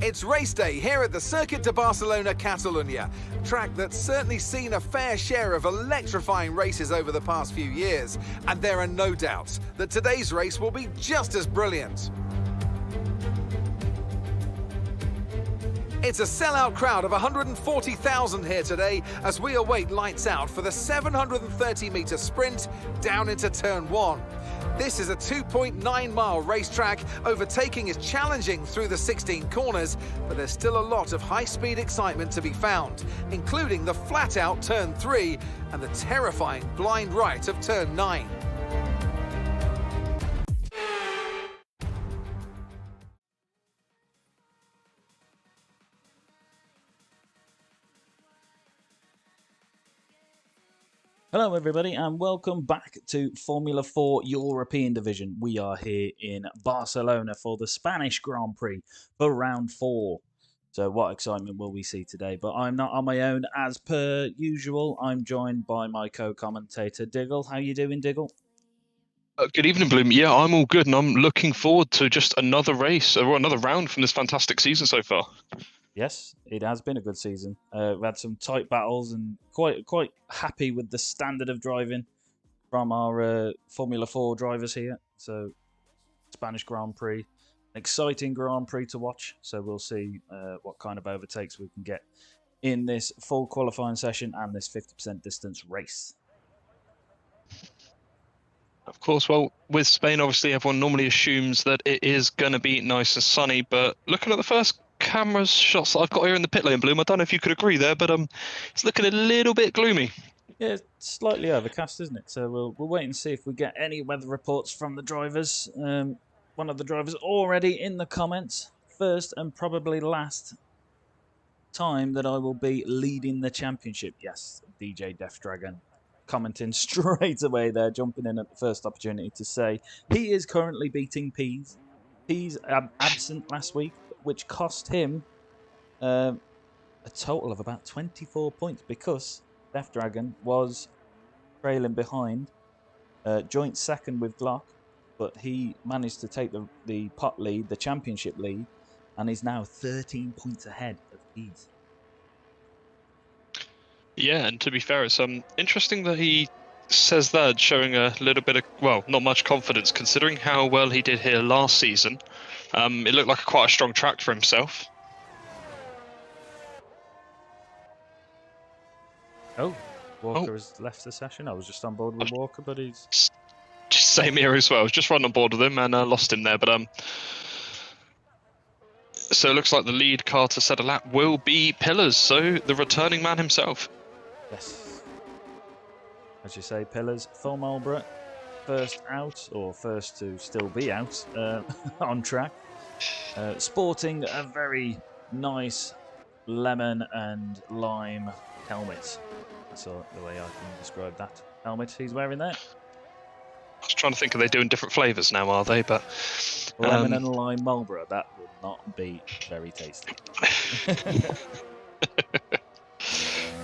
It's race day here at the Circuit de Barcelona Catalunya, a track that's certainly seen a fair share of electrifying races over the past few years, and there are no doubts that today's race will be just as brilliant. It's a sellout crowd of 140,000 here today as we await lights out for the 730-metre sprint down into Turn 1. This is a 2.9-mile racetrack. Overtaking is challenging through the 16 corners, but there's still a lot of high-speed excitement to be found, including the flat-out Turn 3 and the terrifying blind right of Turn 9. Hello everybody and welcome back to Formula 4 European Division. We are here in Barcelona for the Spanish Grand Prix for round 4. So what excitement will we see today? But I'm not on my own as per usual. I'm joined by my co-commentator Diggle. How you doing, Diggle? Good evening, Bloom. Yeah, I'm all good and I'm looking forward to just another race or another round from this fantastic season so far. Yes, it has been a good season. We've had some tight battles and quite happy with the standard of driving from our Formula 4 drivers here. So, Spanish Grand Prix, an exciting Grand Prix to watch. So we'll see what kind of overtakes we can get in this full qualifying session and this 50% distance race. Of course, well, with Spain, obviously, everyone normally assumes that it is going to be nice and sunny. But looking at the first camera shots that I've got here in the pit lane, Bloom, I don't know if you could agree there, but it's looking a little bit gloomy. Yeah, it's slightly overcast, isn't it? So we'll wait and see if we get any weather reports from the drivers. One of the drivers already in the comments. First and probably last time that I will be leading the championship. Yes, DJ Death Dragon commenting straight away there, jumping in at the first opportunity to say he is currently beating Peas. Peas absent last week, which cost him a total of about 24 points because Death Dragon was trailing behind, joint second with Glock, but he managed to take the pot lead, the championship lead, and is now 13 points ahead of Peas. Yeah, and to be fair, it's interesting that he says that, showing a little bit of, well, not much confidence considering how well he did here last season. It looked like quite a strong track for himself. Oh, Walker has left the session. I was just on board with Walker, but he's... Just same here as well. I was just running on board with him and lost him there, but so it looks like the lead car to set a lap will be Pillars, so the returning man himself. Yes. As you say, Pillars for Marlborough. First out, or first to still be out, on track. Sporting a very nice lemon and lime helmet. That's the way I can describe that helmet he's wearing there. I was trying to think, are they doing different flavours now, are they? But lemon and lime Marlborough, that would not be very tasty.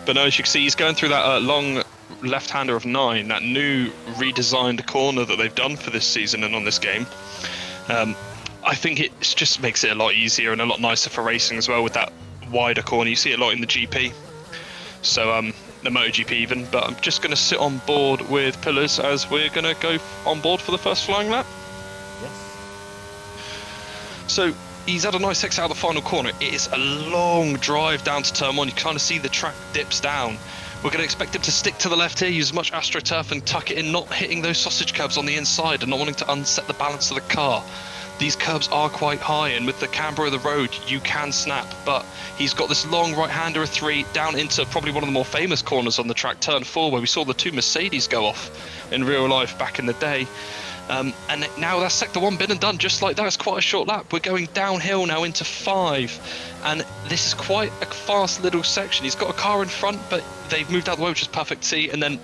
But no, as you can see, he's going through that long left-hander of 9, that new redesigned corner that they've done for this season and on this game. I think it just makes it a lot easier and a lot nicer for racing as well with that wider corner. You see it a lot in the GP, so the MotoGP even. But I'm just going to sit on board with Pillars as we're going to go on board for the first flying lap. Yes. So he's had a nice exit out of the final corner. It is a long drive down to turn 1. You kind of see the track dips down. We're going to expect him to stick to the left here, use as much AstroTurf and tuck it in, not hitting those sausage curbs on the inside and not wanting to unset the balance of the car. These curbs are quite high, and with the camber of the road, you can snap. But he's got this long right-hander of 3 down into probably one of the more famous corners on the track, turn 4, where we saw the 2 Mercedes go off in real life back in the day. And now that's sector 1 been and done, just like that. It's quite a short lap. We're going downhill now into 5, and this is quite a fast little section. He's got a car in front, but they've moved out of the way, which is perfect to see. And then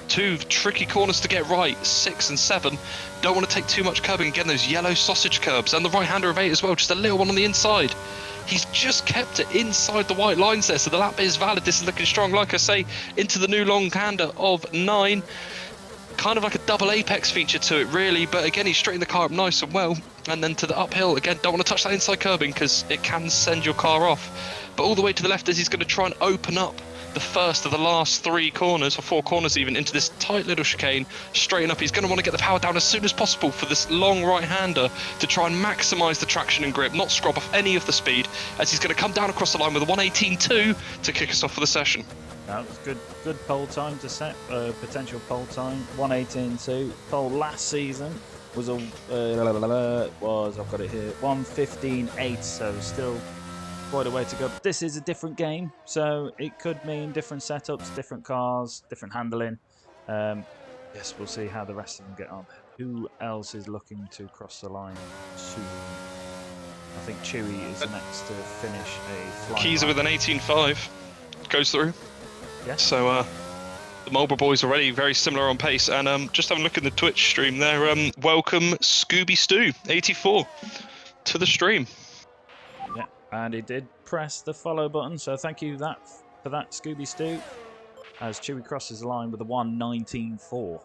2 tricky corners to get right, 6 and 7. Don't want to take too much curbing. Again, those yellow sausage curbs, and the right-hander of 8 as well, just a little one on the inside. He's just kept it inside the white lines there, so the lap is valid. This is looking strong, like I say, into the new long-hander of 9. kind of like a double apex feature to it, really. But again, he's straightened the car up nice and well. And then to the uphill, again, don't want to touch that inside curbing because it can send your car off. But all the way to the left as he's going to try and open up the first of the last 3 corners, or 4 corners even, into this tight little chicane. Straighten up, he's going to want to get the power down as soon as possible for this long right-hander to try and maximise the traction and grip, not scrub off any of the speed, as he's going to come down across the line with a 1:18.2 to kick us off for the session. That was good pole time to set, potential pole time, 1:18.2. Pole last season was I've got it here, 1:15.8, so still quite a way to go. But this is a different game, so it could mean different setups, different cars, different handling. Yes, we'll see how the rest of them get on. Who else is looking to cross the line soon? I think Chewy is next to finish a flying Keys line. with an 18.5 goes through. Yes. So the Marlborough boys already very similar on pace. And just having a look at the Twitch stream there, welcome Scooby Stew 84 to the stream. Yeah, and he did press the follow button, so thank you for that, Scooby Stew, as Chewy crosses the line with a 1:19.4.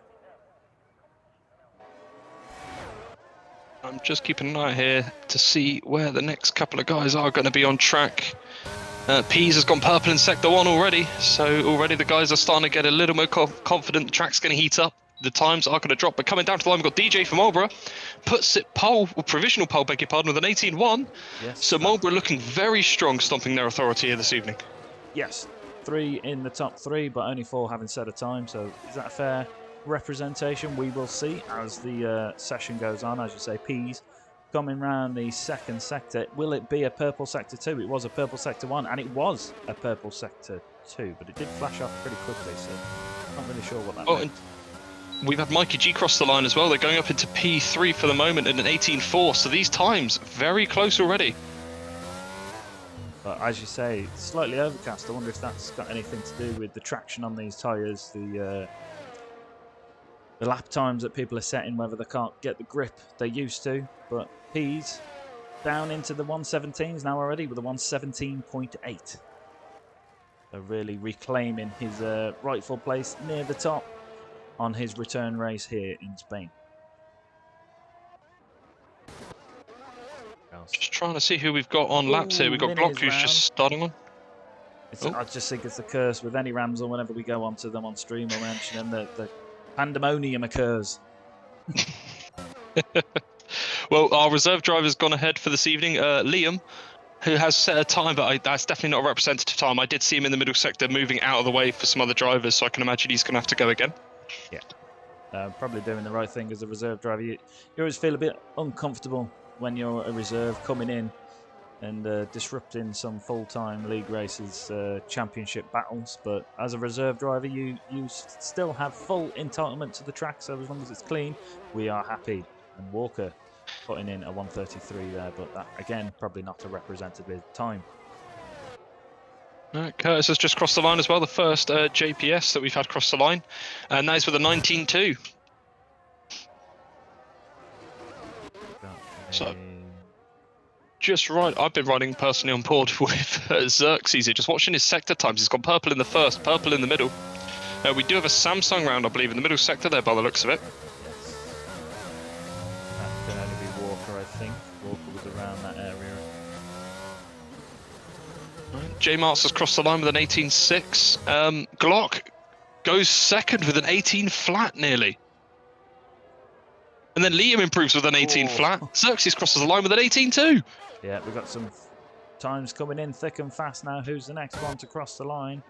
I'm just keeping an eye here to see where the next couple of guys are going to be on track. Peas has gone purple in Sector 1 already, so already the guys are starting to get a little more confident. The track's going to heat up, the times are going to drop, but coming down to the line, we've got DJ from Marlborough, puts it provisional pole, beg your pardon, with an 18.1. Yes. So Marlborough looking very strong, stomping their authority here this evening. Yes, 3 in the top 3, but only 4 having set a time, so is that a fair representation? We will see as the session goes on. As you say, Peas coming round the second sector. Will it be a purple sector 2? It was a purple sector 1, and it was a purple sector 2, but it did flash off pretty quickly, so I'm not really sure what that meant. And we've had Mikey G cross the line as well. They're going up into P3 for the moment in an 18.4, so these times very close already. But as you say, slightly overcast. I wonder if that's got anything to do with the traction on these tyres, the lap times that people are setting, whether they can't get the grip they used to. But Peas down into the 117s now already with a 117.8. So really reclaiming his rightful place near the top on his return race here in Spain. Just trying to see who we've got on laps here. We've got Glock who's just starting on. I just think it's the curse with any Ramsel. Whenever we go onto them on stream or mention them, the pandemonium occurs. Well, our reserve driver's gone ahead for this evening. Liam, who has set a time, but that's definitely not a representative time. I did see him in the middle sector moving out of the way for some other drivers, so I can imagine he's going to have to go again. Yeah, probably doing the right thing as a reserve driver. You always feel a bit uncomfortable when you're a reserve coming in and disrupting some full-time league races, championship battles. But as a reserve driver, you still have full entitlement to the track, so as long as it's clean, we are happy. And Walker putting in a 1:33 there, but that, again, probably not a representative time. Curtis has just crossed the line as well, the first JPS that we've had cross the line, and that is with a 19.2. So, just right, I've been running personally on board with Xerxes here, just watching his sector times. He's gone purple in the first, purple in the middle. We do have a Samsung round, I believe, in the middle sector there by the looks of it. Yes. That can only be Walker, I think. Walker was around that area. J Marks has crossed the line with an 18.6. Glock goes second with an 18 flat nearly. And then Liam improves with an 18 flat. Xerxes crosses the line with an 18.2. Yeah, we've got some times coming in thick and fast now. Who's the next one to cross the line?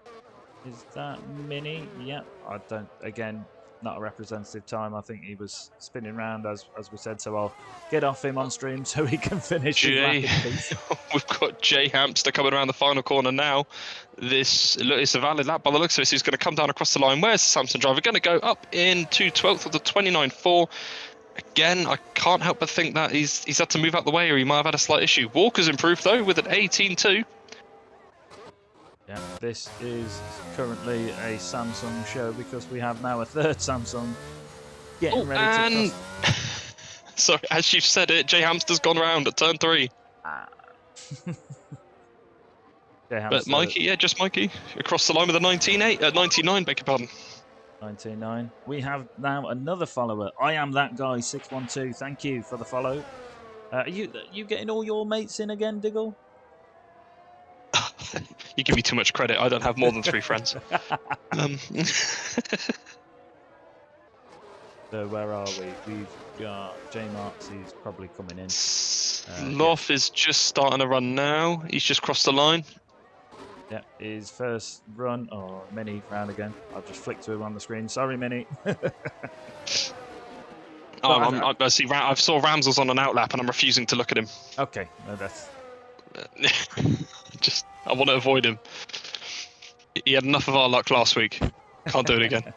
Is that Mini? Yeah, I don't, again, not a representative time. I think he was spinning round as we said, so I'll get off him on stream so he can finish his lap in peace. We've got Jay Hamster coming around the final corner now. It's a valid lap by the looks of it. He's going to come down across the line. Where's the Samsung driver? Going to go up into 12th of the 29.4. Again, I can't help but think that he's had to move out the way, or he might have had a slight issue. Walker's improved though with an 18.2. Yeah, this is currently a Samsung show because we have now a third Samsung getting ready to cross. Sorry, as you've said it, Jay Hamster's gone round at turn 3. But Mikey, yeah, just Mikey, across the line with a 19.8, 99, beg your pardon. 19.9. We have now another follower. I am that guy 612. Thank you for the follow. Are you getting all your mates in again, Diggle? You give me too much credit. I don't have more than 3 friends. So where are we? We've got J Marks. He's probably coming in. Sloth is just starting to run now. He's just crossed the line. Yeah, his first run. Oh, Mini round again. I've just flicked to him on the screen. Sorry, Mini. I see. I saw Ramsels on an outlap, and I'm refusing to look at him. Okay, no, that's. I want to avoid him. He had enough of our luck last week. Can't do it again.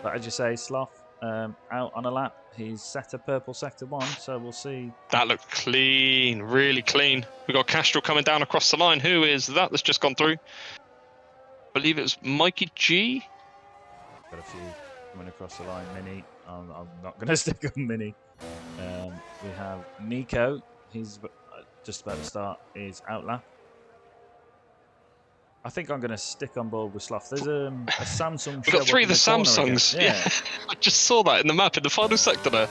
But as you say, Sloth out on a lap. He's set a purple sector 1, so we'll see. That looked clean, really clean. We've got Castrol coming down across the line. Who is that that's just gone through? I believe it was Mikey G. Got a few coming across the line. Mini. I'm not going to stick on Mini. We have Nico. He's just about to start his outlap. I think I'm going to stick on board with Sloth. There's a Samsung. We've got 3 of the Samsungs. Yeah. I just saw that in the map in the final sector there.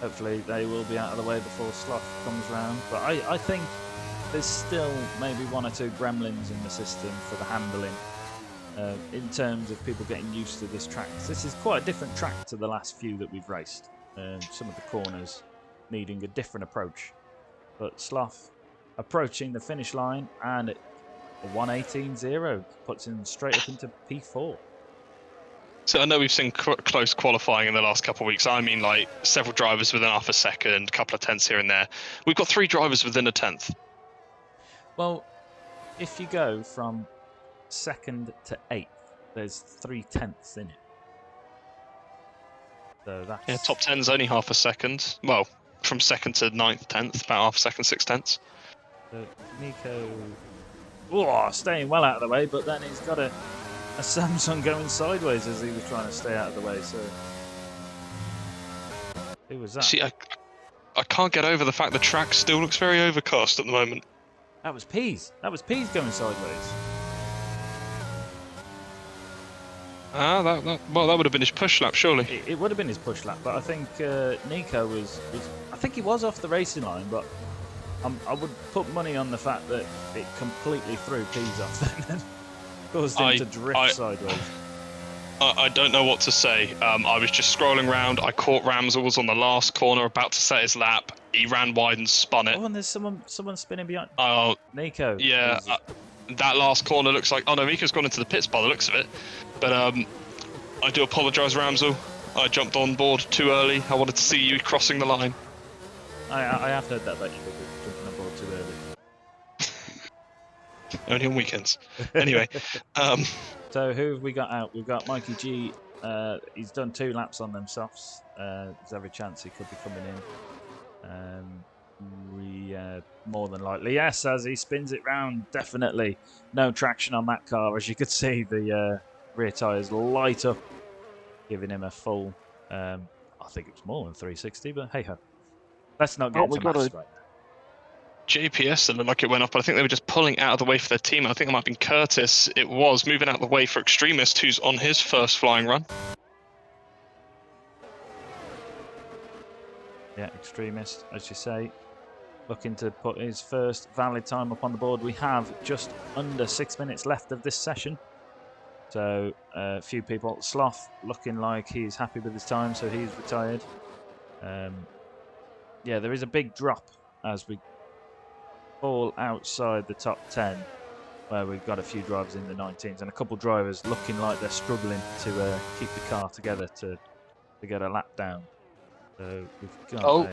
Hopefully they will be out of the way before Sloth comes round. But I think there's still maybe 1 or 2 gremlins in the system for the handling. In terms of people getting used to this track. This is quite a different track to the last few that we've raced. Some of the corners needing a different approach. But Sloth approaching the finish line, and a 1:18.0 puts him straight up into P4. So I know we've seen close qualifying in the last couple of weeks. I mean, like several drivers within half a second, a couple of tenths here and there. We've got 3 drivers within a tenth. Well, if you go from 2nd to 8th, there's 3 tenths in it. So that's... top 10's only half a second. Well, from 2nd to 9th, 10th, about half a second, 6 tenths. So Nico, staying well out of the way, but then he's got a Samsung going sideways as he was trying to stay out of the way. So who was that? See, I can't get over the fact the track still looks very overcast at the moment. That was Pease. That was Pease going sideways. That would have been his push lap, surely. It would have been his push lap, but I think Nico was. I think he was off the racing line, but I would put money on the fact that it completely threw Pease off then. Caused him to drift sideways. I don't know what to say. I was just scrolling around. I caught Ramsels on the last corner, about to set his lap. He ran wide and spun it. Oh, and there's someone spinning behind. Nico. Yeah, that last corner looks like. Oh no, Nico's gone into the pits by the looks of it. But I do apologise, Ramsel. I jumped on board too early. I wanted to see you crossing the line. I have heard that about you jumping on board too early. Only on weekends. Anyway. So who have we got out? We've got Mikey G. He's done 2 laps on them softs. There's every chance he could be coming in. More than likely, yes, as he spins it round, definitely no traction on that car. As you could see, the rear tyres light up, giving him a full, I think it's more than 360, but hey ho. Let's not get into maths right now. JPS, it looked like it went off, but I think they were just pulling out of the way for their team. I think it might have been Curtis. It was moving out of the way for Extremist, who's on his first flying run. Yeah, Extremist, as you say, looking to put his first valid time up on the board. We have just under 6 minutes left of this session. So a few people. Sloth looking like he's happy with his time, so he's retired. Yeah, there is a big drop as we fall outside the top 10, where we've got a few drivers in the 19s and a couple drivers looking like they're struggling to keep the car together to get a lap down. So we've got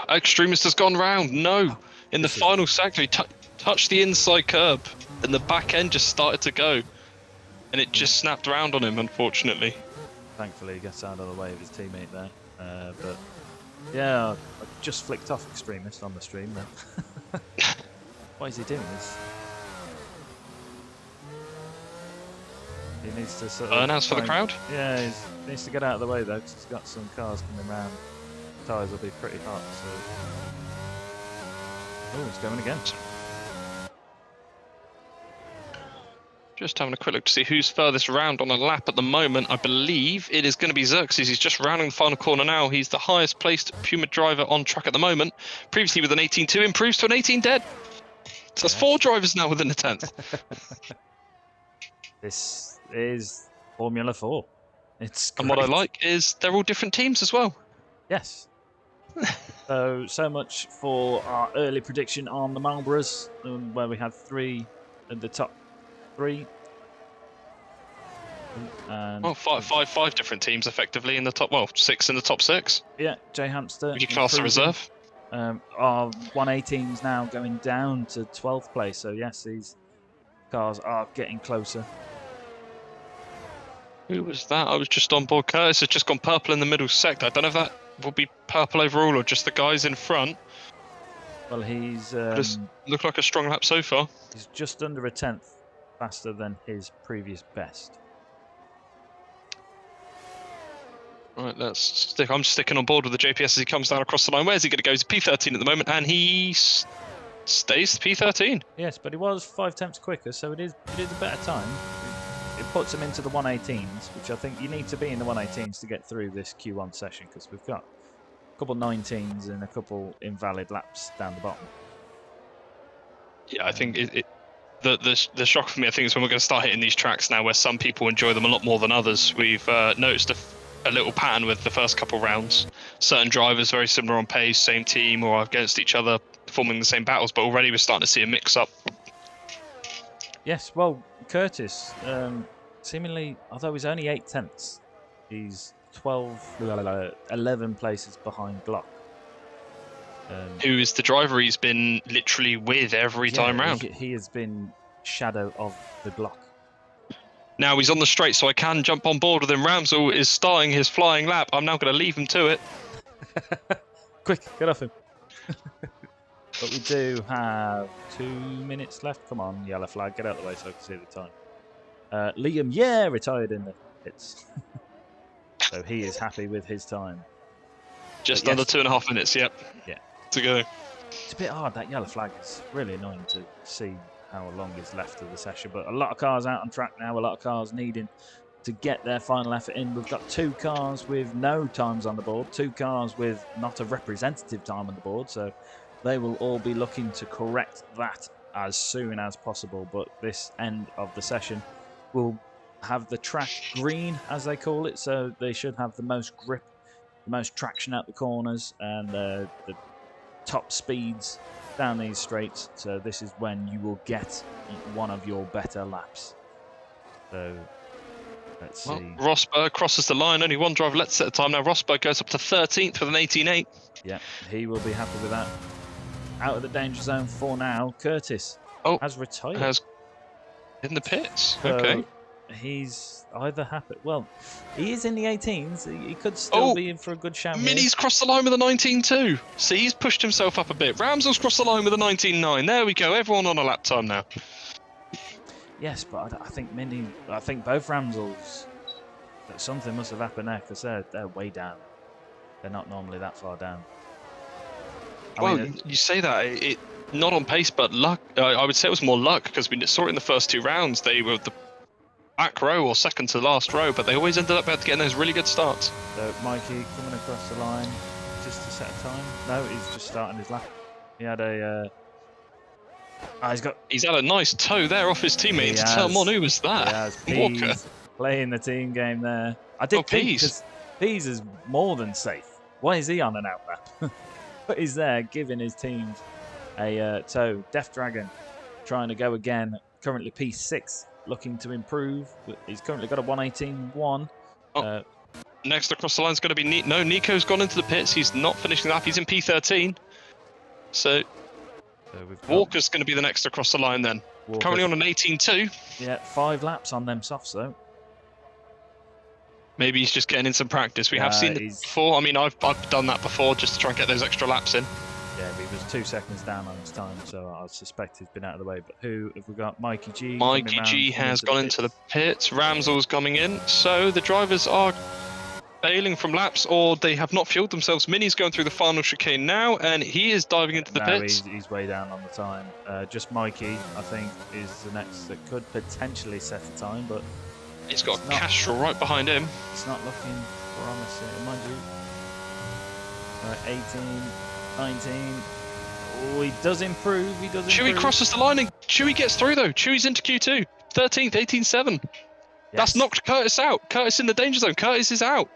Extremist has gone round. No, in the final sector, he touched the inside curb, and the back end just started to go, and it just snapped around on him, unfortunately. Thankfully, he gets out of the way of his teammate there. But yeah, I just flicked off Extremist on the stream then. Why is he doing this? He needs to sort of announce for the crowd? Yeah, he needs to get out of the way though, because he's got some cars coming around. Tyres will be pretty hot, so... Oh, he's going again. Just having a quick look to see who's furthest round on a lap at the moment. I believe it is going to be Xerxes. He's just rounding the final corner now. He's the highest placed Puma driver on track at the moment. Previously with an 18.2, improves to an 18 dead. So that's 4 drivers now within the 10th. This is Formula 4. It's great. And what I like is they're all different teams as well. Yes. So much for our early prediction on the Marlboros, where we had 3 at the top 3. And Well, five different teams effectively in the top. Well, 6 in the top 6. yeah, J Hamster. Would you class the reserve? Our 118s now going down to 12th place. So yes, these cars are getting closer. Who was that? I was just on board. Curtis has just gone purple in the middle sector. I don't know if that will be purple overall or just the guys in front. Well, he's looked like a strong lap so far. He's just under a 10th faster than his previous best. Right, let's stick. I'm sticking on board with the JPS as he comes down across the line. Where's he going to go? He's P13 at the moment, and he stays P13. Yes, but he was 5 tenths quicker, so it is a better time. It puts him into the 118s, which I think you need to be in the 118s to get through this Q1 session, because we've got a couple 19s and a couple invalid laps down the bottom. Yeah, I think the shock for me, I think, is when we're going to start hitting these tracks now, where some people enjoy them a lot more than others. We've noticed a little pattern with the first couple rounds. Certain drivers very similar on pace, same team or against each other, performing the same battles, but already we're starting to see a mix-up. Yes, well, Curtis, seemingly, although he's only 8 tenths, he's 11 places behind Glock. Who is the driver he's been literally with every time round. He has been shadow of the Glock. Now he's on the straight, so I can jump on board with him. Ramsel is starting his flying lap. I'm now going to leave him to it. Quick, get off him. But we do have 2 minutes left. Come on, yellow flag, get out of the way so I can see the time. Liam, retired in the pits. So he is happy with his time. Just under 2.5 minutes, yep. Yeah. To go. It's a bit hard, that yellow flag is really annoying to see how long is left of the session, but a lot of cars out on track now, a lot of cars needing to get their final effort in. We've got 2 cars with no times on the board, 2 cars with not a representative time on the board, so they will all be looking to correct that as soon as possible. But this end of the session will have the track green, as they call it, so they should have the most grip, the most traction out the corners, and the top speeds down these straights. So this is when you will get one of your better laps. So let's see. Rosberg crosses the line. Only one driver left at a time now. Rosberg goes up to 13th with an 18.8. Yeah, he will be happy with that. Out of the danger zone for now. Curtis has retired. Has in the pits. So okay. He's either happy. Well, he is in the 18s. He could still be in for a good shout. Minnie's crossed the line with a 19.2. See, he's pushed himself up a bit. Ramsel's crossed the line with a 19.9. There we go. Everyone on a lap time now. Yes, but I think both Ramsels, something must have happened there, because they're way down. They're not normally that far down. I mean, you say that, it not on pace, but luck. I would say it was more luck, because we saw it in the first 2 rounds. They were the back row or second to last row, but they always ended up getting those really good starts. So Mikey coming across the line just to set a time. No, he's just starting his lap. He had a he's had a nice toe there off his teammate to turn on. Who was that? Walker playing the team game there. I did think, because Pease is more than safe. Why is he on an out lap? But he's there giving his team a toe. Death Dragon trying to go again. Currently P6, looking to improve. He's currently got a 118.1. Next across the line is going to be Nico's gone into the pits. He's not finishing the lap. He's in P13. So Walker's going to be the next across the line then. Currently on an 18.2. Yeah, 5 laps on them softs though. Maybe he's just getting in some practice. We have seen it before. I mean, I've done that before just to try and get those extra laps in. Yeah, he was 2 seconds down on his time, so I suspect he's been out of the way. But who have we got? Mikey G. Mikey G has gone into the pits. Ramsel's coming in. So the drivers are bailing from laps, or they have not fueled themselves. Mini's going through the final chicane now, and he is diving into the No, pits. he's way down on the time. Just Mikey, I think, is the next that could potentially set a time, but He's got it's a not- Castrol right behind him. it's not looking promising, mind you. 18, 19. Oh, he does improve. He does Chewy improve. crosses the line, and Chewy gets through though. Chewy's into Q2. 13th, 18.7. That's Yes. knocked Curtis out. Curtis in the danger zone. Curtis is out.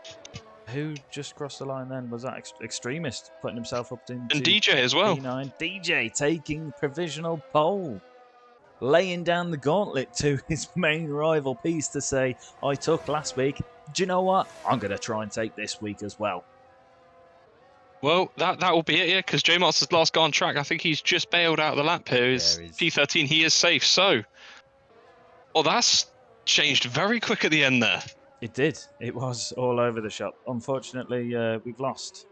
Who just crossed the line then? Was that Extremist putting himself up into And DJ as well. P9? DJ taking provisional pole. Laying down the gauntlet to his main rival piece to say, I took last week. Do you know what? I'm going to try and take this week as well. Well, that will be it, yeah, because J Master's last guy on track. I think he's just bailed out of the lap here. Is There is- P13, he is safe. So, well, that's changed very quick at the end there. It did. It was all over the shop. Unfortunately, we've lost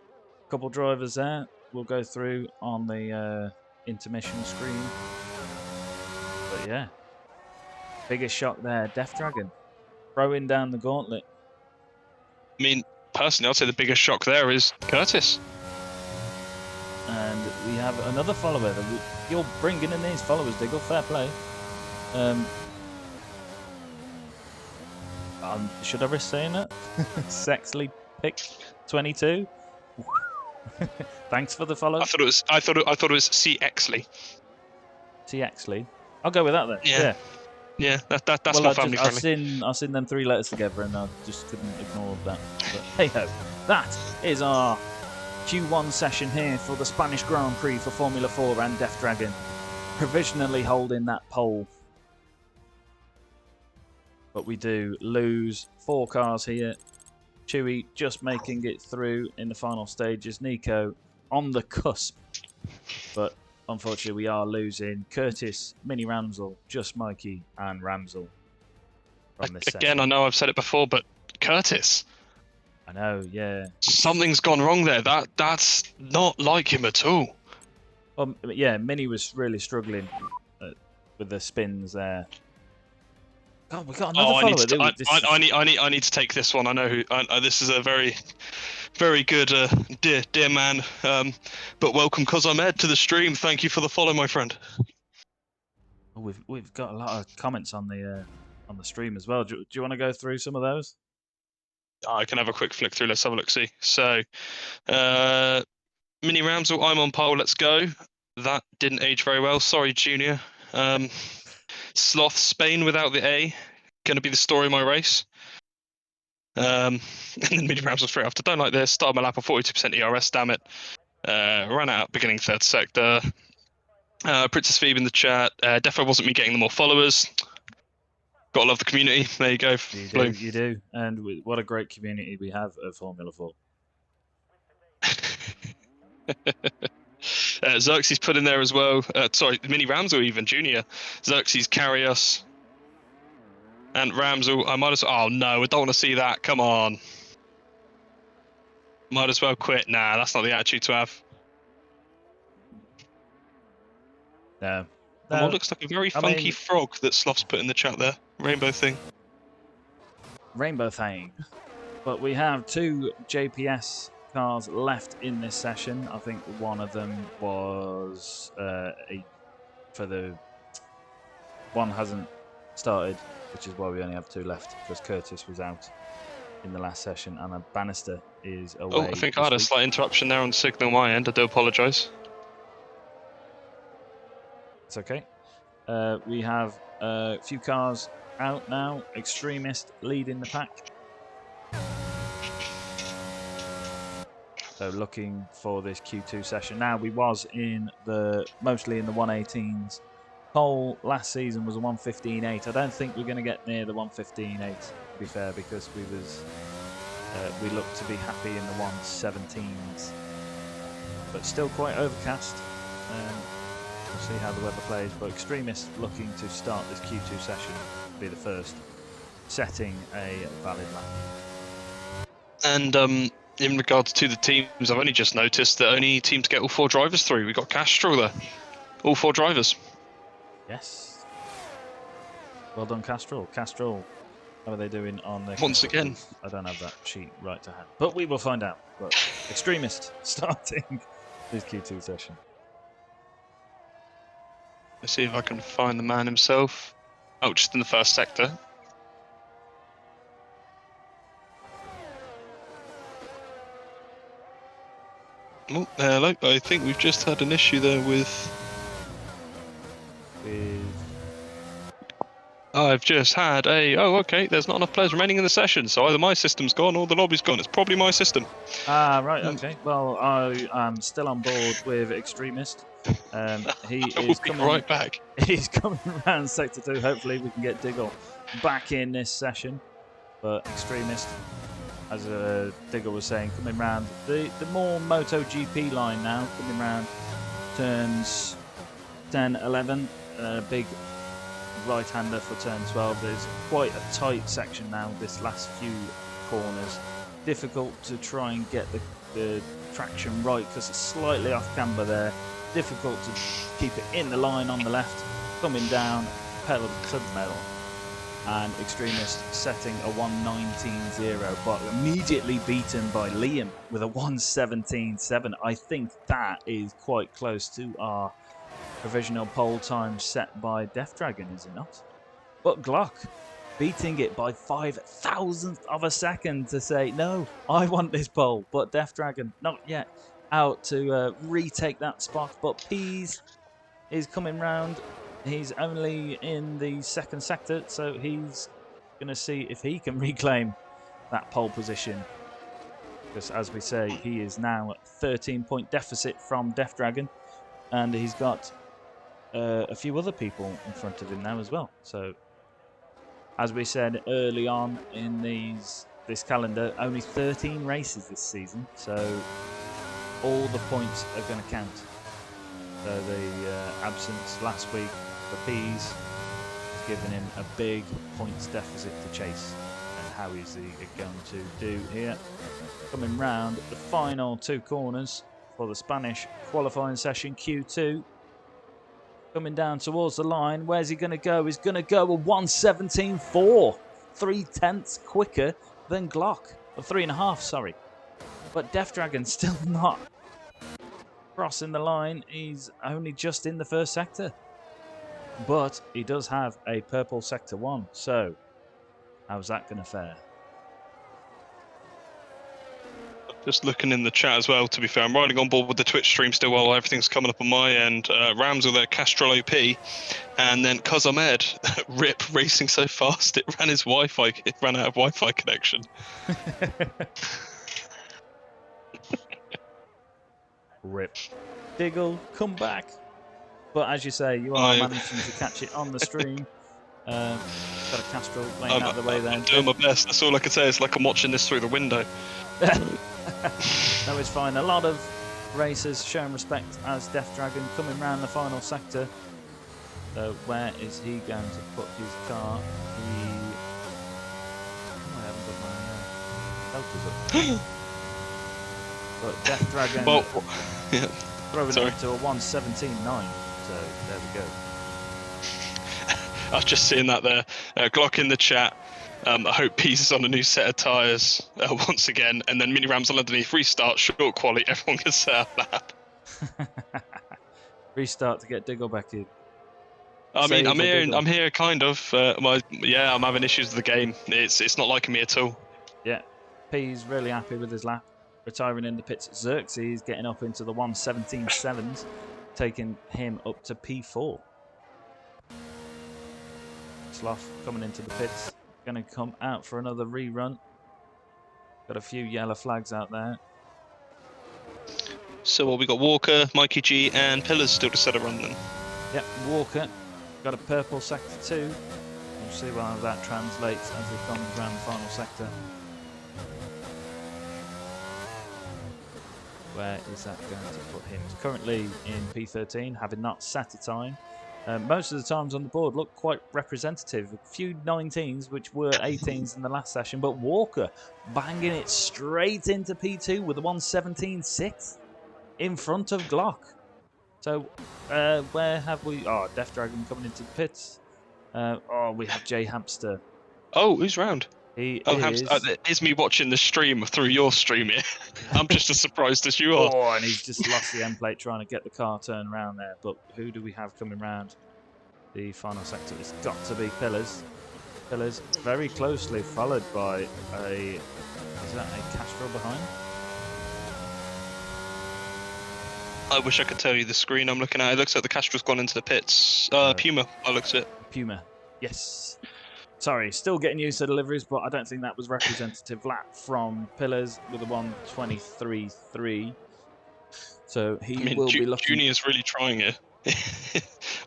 a couple drivers there. We'll go through on the intermission screen. But yeah, biggest shock there. Death Dragon throwing down the gauntlet. I mean, personally, I'd say the biggest shock there is Curtis. And we have another follower. You're bringing in these followers, Diggle. Fair play. Should I risk saying that? Sexily picked 22. Thanks for the follow. I thought it was C Exley. T Exley. I'll go with that then. Yeah. Yeah, that's more family friendly. I've seen them three letters together, and I just couldn't ignore that. But hey ho, that is our Q1 session here for the Spanish Grand Prix for Formula 4 and Death Dragon, provisionally holding that pole. But we do lose 4 cars here. Chewy just making it through in the final stages. Nico on the cusp. But unfortunately, we are losing Curtis, Mini Ramsel, Just Mikey, and Ramsel from this Again, session. I know I've said it before, but Curtis, I know, yeah. something's gone wrong there. That's not like him at all. Yeah, Mini was really struggling with the spins there. God, we got another follower. I need to take this one. I know who. This is a very, very good dear man. But welcome, cause I'm Ed, to the stream. Thank you for the follow, my friend. Oh, we've got a lot of comments on the stream as well. Do you want to go through some of those? I can have a quick flick through. Let's have a look. See. So, Mini Ramsel, I'm on pole. Let's go. That didn't age very well. Sorry, Junior. Sloth Spain without the A, going to be the story of my race. And then Mini Ramsel straight after. Don't like this. Started my lap on 42% ERS. Damn it. Ran out beginning third sector. Princess Phoebe in the chat. Defo wasn't me getting the more followers. Gotta love the community. There you go. You do. And what a great community we have of Formula 4. Xerxes put in there as well. Sorry, Mini Ramsel even, Junior. Xerxes carry us. And Ramsel, I might as well... Oh, no, I don't want to see that. Come on. Might as well quit. Nah, that's not the attitude to have. No. And what looks like a very funky frog that Sloth's put in the chat there. Rainbow thing. Rainbow thing. But we have 2 JPS cars left in this session. I think one of them was one hasn't started, which is why we only have 2 left, because Curtis was out in the last session and a Bannister is away. Oh, I think I had a slight interruption there on signal on my end. I do apologise. It's okay. We have a few cars out now. Extremist leading the pack. So looking for this Q2 session. Now, we was mostly in the 118s. Pole last season was a 115.8. I don't think we're going to get near the 115.8, to be fair, because we look to be happy in the 117s. But still quite overcast. We'll see how the weather plays. But Extremist looking to start this Q2 session, be the first, setting a valid lap. And in regards to the teams, I've only just noticed that only team to get all 4 drivers through. We got Castrol there. All 4 drivers. Yes. Well done, Castrol. Castrol How are they doing on their Once again. I don't have that sheet right to hand, but we will find out. But Extremist starting his Q2 session. Let's see if I can find the man himself. Oh, just in the first sector. Oh, hello. I think we've just had an issue there with... I've just had a... Oh, okay, there's not enough players remaining in the session, so either my system's gone or the lobby's gone. It's probably my system. Ah, right, okay. Well, I am still on board with Extremist. He is coming right back. He's coming around Sector 2. Hopefully we can get Diggle back in this session. But Extremist, as Diggle was saying, coming round the more MotoGP line now, coming round turns 10, 11, big right-hander for turn 12. There's quite a tight section now, this last few corners. Difficult to try and get the traction right because it's slightly off camber there. Difficult to keep it in the line on the left. Coming down, pedal to the metal. And Extremist setting a 1:19.0, but immediately beaten by Liam with a 1:17.7. I think that is quite close to our provisional pole time set by Death Dragon, is it not? But Glock beating it by 5,000th of a second to say, no, I want this pole. But Death Dragon, not yet, out to retake that spot. But Peas is coming round. He's only in the second sector, so he's going to see if he can reclaim that pole position. Because as we say, he is now at 13-point deficit from Death Dragon. And he's got a few other people in front of him now as well. So, as we said early on in this calendar, only 13 races this season, so all the points are going to count. So the absence last week for Peas has given him a big points deficit to chase. And how is he going to do here? Coming round the final two corners for the Spanish qualifying session Q2. Coming down towards the line. Where's he going to go? He's going to go a 1:17.4. 3/10 quicker than Glock. Or 3.5, sorry. But Death Dragon still not crossing the line. He's only just in the first sector. But he does have a purple sector 1. So, how's that going to fare? Just looking in the chat as well, to be fair, I'm riding on board with the Twitch stream still while everything's coming up on my end. Rams with their Castrol OP, and then Cuz Ahmed, rip, racing so fast it ran his Wi-Fi, it ran out of Wi-Fi connection. Rip. Diggle, come back. But as you say, you are managing to catch it on the stream. Got a Castrol laying out of the way there. I'm doing my best, that's all I can say. It's like I'm watching this through the window. No, it's fine. A lot of racers showing respect as Death Dragon coming round the final sector. So where is he going to put his car? I haven't got my filters up. But Death Dragon throwing it to a 1:17.9. So there we go. I was just seeing that there. Glock in the chat. I hope Peas is on a new set of tyres once again, and then Mini Rams on underneath. Restart, short quality, everyone can set up lap. Restart to get Diggle back in. I mean, I'm here kind of. I'm having issues with the game. It's not liking me at all. Yeah, Peas really happy with his lap. Retiring in the pits. Xerxes getting up into the 1:17.7s, taking him up to P4. Sloth coming into the pits. Going to come out for another rerun. Got a few yellow flags out there. So we got Walker, Mikey G, and Pillars still to set a run then. Yep, Walker got a purple sector 2. We'll see how that translates as he comes around the final sector. Where is that going to put him? He's currently in P13, having not sat a time. Most of the times on the board look quite representative. A few 19s, which were 18s in the last session, but Walker banging it straight into P2 with a 1:17.6 in front of Glock. So, where have we... Oh, Death Dragon coming into the pits. We have J Hamster Oh, who's round? He Oh, is. it's me watching the stream through your stream here. I'm just as surprised as you are. Oh, and he's just lost the end plate trying to get the car turned around there. But who do we have coming round the final sector? It's got to be Pillars. Pillars very closely followed by a... Is that a Castrol behind? I wish I could tell you the screen I'm looking at. It looks like the Castrol's gone into the pits. Puma, I looks at it. Puma. Yes. Sorry, still getting used to deliveries, but I don't think that was representative lap from Pillars with a 1:23.3. So he will be looking... Junior's really trying it.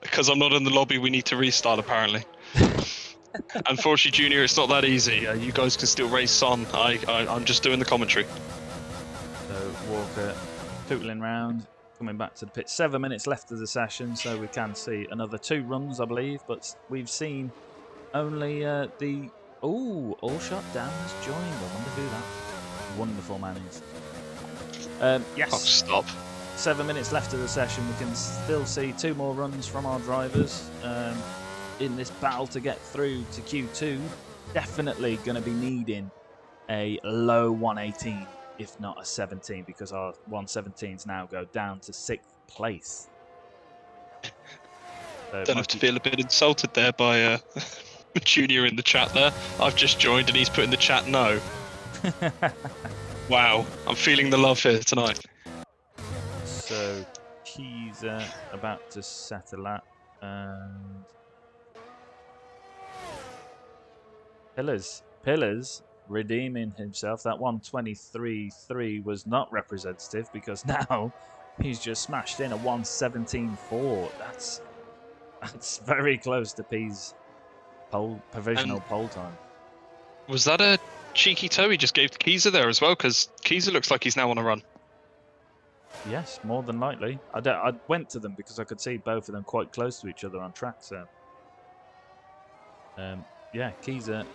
Because I'm not in the lobby, we need to restart apparently. Unfortunately, Junior, it's not that easy. You guys can still race on. I'm just doing the commentary. So Walker tootling round, coming back to the pit. 7 minutes left of the session, so we can see another 2 runs, I believe. But we've seen only the... Oh, All Shot Down has joined. I wonder who that wonderful man is. Yes. Oh, stop. 7 minutes left of the session. We can still see 2 more runs from our drivers in this battle to get through to Q2. Definitely going to be needing a low 118, if not a 17, because our 117s now go down to 6th place. So Don't have to feel a bit insulted there by Junior in the chat there. I've just joined and he's put in the chat no. Wow, I'm feeling the love here tonight. So he's about to settle that, and Pillars redeeming himself. That 1:23.3 was not representative because now he's just smashed in a 1:17.4. That's very close to P's provisional pole time. Was that a cheeky toe he just gave to Keezer there as well? Because Keezer looks like he's now on a run. Yes, more than likely. I went to them because I could see both of them quite close to each other on track. So, yeah, Keezer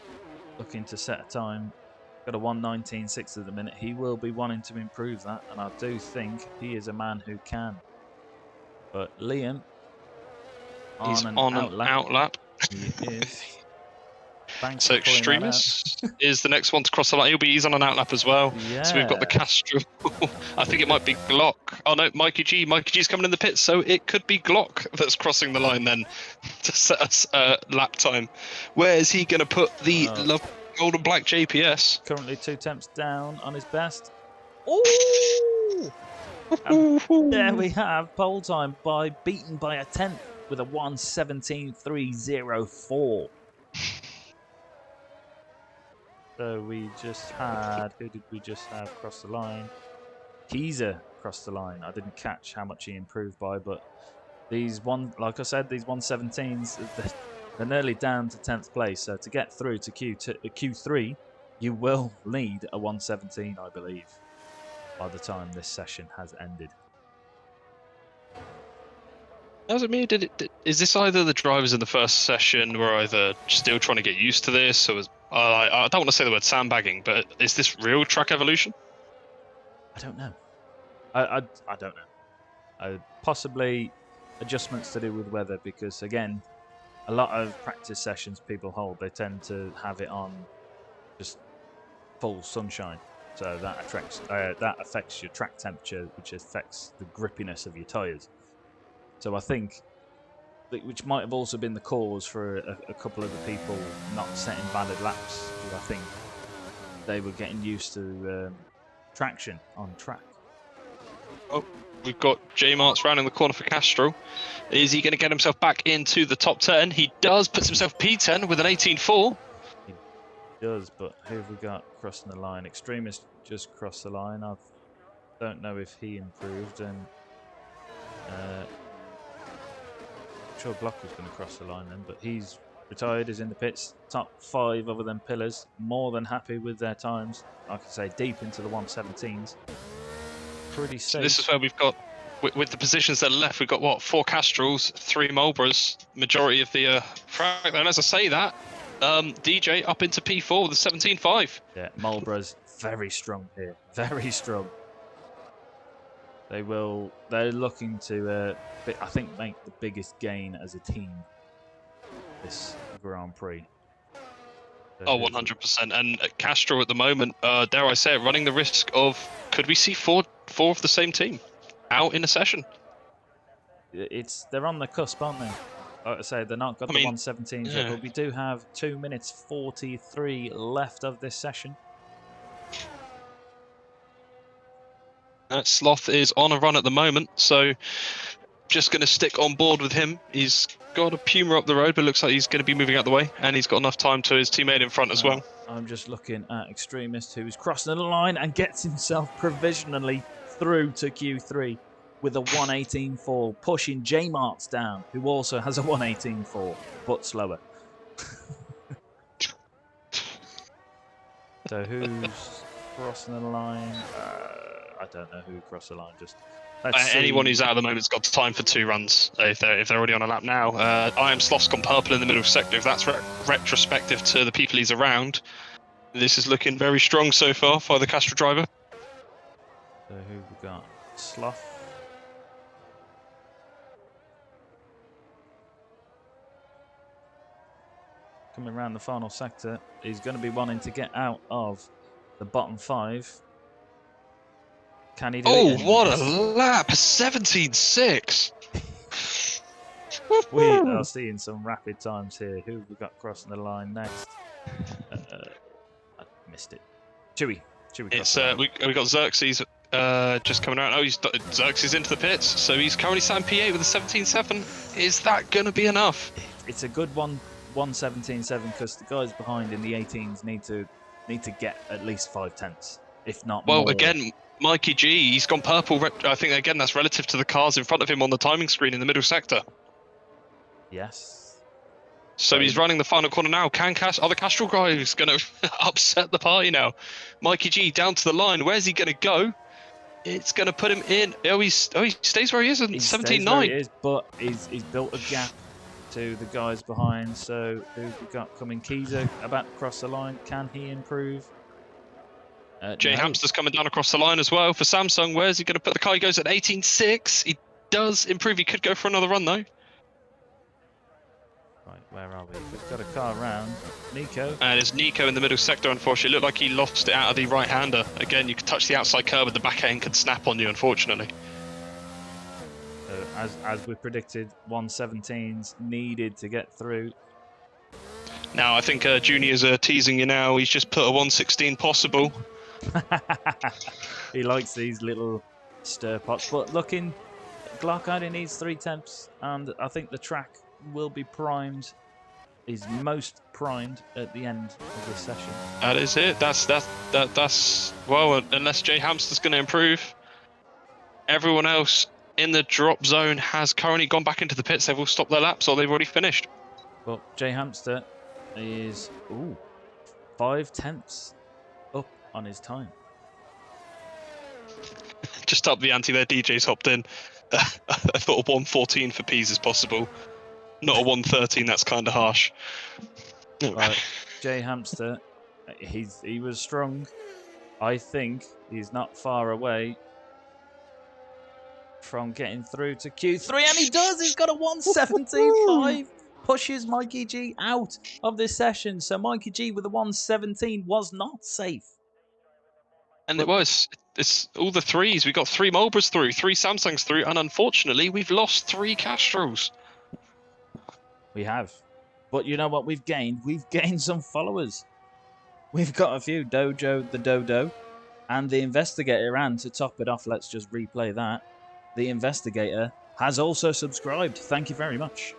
looking to set a time. Got a 1:19.6 at the minute. He will be wanting to improve that, and I do think he is a man who can. But Liam, He's on an outlap. He is. Thanks So for pulling that out. Extremis is the next one to cross the line. He's on an outlap as well. Yeah. So we've got the Castrol. I think it might be Glock. Oh no, Mikey G. Mikey G's coming in the pits, so it could be Glock that's crossing the line then to set us lap time. Where is he going to put the gold and black JPS? Currently 2 temps down on his best. Ooh! And there we have pole time beaten by a 10th with a 1:17.304. So we just had... Who did we just have cross the line? Keezer crossed the line. I didn't catch how much he improved by, but these like I said, these 1:17s, they're nearly down to 10th place. So to get through to Q3, you will need a 1:17, I believe, by the time this session has ended. How's it me? Is this either the drivers in the first session were either still trying to get used to this, or I don't want to say the word sandbagging, but is this real track evolution? I don't know. I don't know. Possibly adjustments to do with weather, because again, a lot of practice sessions people hold, they tend to have it on just full sunshine, so that affects your track temperature, which affects the grippiness of your tyres. So I think, which might have also been the cause for a couple of the people not setting valid laps, because I think they were getting used to traction on track. Oh, we've got J Mart's round in the corner for Castrol. Is he going to get himself back into the top 10? He does, puts himself P10 with an 18.4. He does, but who have we got crossing the line? Extremist just crossed the line. I don't know if he improved, and I'm sure Block was going to cross the line then, but he's retired, is in the pits. Top 5 other than Pillars, more than happy with their times. Like I say, deep into the 1:17s. Pretty safe. So this is where we've got, with the positions that are left, we've got what, 4 Castrols, 3 Marlboroughs, majority of the track. And as I say that, DJ up into P4 with a 17.5. Yeah, Marlborough's very strong here, very strong. They're looking to, I think, make the biggest gain as a team this Grand Prix. Oh, 100%. And Castro at the moment, dare I say it, running the risk of, could we see four of the same team out in a session? They're on the cusp, aren't they? Like I say, they're not got the 117s yet, but we do have 2 minutes 43 left of this session. Sloth is on a run at the moment, so just going to stick on board with him. He's got a Puma up the road, but looks like he's going to be moving out the way, and he's got enough time to his teammate in front as well. I'm just looking at Extremist, who's crossing the line and gets himself provisionally through to Q3 with a 118.4, pushing J Marts down, who also has a 118.4, but slower. So who's crossing the line? I don't know who crossed the line. Just anyone who's out at the moment's got time for 2 runs if they're already on a lap now. I am Sloth's gone purple in the middle sector. If that's retrospective to the people he's around, this is looking very strong so far for the Castro driver. So who we got? Sloth. Coming around the final sector, he's going to be wanting to get out of the bottom 5. Can he do it? Oh, what a lap! 17.6! We are seeing some rapid times here. Who have we got crossing the line next? I missed it. Chewy. It's we got Xerxes just coming around. Oh, Xerxes into the pits, so he's currently sat in P8 with a 17.7. Is that going to be enough? It's a good 1:17.7 because the guys behind in the 18s need to get at least 5 tenths, if not more. Well, again, Mikey G, he's gone purple. I think, again, that's relative to the cars in front of him on the timing screen in the middle sector. Yes. So he's running the final corner now. Are the Castrol guys going to upset the party now? Mikey G down to the line. Where's he going to go? It's going to put him in. He stays where he is in 17.9. But he's built a gap to the guys behind. So who've we got coming? Kiza about to cross the line. Can he improve? Jay Hamster's coming down across the line as well for Samsung. Where's he going to put the car? He goes at 18.6. He does improve. He could go for another run, though. Right, where are we? We've got a car around. Nico. And it's Nico in the middle sector, unfortunately. Looked like he lost it out of the right-hander. Again, you could touch the outside curb, but the back end could snap on you, unfortunately. As we predicted, 117s needed to get through. Now, I think Junior's teasing you now. He's just put a 116 possible. He likes these little stir pots. But looking, Glock only needs 3 temps, and I think the track will be primed. Is most primed at the end of this session. That is it. That's well, unless Jay Hamster's going to improve. Everyone else in the drop zone has currently gone back into the pits. They've all stopped their laps or they've already finished. Well, Jay Hamster is 5 tenths up on his time. Just up the ante there. DJ's hopped in. I thought a 114 for P's is possible. Not a 113. That's kind of harsh. Right, Jay Hamster, he was strong. I think he's not far away from getting through to Q3, and he does. He's got a 117.5. Pushes Mikey G out of this session. So Mikey G with a 117 was not safe. And it's all the threes. We got 3 Marlboros through, 3 Samsungs through, and unfortunately, we've lost 3 Castros. We have. But you know what we've gained? We've gained some followers. We've got a few. Dojo, the Dodo, and the Investigator. And to top it off, let's just replay that. The Investigator has also subscribed. Thank you very much.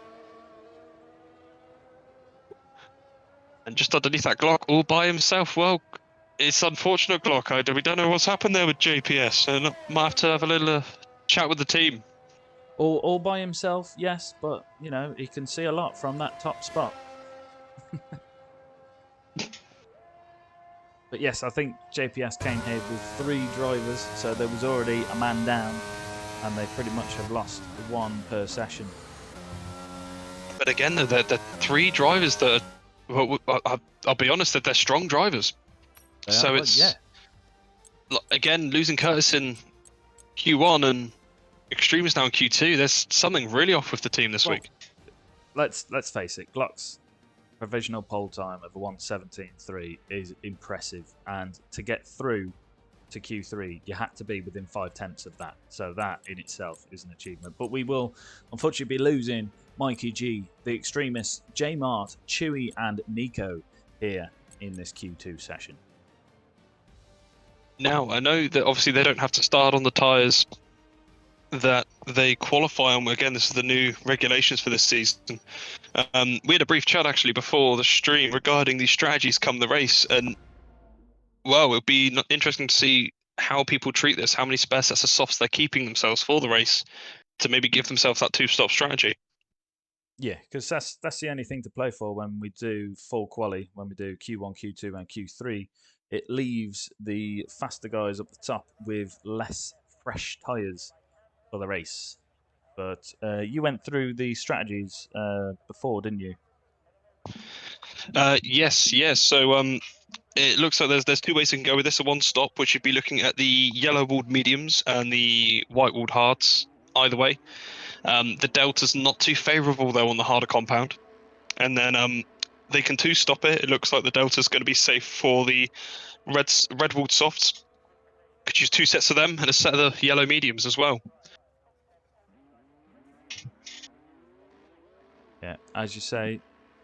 And just underneath that Glock, all by himself. Well, it's unfortunate, Glock. We don't know what's happened there with JPS. So might have to have a little chat with the team. All by himself, yes, but, you know, he can see a lot from that top spot. But yes, I think JPS came here with 3 drivers, so there was already a man down, and they pretty much have lost 1 per session. But again, they're 3 drivers that are, I'll be honest, that they're strong drivers. So it's, again, losing Curtis in Q1 and Extremist now in Q2, there's something really off with the team this week. Let's face it, Glock's provisional pole time of a 1:17.3 is impressive, and to get through to Q3, you had to be within 5/10 of that. So that in itself is an achievement. But we will unfortunately be losing Mikey G, the Extremists, J Mart, Chewy, and Nico here in this Q2 session. Now, I know that obviously they don't have to start on the tyres that they qualify on. Again, this is the new regulations for this season. We had a brief chat actually before the stream regarding these strategies come the race, and well, it'll be interesting to see how people treat this, how many spare sets of softs they're keeping themselves for the race to maybe give themselves that two-stop strategy. Yeah, because that's the only thing to play for when we do full quali, when we do Q1, Q2, and Q3. It leaves the faster guys up the top with less fresh tyres for the race. But you went through the strategies before, didn't you? Yes. So it looks like there's two ways you can go with this. A one-stop, which you'd be looking at the yellow-walled mediums and the white-walled hards. Either way, the delta's not too favourable though on the harder compound, and then they can two-stop it. It looks like the delta's going to be safe for the red-walled softs. Could use two sets of them and a set of the yellow mediums as well. Yeah, as you say,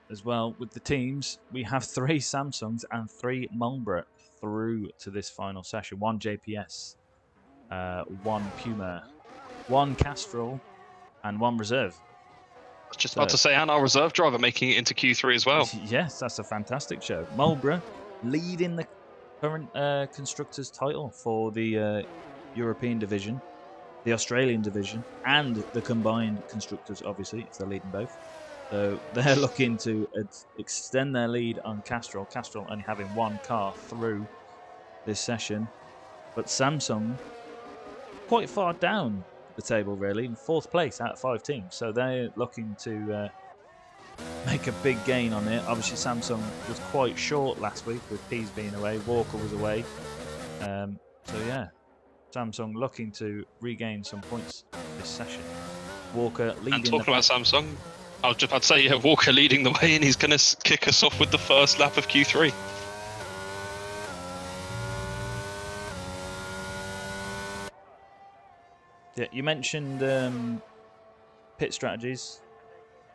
as well, with the teams, we have 3 Samsungs and 3 Marlboro through to this final session. 1 JPS, 1 Puma, 1 Castrol, and 1 Reserve. I was just about to say, and our reserve driver making it into Q3 as well. Yes, that's a fantastic show. Marlboro leading the current Constructors title for the European division, the Australian division, and the combined Constructors, obviously, if they're leading both. So they're looking to extend their lead on Castrol. Castrol only having 1 car through this session. But Samsung quite far down the table, really, in 4th place out of 5 teams. So they're looking to make a big gain on it. Obviously, Samsung was quite short last week with Pease being away. Walker was away. So yeah, Samsung looking to regain some points this session. Walker leading. And talking about Samsung, I was just about to say, yeah, Walker leading the way, and he's going to kick us off with the first lap of Q3. Yeah, you mentioned pit strategies,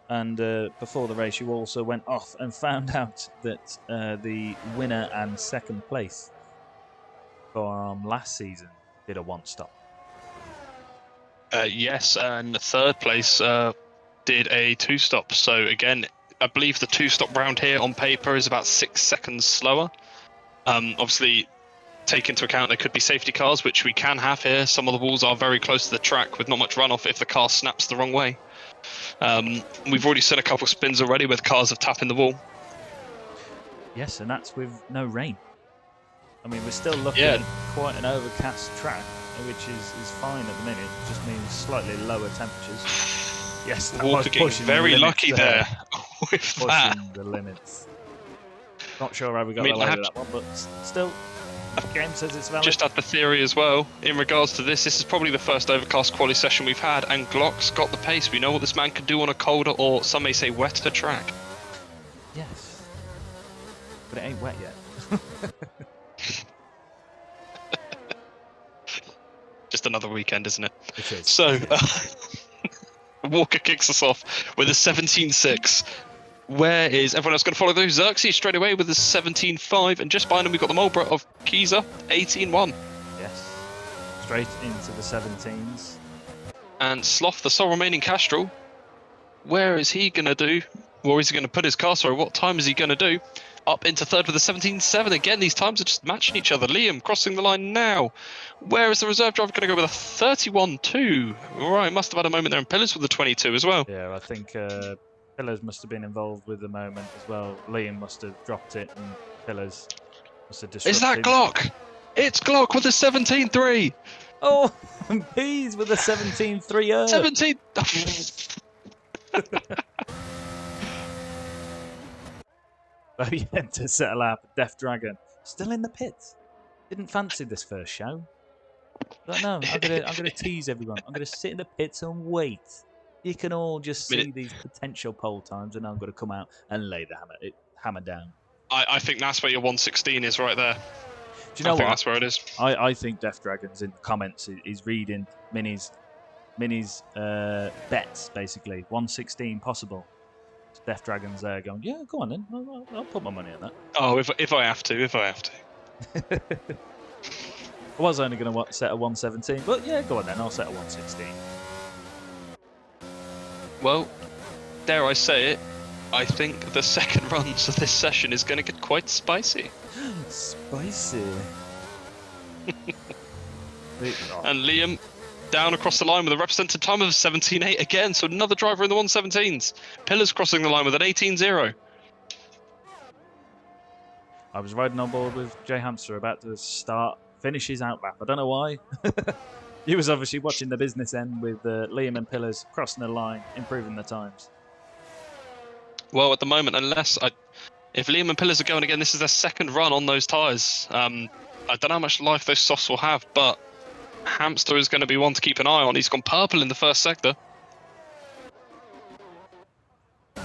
and before the race, you also went off and found out that the winner and 2nd place from last season did a 1-stop. Yes, and 3rd place did a 2-stop. So again, I believe the 2-stop round here on paper is about 6 seconds slower. Obviously, take into account there could be safety cars, which we can have here. Some of the walls are very close to the track with not much runoff if the car snaps the wrong way. We've already seen a couple of spins already where the cars have tapped in the wall. Yes, and that's with no rain. I mean, we're still looking at quite an overcast track, which is fine at the minute. It just means slightly lower temperatures. Yes, Walker getting very lucky there with pushing that. the limits. Not sure how we got away with that one, but still, the game says it's valid. Just had the theory as well in regards to this. This is probably the first overcast quali session we've had, and Glock's got the pace. We know what this man can do on a colder, or some may say wetter track. Yes, but it ain't wet yet. Just another weekend, isn't it? It is. So, Walker kicks us off with a 17.6. Where is everyone else going to follow those? Xerxes straight away with a 17.5, and just behind him we've got the Marlboro of Kiza, 18.1. Yes, straight into the 17s. And Sloth, the sole remaining Castrol, where is he going to do? Or is he going to put his car, sorry, what time is he going to do? Up into 3rd with a 17.7. Again, these times are just matching each other. Liam crossing the line now. Where is the reserve driver going to go with a 31.2? Right, must have had a moment there in Pillars with the 22 as well. Yeah, I think Pillars must have been involved with the moment as well. Liam must have dropped it, and Pillars must have disrupted. Is that Glock? It's Glock with a 17.3. Oh, and Pease with a 17.3. 17. Very end to settle out. Death Dragon still in the pits. Didn't fancy this first show. But no, I'm gonna tease everyone. I'm gonna sit in the pits and wait You can all just I mean, see these potential pole times, and I'm going to come out and lay the hammer down. I think that's where your 116 is right there. Do you know I think what? that's where it is. I think Death Dragon's in the comments. He's reading Minnie's bets, basically. 116 possible. Death Dragon's there going, yeah, go on then. I'll put my money on that. Oh, if I have to. I was only going to set a 117, but yeah, go on then. I'll set a 116. Well, dare I say it, I think the second runs of this session is going to get quite spicy. Spicy. And Liam down across the line with a represented time of 17.8 again, so another driver in the 117s. Pillars crossing the line with an 18.0. I was riding on board with Jay Hamster about to finish his outlap. I don't know why. He was obviously watching the business end with Liam and Pillars crossing the line, improving the times. Well, at the moment, if Liam and Pillars are going again, this is their second run on those tyres. I don't know how much life those softs will have, but Hamster is going to be one to keep an eye on. He's gone purple in the first sector. He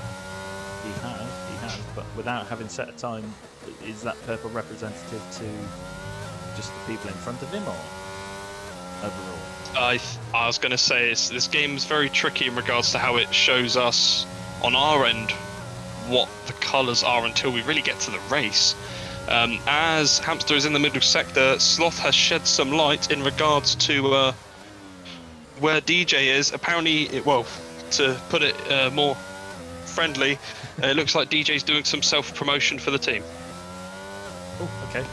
has, but without having set a time, is that purple representative to just the people in front of him, or overall? I was going to say this game is very tricky in regards to how it shows us on our end what the colours are until we really get to the race. As Hamster is in the middle sector, Sloth has shed some light in regards to where DJ is. Apparently, to put it more friendly, it looks like DJ's doing some self-promotion for the team. Oh, okay.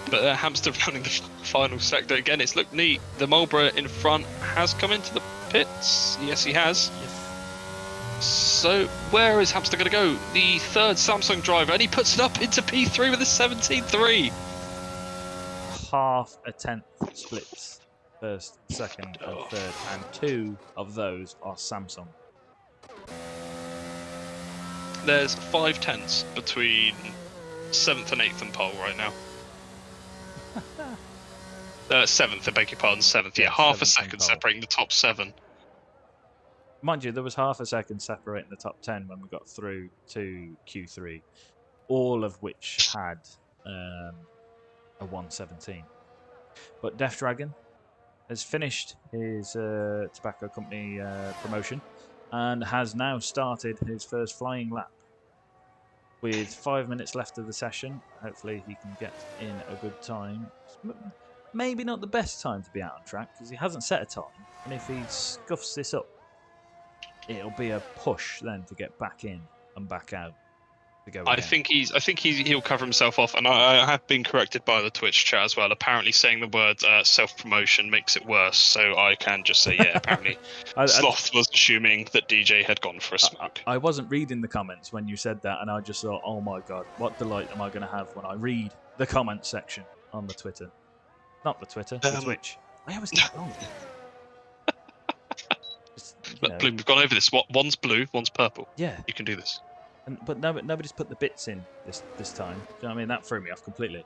But Hamster running the final sector again. It's looked neat. The Marlboro in front has come into the pits. Yes, he has. Yes. So where is Hamster going to go? The third Samsung driver, and he puts it up into P3 with a 17.3. Half a tenth splits, first, second, and third, and 2 of those are Samsung. There's 5 tenths between 7th and 8th and pole right now. 7th, I beg your pardon, 7th. Yeah, half a second separating the top 7. Mind you, there was half a second separating the top 10 when we got through to Q3, all of which had a 117. But Death Dragon has finished his tobacco company promotion and has now started his first flying lap. With 5 minutes left of the session, hopefully he can get in a good time. Maybe not the best time to be out on track because he hasn't set a time, and if he scuffs this up, it'll be a push then to get back in and back out to go again. I think he'll cover himself off, and I have been corrected by the Twitch chat as well. Apparently, saying the word self-promotion makes it worse, so I can just say yeah. Apparently, Sloth was assuming that DJ had gone for a smoke. I wasn't reading the comments when you said that, and I just thought, oh my god, what delight am I going to have when I read the comment section on the Twitter? Not the Twitter, the Twitch. I always get it wrong. Blue, we've gone over this. One's blue, one's purple. Yeah. You can do this. But nobody's put the bits in this time. Do you know what I mean? That threw me off completely.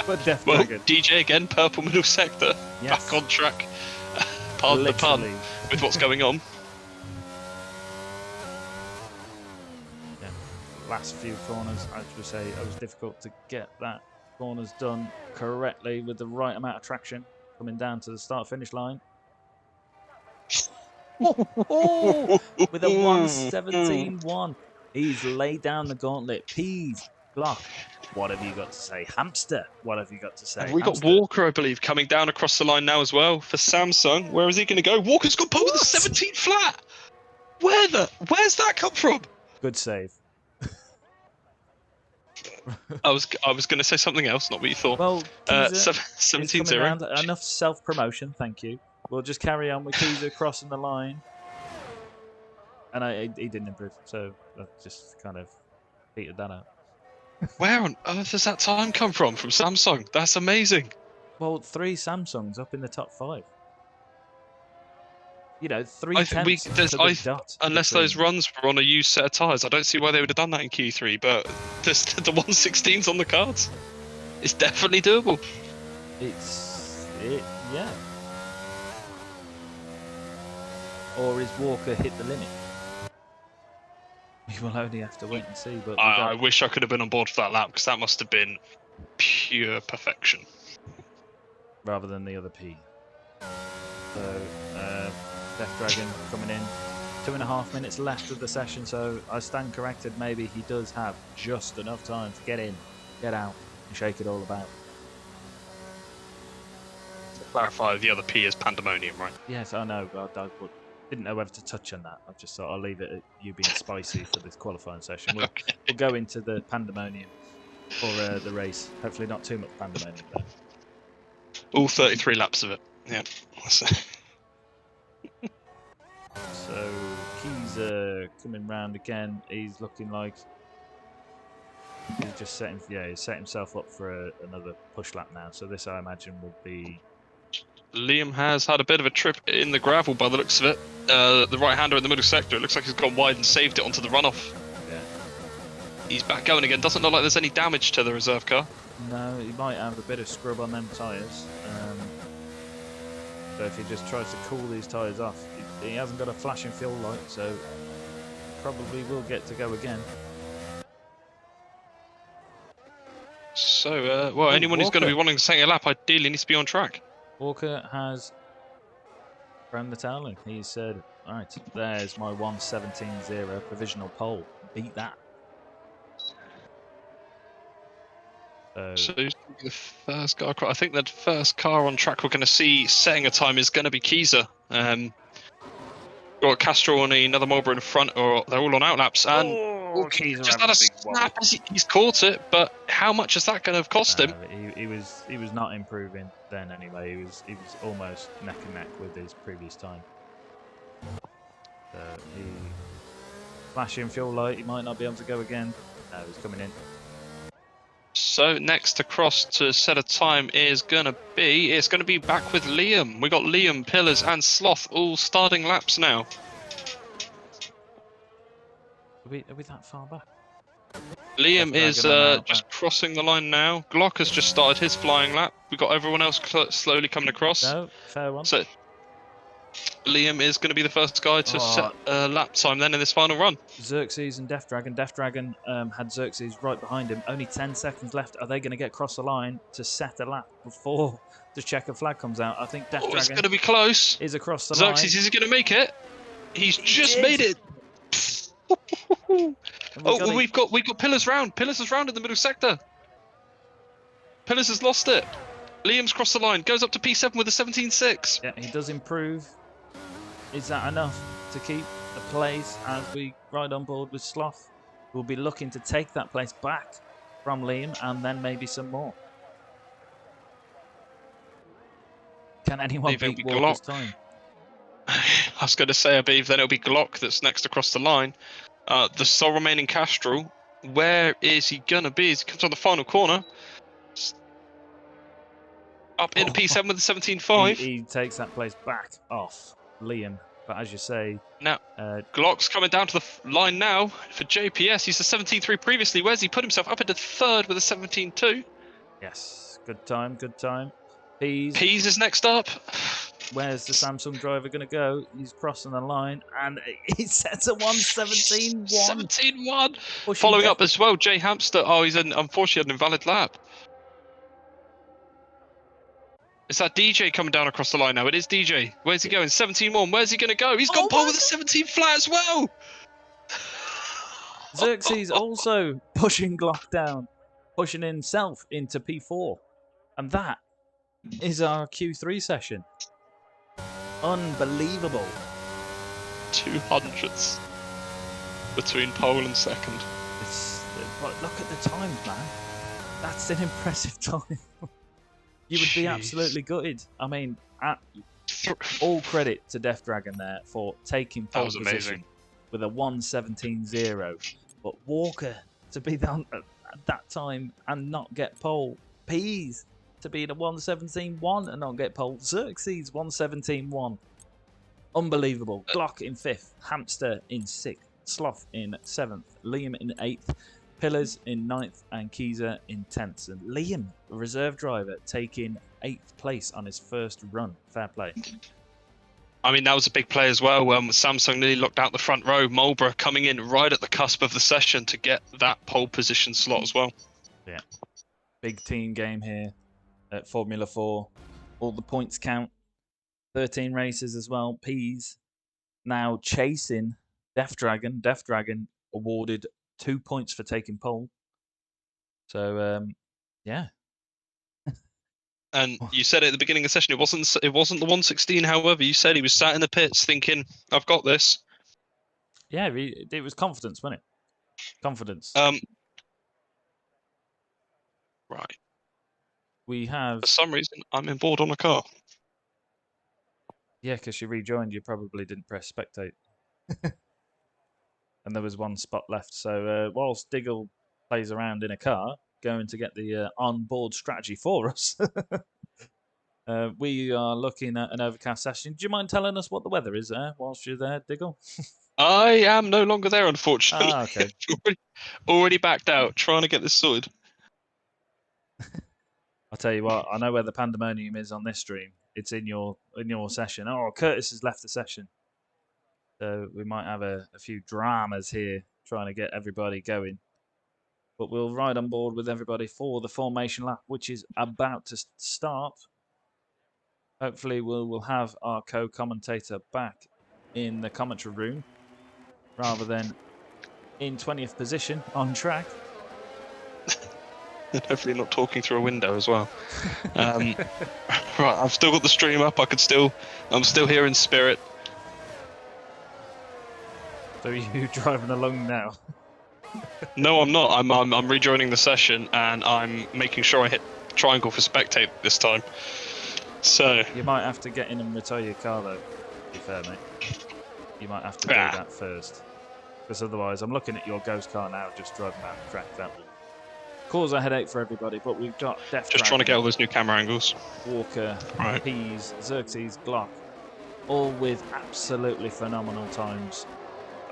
But definitely DJ again, purple middle sector. Yes. Back on track. Pardon the pun with what's going on. Yeah. Last few corners, I should say, it was difficult to get that corners done correctly with the right amount of traction coming down to the start-finish line. With a 117.1. He's laid down the gauntlet. Peas, Glock, what have you got to say? Hamster, what have you got to say? We got Walker, I believe, coming down across the line now as well for Samsung. Where is he going to go? Walker's got pole with a 17 flat. Where's that come from? Good save. I was going to say something else, not what you thought. Well, 17-0. Enough self-promotion, thank you. We'll just carry on with Keezer crossing the line. And he didn't improve, so I just kind of petered that out. Where on earth does that time come from Samsung? That's amazing. Well, 3 Samsungs up in the top 5. You know, 3 tenths to the dot. Unless those runs were on a used set of tyres, I don't see why they would have done that in Q3, but the 116's on the cards. It's definitely doable. It's Yeah. Or is Walker hit the limit? We will only have to wait and see. But I wish I could have been on board for that lap, because that must have been pure perfection. Rather than the other P. So, Death Dragon coming in. 2.5 minutes left of the session, so I stand corrected. Maybe he does have just enough time to get in, get out, and shake it all about. To clarify, the other P is Pandemonium, right? Yes, I know. I didn't know whether to touch on that. I just thought I'll leave it at you being spicy for this qualifying session. We'll go into the Pandemonium for the race. Hopefully not too much Pandemonium there. All 33 laps of it. Yeah. So Keys coming round again. He's looking like he's just he's set himself up for another push lap now. So this, I imagine, will be. Liam has had a bit of a trip in the gravel by the looks of it. The right-hander in the middle sector. It looks like he's gone wide and saved it onto the runoff. Yeah. He's back going again. Doesn't look like there's any damage to the reserve car. No, he might have a bit of scrub on them tyres. So if he just tries to cool these tyres off, he hasn't got a flashing fuel light, so probably will get to go again. So, well, anyone who's going to be wanting to take a lap ideally needs to be on track. Walker has thrown the towel in. He said, right, there's my 1:17.0 provisional pole. Beat that. So who's gonna be the first guy across? I think the first car on track we're going to see setting a time is going to be Keyser. Got Castro on another Marlboro in front, or they're all on outlaps. And Keyser just had a snap. He's caught it, but how much is that going to have cost him? He was not improving then anyway. He was almost neck and neck with his previous time. So he flashing fuel light. He might not be able to go again. No, he's coming in. So next across to set a time is going to be back with Liam. We got Liam, Pillars and Sloth all starting laps now. Are we that far back? Liam is just crossing the line now. Glock has just started his flying lap. We got everyone else slowly coming across. No, fair one. So Liam is going to be the first guy to set a lap time then in this final run. Xerxes and Death Dragon. Death Dragon had Xerxes right behind him. Only 10 seconds left. Are they going to get across the line to set a lap before the checker flag comes out? I think Death Dragon it's going to be close. Is across the line. Xerxes, is he going to make it? He's just made it. We've got Pillars round. Pillars is round in the middle sector. Pillars has lost it. Liam's crossed the line. Goes up to P7 with a 17.6. Yeah, he does improve. Is that enough to keep the place as we ride on board with Sloth? We'll be looking to take that place back from Liam and then maybe some more. Can anyone beat Walker's time? I was going to say, I believe then it'll be Glock that's next across the line. The sole remaining Castrol, where is he going to be as he comes on the final corner? Up into P7 with the 17.5. He takes that place back off Liam. But as you say... Now, Glock's coming down to the line now for JPS. He's the 17.3 previously. Where's he put himself? Up into third with a 17.2. Yes, good time, good time. Pease is next up. Where's the Samsung driver going to go? He's crossing the line, and he sets a 1:17.1. 17.1. Following up as well, Jay Hamster. Oh, he's unfortunately an invalid lap. It's that DJ coming down across the line now. It is DJ. Where's he going? 17.1. Where's he going to go? He's got pole with a 17 flat as well. Xerxes also pushing Glock down, pushing himself into P4. And that is our Q3 session. Unbelievable. 200ths between pole and second. Look at the times, man. That's an impressive time. You would be absolutely gutted. I mean, all credit to Death Dragon there for taking pole position with a 1:17.0. But Walker to be down at that time and not get pole. Pease to be in a 1:17.1 and not get pole. Xerxes 1:17.1. Unbelievable. Glock in 5th. Hamster in 6th. Sloth in 7th. Liam in 8th. Pillars in 9th and Kiza in 10th. And Liam, the reserve driver, taking 8th place on his first run. Fair play. I mean, that was a big play as well. Samsung nearly locked out the front row. Marlborough coming in right at the cusp of the session to get that pole position slot as well. Yeah. Big team game here at Formula 4. All the points count. 13 races as well. Peas now chasing Death Dragon. Death Dragon awarded 2 points for taking pole. So, yeah. And you said at the beginning of the session, it wasn't the 116. However, you said he was sat in the pits thinking, "I've got this." Yeah, it was confidence, wasn't it? Confidence. Right. We have. For some reason, I'm in board on a car. Yeah, because you rejoined, you probably didn't press spectate. And there was one spot left. So whilst Diggle plays around in a car, going to get the on-board strategy for us, we are looking at an overcast session. Do you mind telling us what the weather is there whilst you're there, Diggle? I am no longer there, unfortunately. Ah, okay. already backed out, trying to get this sorted. I'll tell you what, I know where the pandemonium is on this stream. It's in your session. Oh, Curtis has left the session. So we might have a few dramas here trying to get everybody going. But we'll ride on board with everybody for the formation lap, which is about to start. Hopefully we'll have our co-commentator back in the commentary room rather than in 20th position on track. And hopefully not talking through a window as well. Right, I've still got the stream up. I'm still here in spirit. So are you driving along now? No, I'm not. I'm rejoining the session and I'm making sure I hit triangle for spectate this time. So you might have to get in and retire your car though, to be fair, mate. You might have to do that first. Because otherwise, I'm looking at your ghost car now, just driving around the track. That will cause a headache for everybody, but we've got Death Just Dragon, trying to get all those new camera angles. Walker, Right. Peas, Xerxes, Glock, all with absolutely phenomenal times.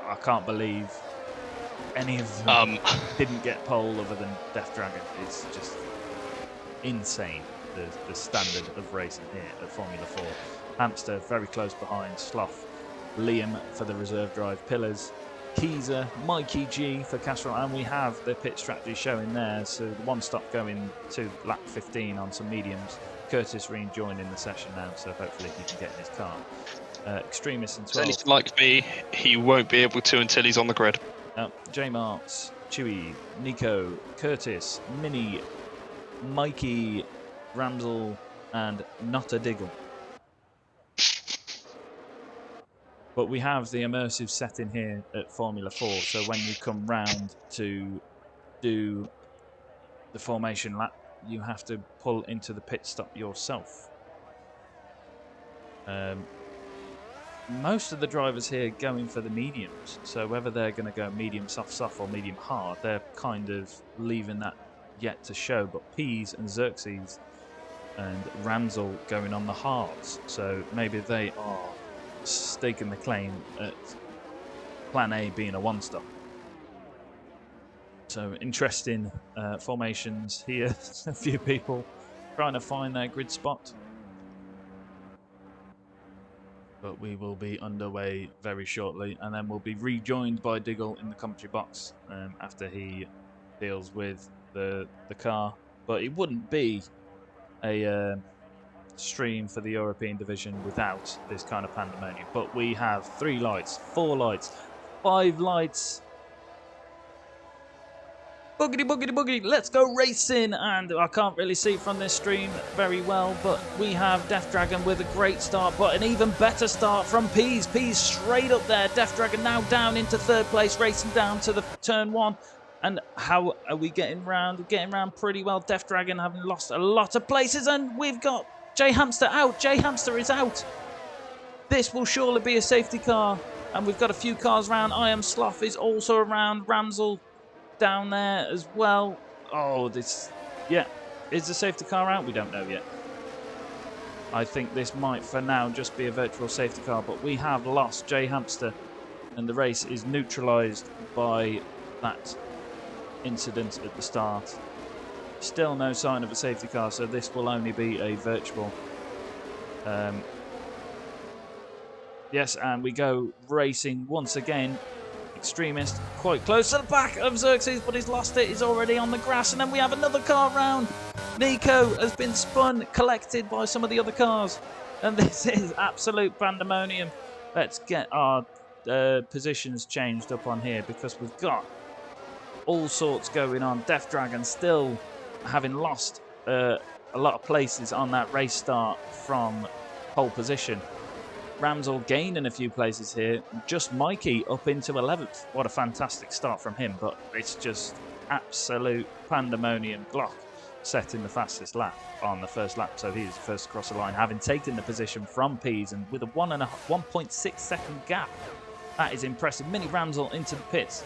I can't believe any of them didn't get pole other than Death Dragon. It's just insane, the standard of racing here at Formula 4. Hamster very close behind, Sloth, Liam for the reserve drive Pillars, Keezer, Mikey G for Castrol, and we have the pit strategy showing there. So the one stop going to lap 15 on some mediums. Curtis rejoining the session now, so hopefully he can get in his car. Extremist in 12. Anything like me, he won't be able to until he's on the grid. J Marks, Chewy, Nico, Curtis, Minnie, Mikey, Ramsel, and Not a Diggle. But we have the immersive setting here at Formula 4, so when you come round to do the formation lap, you have to pull into the pit stop yourself. Most of the drivers here going for the mediums, so whether they're going to go medium soft or medium hard, they're kind of leaving that yet to show. But Peas and Xerxes and Ramsel going on the hards, so maybe they are staking the claim at plan A being a one-stop. So interesting formations here. A few people trying to find their grid spot. But we will be underway very shortly, and then we'll be rejoined by Diggle in the commentary box after he deals with the car. But it wouldn't be a stream for the European division without this kind of pandemonium. But we have 3 lights, 4 lights, 5 lights. Boogity, boogity, boogity, let's go racing. And I can't really see from this stream very well, but we have Death Dragon with a great start, but an even better start from Peas. Peas straight up there. Death Dragon now down into 3rd place, racing down to the turn 1. And how are we getting round? Getting round pretty well. Death Dragon having lost a lot of places, and we've got J Hamster out. J Hamster is out. This will surely be a safety car, and we've got a few cars around. I Am Sloth is also around. Ramsel down there as well. Oh, this, yeah. Is the safety car out? We don't know yet. I think this might, for now, just be a virtual safety car, but we have lost J Hamster, and the race is neutralised by that incident at the start. Still no sign of a safety car, so this will only be a virtual. Yes, and we go racing once again. Extremist quite close to the back of Xerxes, but he's lost it. He's already on the grass, and then we have another car round. Nico has been spun, collected by some of the other cars, and this is absolute pandemonium. Let's get our positions changed up on here because we've got all sorts going on. Death Dragon still having lost a lot of places on that race start from pole position. Ramsel gaining a few places here. Just Mikey up into 11th. What a fantastic start from him, but it's just absolute pandemonium. Glock setting the fastest lap on the first lap, so he is first across the line, having taken the position from Pease and with a 1.6 second gap. That is impressive. Mini Ramsel into the pits.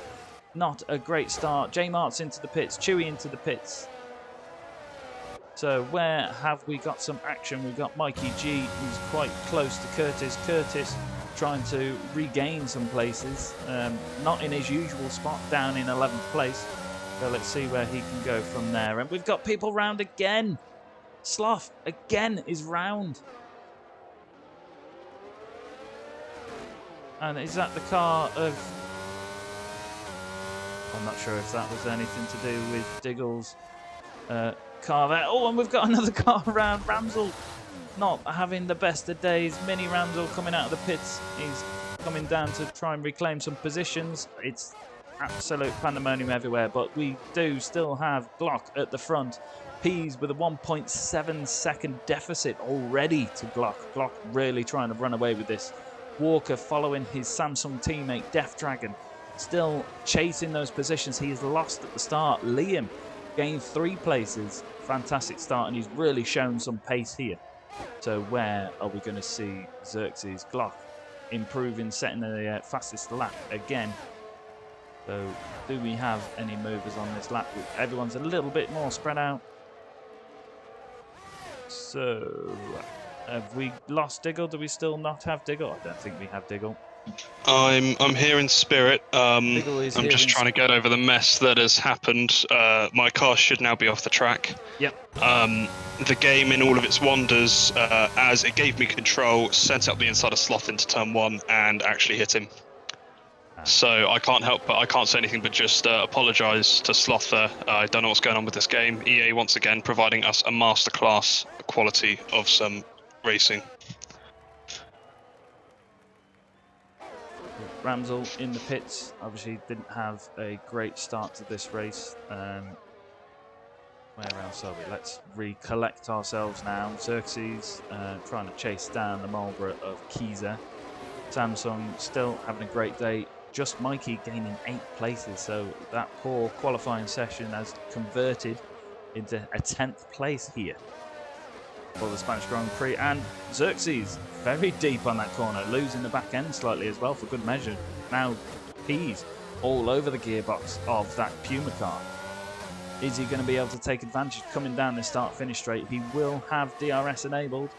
Not a great start. J Mart's into the pits. Chewy into the pits. So where have we got some action? We've got Mikey G, who's quite close to Curtis. Curtis trying to regain some places. Not in his usual spot, down in 11th place. So let's see where he can go from there. And we've got people round again. Sloth again is round. And is that the car of... I'm not sure if that was anything to do with Diggle's car there. Oh, and we've got another car around. Ramsel not having the best of days. Mini Ramsel coming out of the pits. He's coming down to try and reclaim some positions. It's absolute pandemonium everywhere, but we do still have Glock at the front. Pease with a 1.7 second deficit already to Glock. Glock really trying to run away with this. Walker following his Samsung teammate Death Dragon. Still chasing those positions. He is lost at the start. Liam gained 3 places. Fantastic start, and he's really shown some pace here. So where are we going to see Xerxes? Glock improving, setting the fastest lap again. So do we have any movers on this lap? Everyone's a little bit more spread out. So have we lost Diggle? Do we still not have Diggle? I don't think we have Diggle. I'm here in spirit. I'm here just trying to get over the mess that has happened. My car should now be off the track. Yep. The game, in all of its wonders, as it gave me control, sent up the inside of Sloth into turn 1 and actually hit him. So I can't help, but I can't say anything but just apologise to Sloth there. I don't know what's going on with this game. EA once again providing us a masterclass quality of some racing. Ramsel in the pits, obviously didn't have a great start to this race. Where else are we? Let's recollect ourselves now. Xerxes trying to chase down the Marlborough of Kiza. Samsung still having a great day. Just Mikey gaining 8 places, so that poor qualifying session has converted into a 10th place here for the Spanish Grand Prix. And Xerxes very deep on that corner, losing the back end slightly as well for good measure. Now Pease all over the gearbox of that Puma car. Is he going to be able to take advantage coming down this start-finish straight? He will have DRS enabled,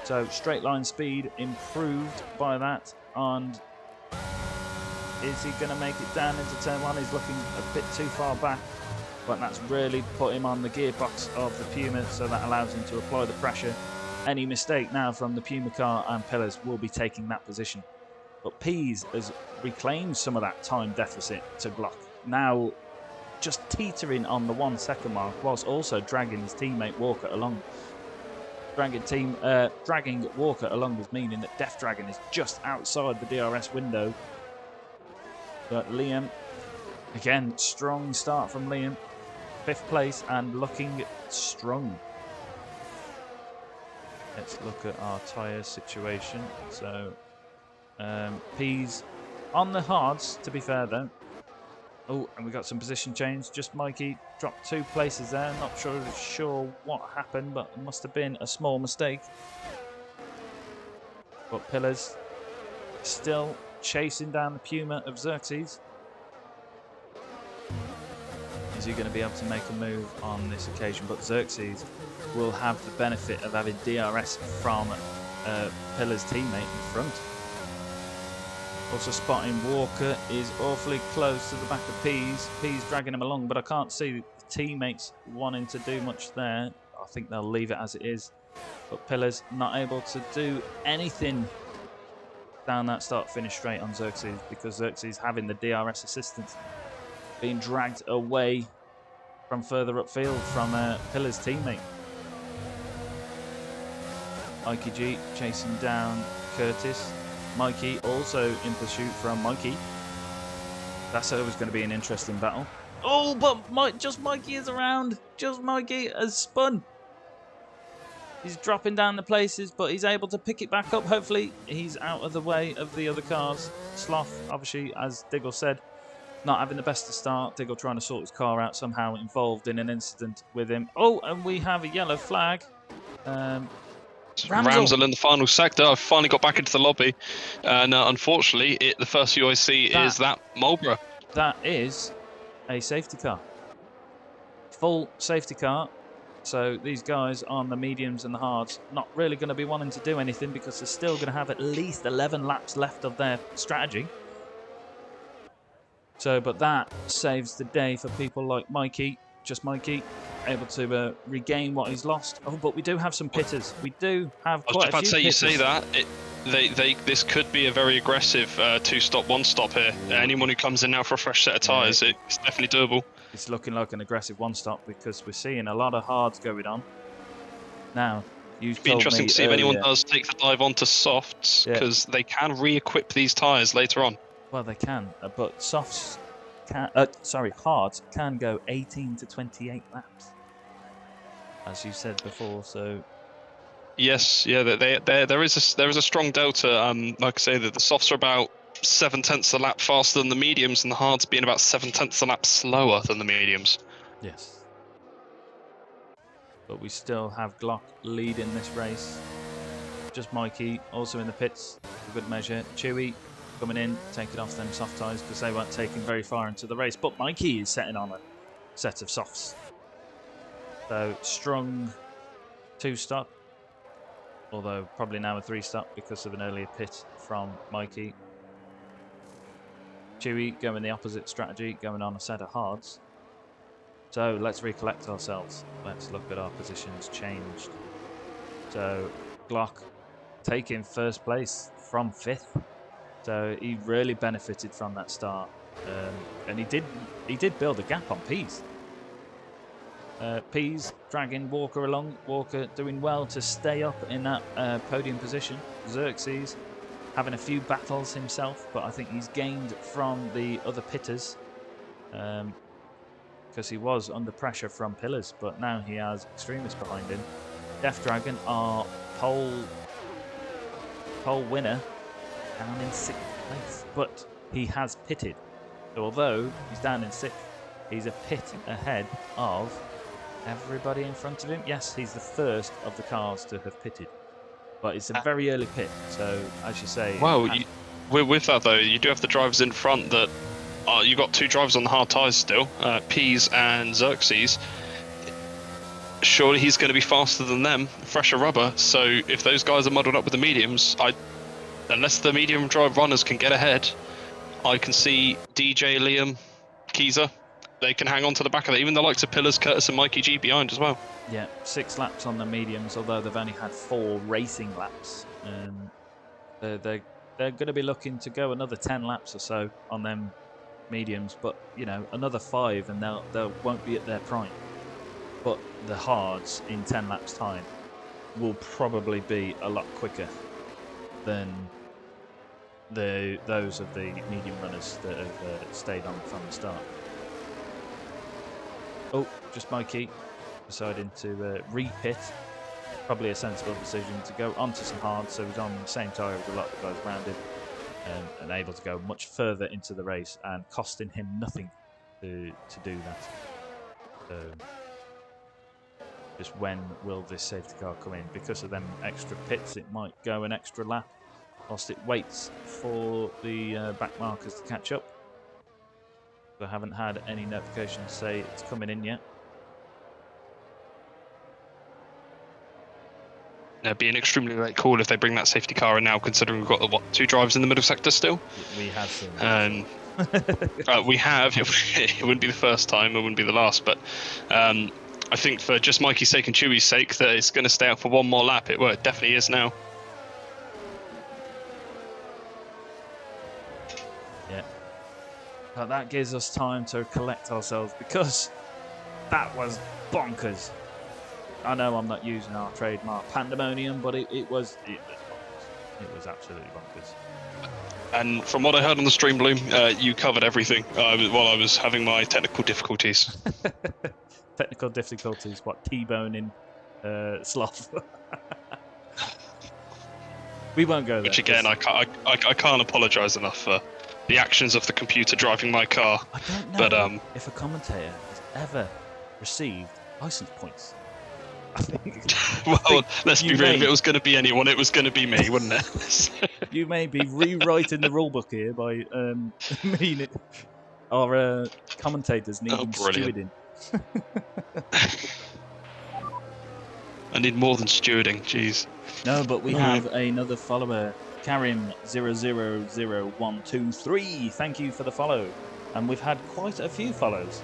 so straight line speed improved by that. And is he going to make it down into turn 1? He's looking a bit too far back, but that's really put him on the gearbox of the Puma, so that allows him to apply the pressure. Any mistake now from the Puma car and Pillars will be taking that position. But Pease has reclaimed some of that time deficit to Glock. Now just teetering on the 1 second mark, whilst also dragging his teammate Walker along. Dragging Walker along is meaning that Death Dragon is just outside the DRS window. But Liam, again, strong start from Liam. 5th place and looking strong. Let's look at our tyre situation. So, Pease on the hards, to be fair though. Oh, and we got some position change. Just Mikey dropped 2 places there. Not sure what happened, but it must have been a small mistake. But Pillars still chasing down the Puma of Xerxes. Is he going to be able to make a move on this occasion? But Xerxes will have the benefit of having DRS from Pillar's teammate in front. Also spotting Walker is awfully close to the back of Pease. Pease dragging him along, but I can't see the teammates wanting to do much there. I think they'll leave it as it is. But Pillars not able to do anything down that start-finish straight on Xerxes, because Xerxes having the DRS assistance, being dragged away from further upfield from Pillar's teammate. Mikey G chasing down Curtis. Mikey also in pursuit from Mikey. That's always going to be an interesting battle. Oh, but just Mikey is around. Just Mikey has spun. He's dropping down the places, but he's able to pick it back up. Hopefully, he's out of the way of the other cars. Sloth, obviously, as Diggle said, not having the best of start. Diggle trying to sort his car out, somehow involved in an incident with him. Oh, and we have a yellow flag. Ramsel in the final sector. I've finally got back into the lobby, and unfortunately, the first view I see is that Marlborough. That is a safety car. Full safety car. So these guys on the mediums and the hards not really going to be wanting to do anything, because they're still going to have at least 11 laps left of their strategy. So, but that saves the day for people like Mikey, just Mikey, able to regain what he's lost. Oh, but we do have some pitters. We do have quite a few pitters. I was just about to say, you say that, this could be a very aggressive 2-stop, 1-stop here. Anyone who comes in now for a fresh set of tyres, it's definitely doable. It's looking like an aggressive 1-stop, because we're seeing a lot of hards going on. Now, it'd be interesting to see if anyone does take the dive onto softs, because they can re-equip these tyres later on. Well, they can, but softs can, hards can go 18 to 28 laps, as you said before. So yes, yeah, there is a strong delta. Like I say, that the softs are about 7/10 a lap faster than the mediums, and the hards being about 7/10 a lap slower than the mediums. Yes, but we still have Glock leading this race. Just Mikey also in the pits for good measure. Chewy coming in, taking off them soft tyres, because they weren't taken very far into the race. But Mikey is setting on a set of softs. So strong 2-stop, although probably now a 3-stop because of an earlier pit from Mikey. Chewy going the opposite strategy, going on a set of hards. So let's recollect ourselves. Let's look at our positions changed. So Glock taking first place from 5th. So he really benefited from that start, and he did build a gap on Pease. Pease dragging Walker along. Walker doing well to stay up in that podium position. Xerxes having a few battles himself, but I think he's gained from the other pitters, because he was under pressure from Pillars, but now he has Extremists behind him. Death Dragon, our pole winner, down in 6th place, but he has pitted. So although he's down in 6th, he's a pit ahead of everybody in front of him. Yes, he's the first of the cars to have pitted, but it's a very early pit. So as you say, well, with that though, you do have the drivers in front that you've got 2 drivers on the hard tyres still, Pease and Xerxes. Surely he's going to be faster than them, fresher rubber. So if those guys are muddled up with the mediums, unless the medium drive runners can get ahead, I can see DJ, Liam, Keezer, they can hang on to the back of it. Even the likes of Pillars, Curtis and Mikey G behind as well. Yeah, 6 laps on the mediums, although they've only had 4 racing laps. They're going to be looking to go another 10 laps or so on them mediums, but you know, another 5 and they won't be at their prime. But the hards in 10 laps time will probably be a lot quicker than those of the medium runners that have stayed on from the start. Oh, just Mikey deciding to re-pit. Probably a sensible decision to go onto some hards, so he's on the same tyre as a lot of the guys around him, and able to go much further into the race, and costing him nothing to do that. So just when will this safety car come in? Because of them extra pits, it might go an extra lap whilst it waits for the back markers to catch up. I haven't had any notification to say it's coming in yet. be an extremely late call if they bring that safety car in now, considering we've got the 2 drivers in the middle sector still. We have seen that. We have. It wouldn't be the first time, it wouldn't be the last, but I think for just Mikey's sake and Chewie's sake that it's going to stay out for one more lap. It definitely is now. Yeah. But that gives us time to collect ourselves, because that was bonkers. I know I'm not using our trademark pandemonium, but it was bonkers. It was absolutely bonkers. And from what I heard on the stream, Bloom, you covered everything while I was having my technical difficulties. Technical difficulties, what, T-boning Sloth? We won't go there. Which again, I can't apologise enough for the actions of the computer driving my car. I don't know but, if a commentator has ever received license points. I think let's be real. If it was going to be anyone, it was going to be me, wouldn't it? You may be rewriting the rulebook here by our commentators needing stewarding. I need more than stewarding, jeez. No, but we have another follower, Karim000123. Thank you for the follow. And we've had quite a few follows.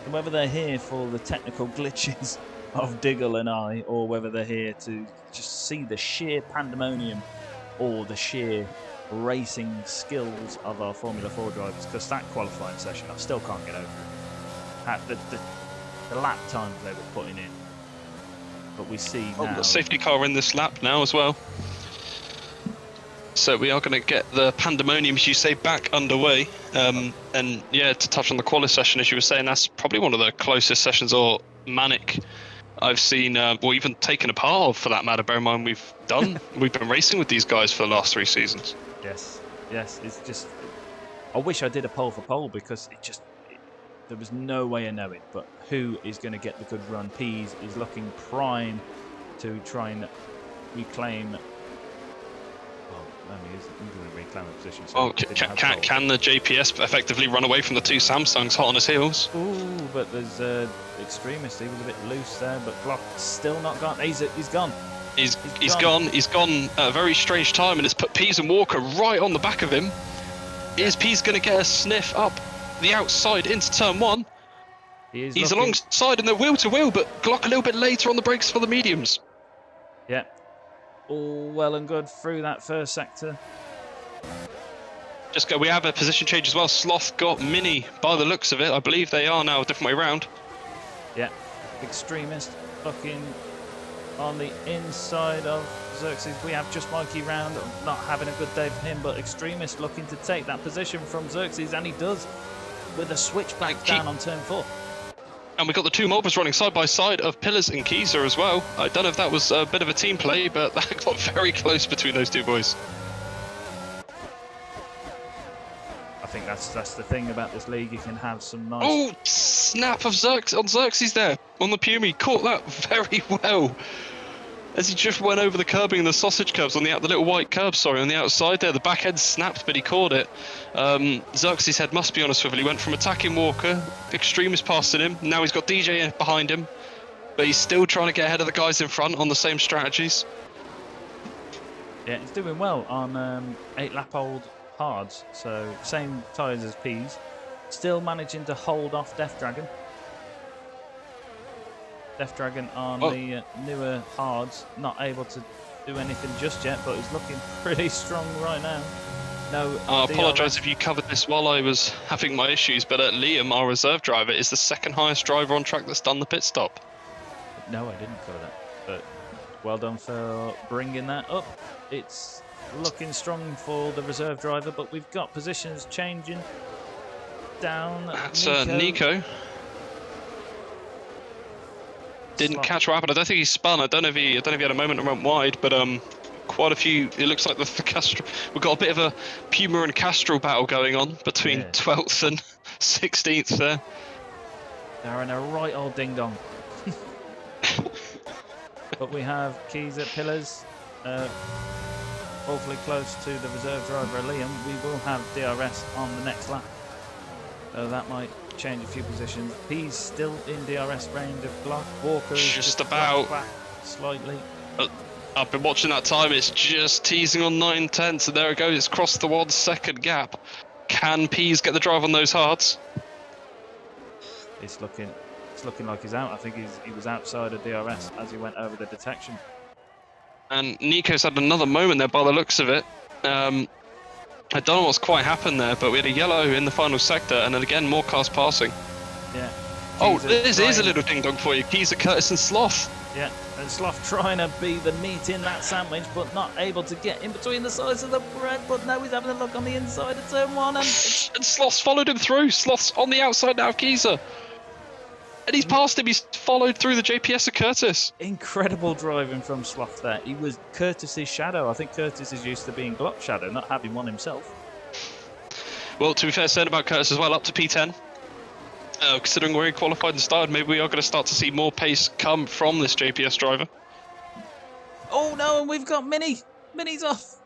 And whether they're here for the technical glitches of Diggle and I, or whether they're here to just see the sheer pandemonium or the sheer racing skills of our Formula 4 drivers, because that qualifying session I still can't get over it. At the lap times they were putting in. But we see now... The safety car in this lap now as well. So we are going to get the pandemonium, as you say, back underway. And yeah, to touch on the quali session, as you were saying, that's probably one of the closest sessions, or manic, I've seen, or even taken a part of, for that matter. Bear in mind, we've been racing with these guys for the last 3 seasons. Yes, it's just... I wish I did a pole for pole, because there was no way of knowing. But who is going to get the good run? Pease is looking prime to try and reclaim... He's going to reclaim a position. So can the JPS effectively run away from the 2 Samsungs hot on his heels? Ooh, but there's Extremist. He was a bit loose there, but Glock still not gone. He's gone. He's gone. He's gone at a very strange time, and it's put Pease and Walker right on the back of him. Is Pease going to get a sniff up the outside into turn 1? He's alongside and they're wheel to wheel, but Glock a little bit later on the brakes for the mediums. Yeah. All well and good through that first sector. We have a position change as well. Sloth got Mini by the looks of it. I believe they are now a different way round. Yeah. Extremist looking on the inside of Xerxes. We have just Mikey round, not having a good day for him, but Extremist looking to take that position from Xerxes, and he does with a switchback down on turn 4. And we've got the 2 Mulvers running side by side of Pillars and Keyser as well. I don't know if that was a bit of a team play, but that got very close between those 2 boys. I think that's the thing about this league. You can have some nice... Oh, snap of Xerxes there on the Puma. He caught that very well. As he just went over the curbing and the sausage curbs on the little white curbs, on the outside there. The back end snapped, but he caught it. Xerxes' head must be on a swivel. He went from attacking Walker, Extremist passing him. Now he's got DJ behind him, but he's still trying to get ahead of the guys in front on the same strategies. Yeah, he's doing well on 8-lap-old hards, so same tyres as Pease. Still managing to hold off Death Dragon. Death Dragon on the newer hards, not able to do anything just yet, but he's looking pretty strong right now. No, I apologise if you covered this while I was having my issues, but Liam, our reserve driver, is the 2nd highest driver on track that's done the pit stop. No, I didn't cover that, but well done for bringing that up. It's looking strong for the reserve driver, but we've got positions changing down. That's Nico. Didn't catch what happened. I don't think he spun. I don't know if he had a moment and went wide, but quite a few. It looks like the Castro. We've got a bit of a Puma and Castrol battle going on between 12th and 16th there. They're in a right old ding dong. But we have Keys at Pillars, awfully close to the reserve driver Liam. We will have DRS on the next lap, so that might change a few positions. He's still in DRS range of Glock. Walker is just about back slightly. I've been watching that time. It's just teasing on 9/10, so there it goes. It's crossed the 1 second gap. Can Pease get the drive on those hards? It's looking like he's out. I think he was outside of DRS as he went over the detection. And Nico's had another moment there by the looks of it. I don't know what's quite happened there, but we had a yellow in the final sector, and then again more cars passing. Yeah. Oh, this is a little ding dong for you. Keys, Curtis, and Sloth. Yeah, and Sloth trying to be the meat in that sandwich, but not able to get in between the sides of the bread. But now he's having a look on the inside of turn 1, and Sloth's followed him through. Sloth's on the outside now of Keezer. And he's passed him. He's followed through the JPS of Curtis. incredible driving from Sloth there. He was Curtis's shadow. I think Curtis is used to being Glock's shadow, not having one himself. Well, to be fair, said about Curtis as well, up to P10. Considering where he qualified and started, maybe we are going to start to see more pace come from this JPS driver. Oh no, and we've got Mini. Mini's off.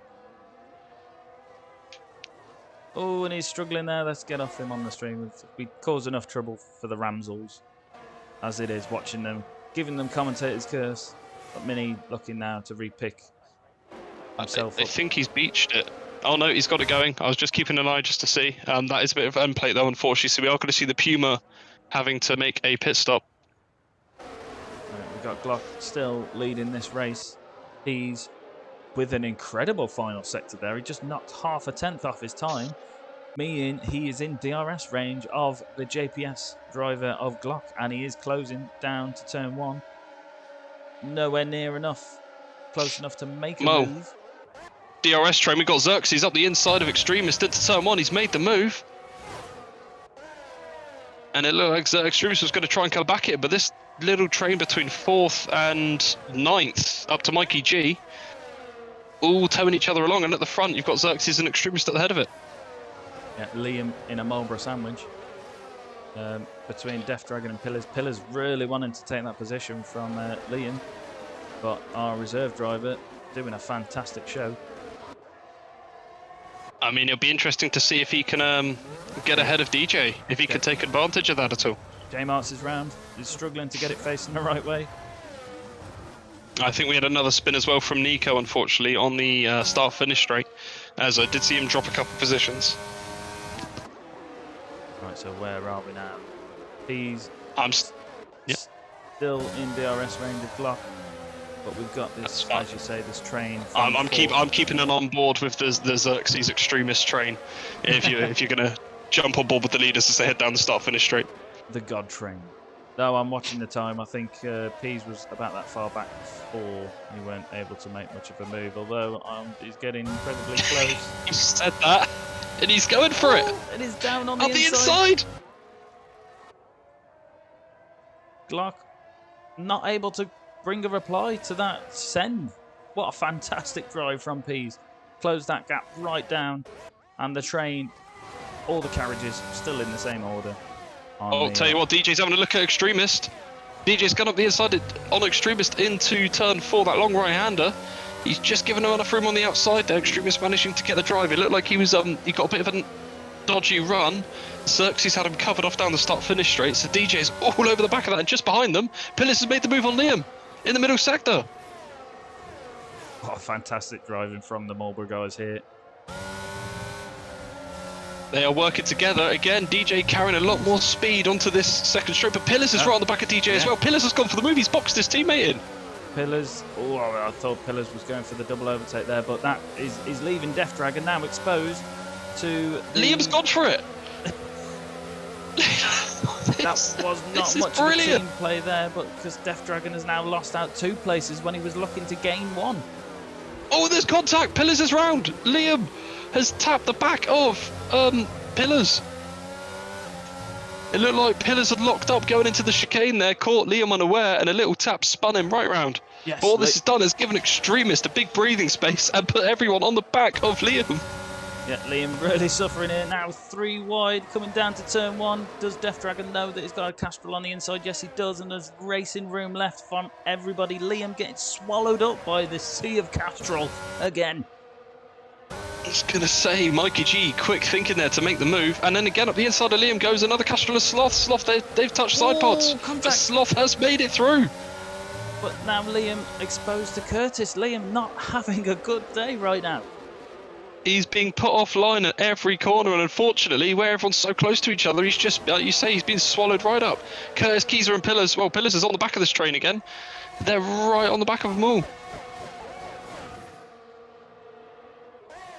Oh, and he's struggling there. Let's get off him on the stream. We caused enough trouble for the Ramsels, as it is, watching them, giving them commentator's curse. But Mini looking now to repick himself I up. think he's beached it. Oh no, he's got it going. I was just keeping an eye just to see. That is a bit of end plate though, unfortunately. So we are going to see the Puma having to make a pit stop. We've got Glock still leading this race. He's with an incredible final sector there. He just knocked half a tenth off his time, meaning he is in DRS range of the JPS driver of Glock, and he is closing down to turn 1. Nowhere near enough. Close enough to make a move. DRS train, we've got Xerxes up the inside of Extremist into turn 1. He's made the move. And it looked like Extremist was going to try and come back it, but this little train between 4th and 9th up to Mikey G, all towing each other along, and at the front you've got Xerxes and Extremist at the head of it. Yeah, Liam in a Marlborough sandwich between Death Dragon and Pillars. Pillars really wanting to take that position from Liam, but our reserve driver doing a fantastic show. I mean, it'll be interesting to see if he can get ahead of DJ, if he can take advantage of that at all. J Marks is round. He's struggling to get it facing the right way. I think we had another spin as well from Nico, unfortunately, on the start-finish straight, as I did see him drop a couple positions. Right, so where are we now? He's Yep. still in DRS range of Glock, but we've got this, as you say, this train. I'm keeping it on board with the Xerxes Extremist train. If you're gonna jump on board with the leaders as they head down the start-finish straight. The God train. No, I'm watching the time. I think Pease was about that far back before he weren't able to make much of a move, although he's getting incredibly close. You said that, and he's going for it. It is down on the inside. Glock not able to bring a reply to that send. What a fantastic drive from Pease. Closed that gap right down, and the train, all the carriages still in the same order. Oh, tell you what, DJ's having a look at Extremist. DJ's gone up the inside on Extremist into turn 4, that long right-hander. He's just given him enough room on the outside there. Extremist managing to get the drive. It looked like he was he got a bit of a dodgy run. Xerxes had him covered off down the start-finish straight, so DJ's all over the back of that, and just behind them, Pillis has made the move on Liam in the middle sector. What a fantastic driving from the Marlborough guys here. They are working together. Again, DJ carrying a lot more speed onto this second straight, but Pillars is right on the back of DJ as well. Pillars has gone for the move. He's boxed his teammate in. Pillars, I thought Pillars was going for the double overtake there, but that is leaving Death Dragon now exposed to... Liam's gone for it. That was not much of a team play there, but because Death Dragon has now lost out 2 places when he was looking to gain 1. Oh, there's contact. Pillars is round. Liam has tapped the back of Pillars. It looked like Pillars had locked up going into the chicane there, caught Liam unaware, and a little tap spun him right round. Yes, but all this has done is given Extremist a big breathing space and put everyone on the back of Liam. Yeah, Liam really suffering here now. 3 wide, coming down to turn 1. Does Death Dragon know that he's got a Castrol on the inside? Yes, he does, and there's racing room left from everybody. Liam getting swallowed up by the sea of Castrol again. I was going to say, Mikey G, quick thinking there to make the move, and then again up the inside of Liam goes another Castrol of Sloth. Sloth, they've touched side pods, but Sloth has made it through. But now Liam exposed to Curtis. Liam not having a good day right now. He's being put offline at every corner, and unfortunately, where everyone's so close to each other, he's just, like you say, he's been swallowed right up. Curtis, Keezer and Pillars, well, Pillars is on the back of this train again. They're right on the back of them all.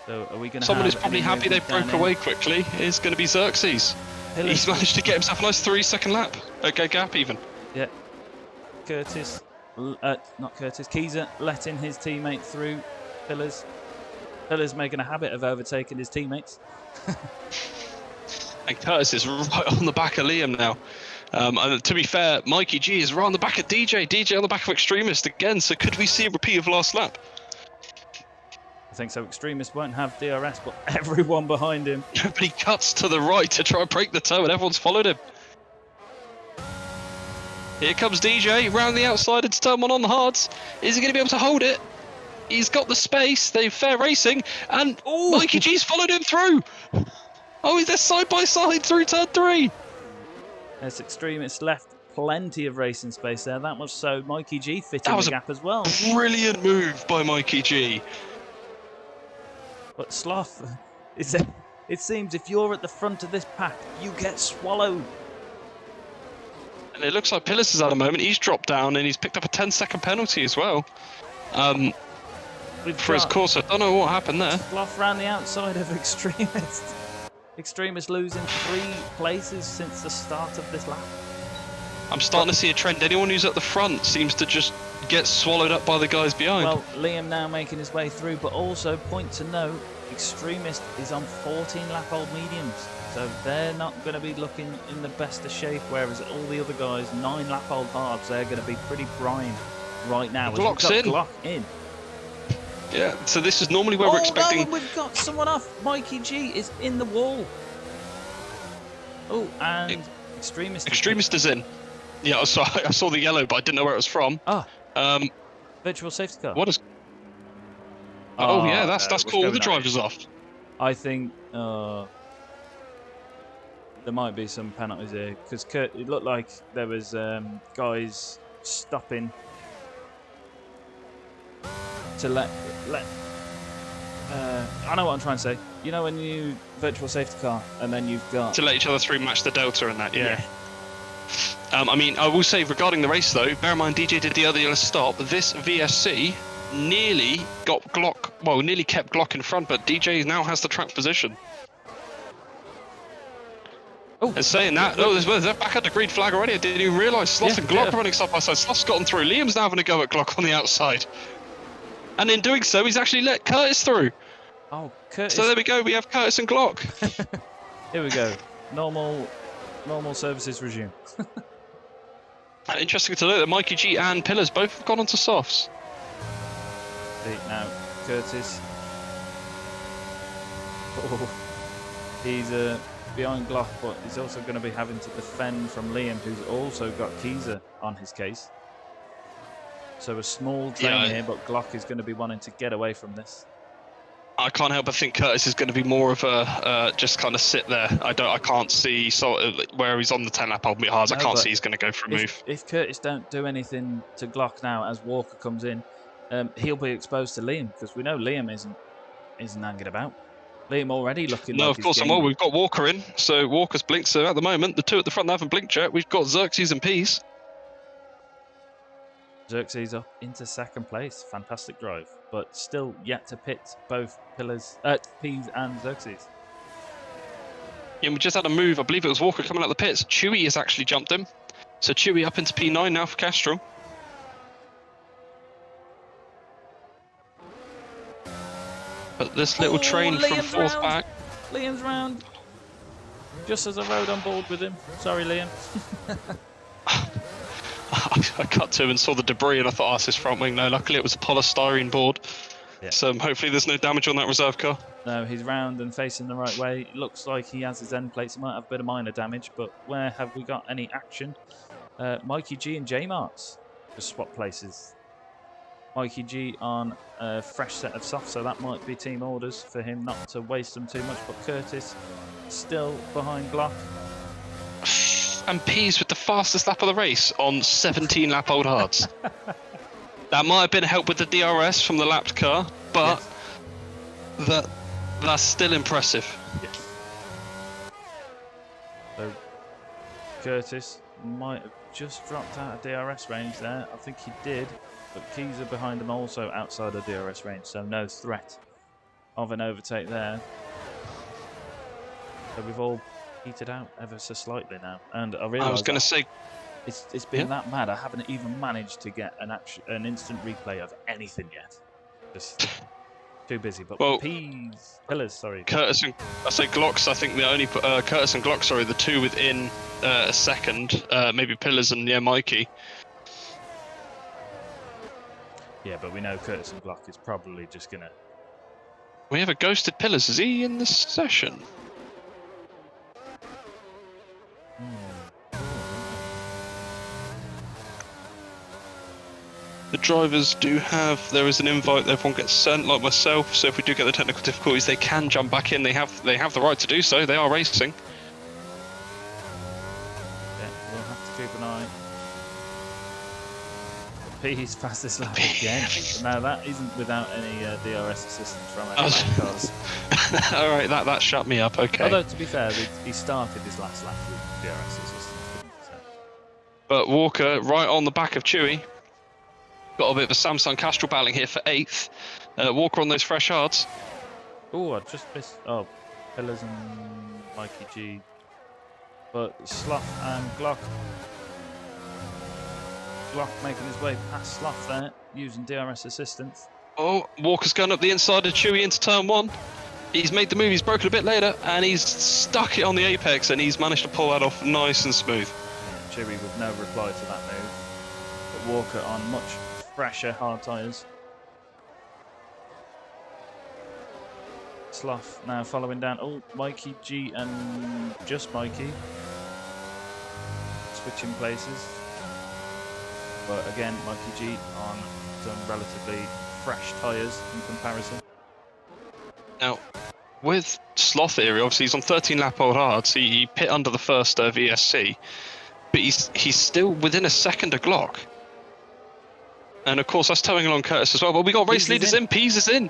So are we going to Someone who's probably happy they broke away quickly is going to be Xerxes. He's managed to get himself a nice 3-second lap. Okay, gap even. Yeah. Curtis, not Curtis, Keezer letting his teammate through. Pillars making a habit of overtaking his teammates. And Curtis is right on the back of Liam now. And to be fair, Mikey G is right on the back of DJ. DJ on the back of Extremist again. So could we see a repeat of last lap? I think so. Extremist won't have DRS, but everyone behind him. But he cuts to the right to try and break the toe, and everyone's followed him. Here comes DJ round the outside into turn 1 on the hards. Is he going to be able to hold it? He's got the space. They've fair racing, and Mikey G's followed him through. Oh, they're side by side through turn 3. As Extremist left plenty of racing space there. That was so Mikey G fit in the gap as well. Brilliant move by Mikey G. But Sloth, it seems if you're at the front of this pack, you get swallowed. And it looks like Pillars has had a moment. He's dropped down and he's picked up a 10-second penalty as well. For his course, I don't know what happened there. Sloth ran the outside of Extremist. Extremist losing 3 places since the start of this lap. I'm starting to see a trend. Anyone who's at the front seems to just get swallowed up by the guys behind. Well, Liam now making his way through, but also point to note, Extremist is on 14 lap old mediums. So they're not going to be looking in the best of shape, whereas all the other guys, 9 lap old hards, they're going to be pretty primed right now. Glock's in. Glock in. Yeah, so this is normally where we're expecting... No, we've got someone off. Mikey G is in the wall. Oh, and Extremist is in. Yeah, I saw the yellow, but I didn't know where it was from. Virtual safety car. What is... Oh, yeah, that's cool. All the drivers off. I think there might be some penalties here, because it looked like there was guys stopping to let I know what I'm trying to say. You know when you virtual safety car and then you've got to let each other through, match the delta and that. Yeah. I mean, I will say regarding the race though, bear in mind DJ did the other stop. This VSC nearly got Glock, well, nearly kept Glock in front, but DJ now has the track position. Oh, and saying that, they're back at the green flag already. I didn't even realise Sloth and Glock are running side by side. Sloth's gotten through. Liam's now having a go at Glock on the outside. And in doing so, he's actually let Curtis through. Oh, Curtis. So there we go, we have Curtis and Glock. Here we go. Normal services resume. Interesting to note that Mikey G and Pillars both have gone onto softs. See, now, Curtis. Oh, he's behind Glock, but he's also going to be having to defend from Liam, who's also got Keezer on his case. So a small drain here, but Glock is going to be wanting to get away from this. I can't help but think Curtis is going to be more of a just kind of sit there. I can't see where he's on the 10 lap old hards. I can't see he's going to go for a move. If Curtis don't do anything to Glock now as Walker comes in, he'll be exposed to Liam, because we know Liam isn't hanging about. Liam already looking. No, like of course I'm. Well, we've got Walker in, so Walker's blinked. So at the moment, the two at the front haven't blinked yet. We've got Xerxes and Peas. Xerxes up into second place. Fantastic drive, but still yet to pit both Peas and Xerxes. Yeah, we just had a move. I believe it was Walker coming out of the pits. Chewy has actually jumped him. So Chewy up into P9 now for Castrol. But this little train from fourth back. Liam's round. Just as I rode on board with him. Sorry, Liam. I cut to him and saw the debris and I thought, this is front wing. No, luckily it was a polystyrene board. Yeah. So hopefully there's no damage on that reserve car. No, he's round and facing the right way. It looks like he has his end plates. He might have a bit of minor damage, but where have we got any action? Mikey G and J Marks just swap places. Mikey G on a fresh set of softs, so that might be team orders for him not to waste them too much. But Curtis still behind Glock. and Peas with the fastest lap of the race on 17 lap old hards. That might have been help with the DRS from the lapped car, but that's still impressive. Yes. So Curtis might have just dropped out of DRS range there. I think he did, but Keys are behind him also outside of DRS range, so no threat of an overtake there. So we've all heated out ever so slightly now, and I realise I was going to say, it's been that mad. I haven't even managed to get an instant replay of anything yet. Just too busy. But well, Pillars, sorry. Curtis and Glocks. I think the only Curtis and Glock, sorry, the two within a second. Maybe Pillars and Mikey. Yeah, but we know Curtis and Glock is probably just gonna. We have a ghosted Pillars. Is he in the session? The drivers do have, there is an invite that everyone gets sent, like myself, so if we do get the technical difficulties, they can jump back in. They have the right to do so. They are racing. Yeah, we'll have to keep an eye. P's fastest lap again. Now that isn't without any DRS assistance from any cars. All right, that shut me up. Okay. Although to be fair, he started his last lap with DRS assistance, didn't he? So. But Walker right on the back of Chewy. Got a bit of a Samsung Castrol battling here for 8th. Walker on those fresh hards. Oh, I just missed. Oh, Pillars and Mikey G. But Slough and Glock. Glock making his way past Slough there, using DRS assistance. Oh, Walker's going up the inside of Chewy into turn 1. He's made the move, he's broken a bit later, and he's stuck it on the apex, and he's managed to pull that off nice and smooth. Yeah, Chewy with no reply to that move. But Walker on much fresher hard tyres. Slough now following down. Oh, Mikey G and just Mikey switching places. But again, Mikey G on some relatively fresh tyres in comparison. Now, with Sloth area, obviously he's on 13 lap old hards. He pit under the first VSC, but he's still within a second of Glock. And of course, that's towing along Curtis as well. But we got race leaders in. Peas is in.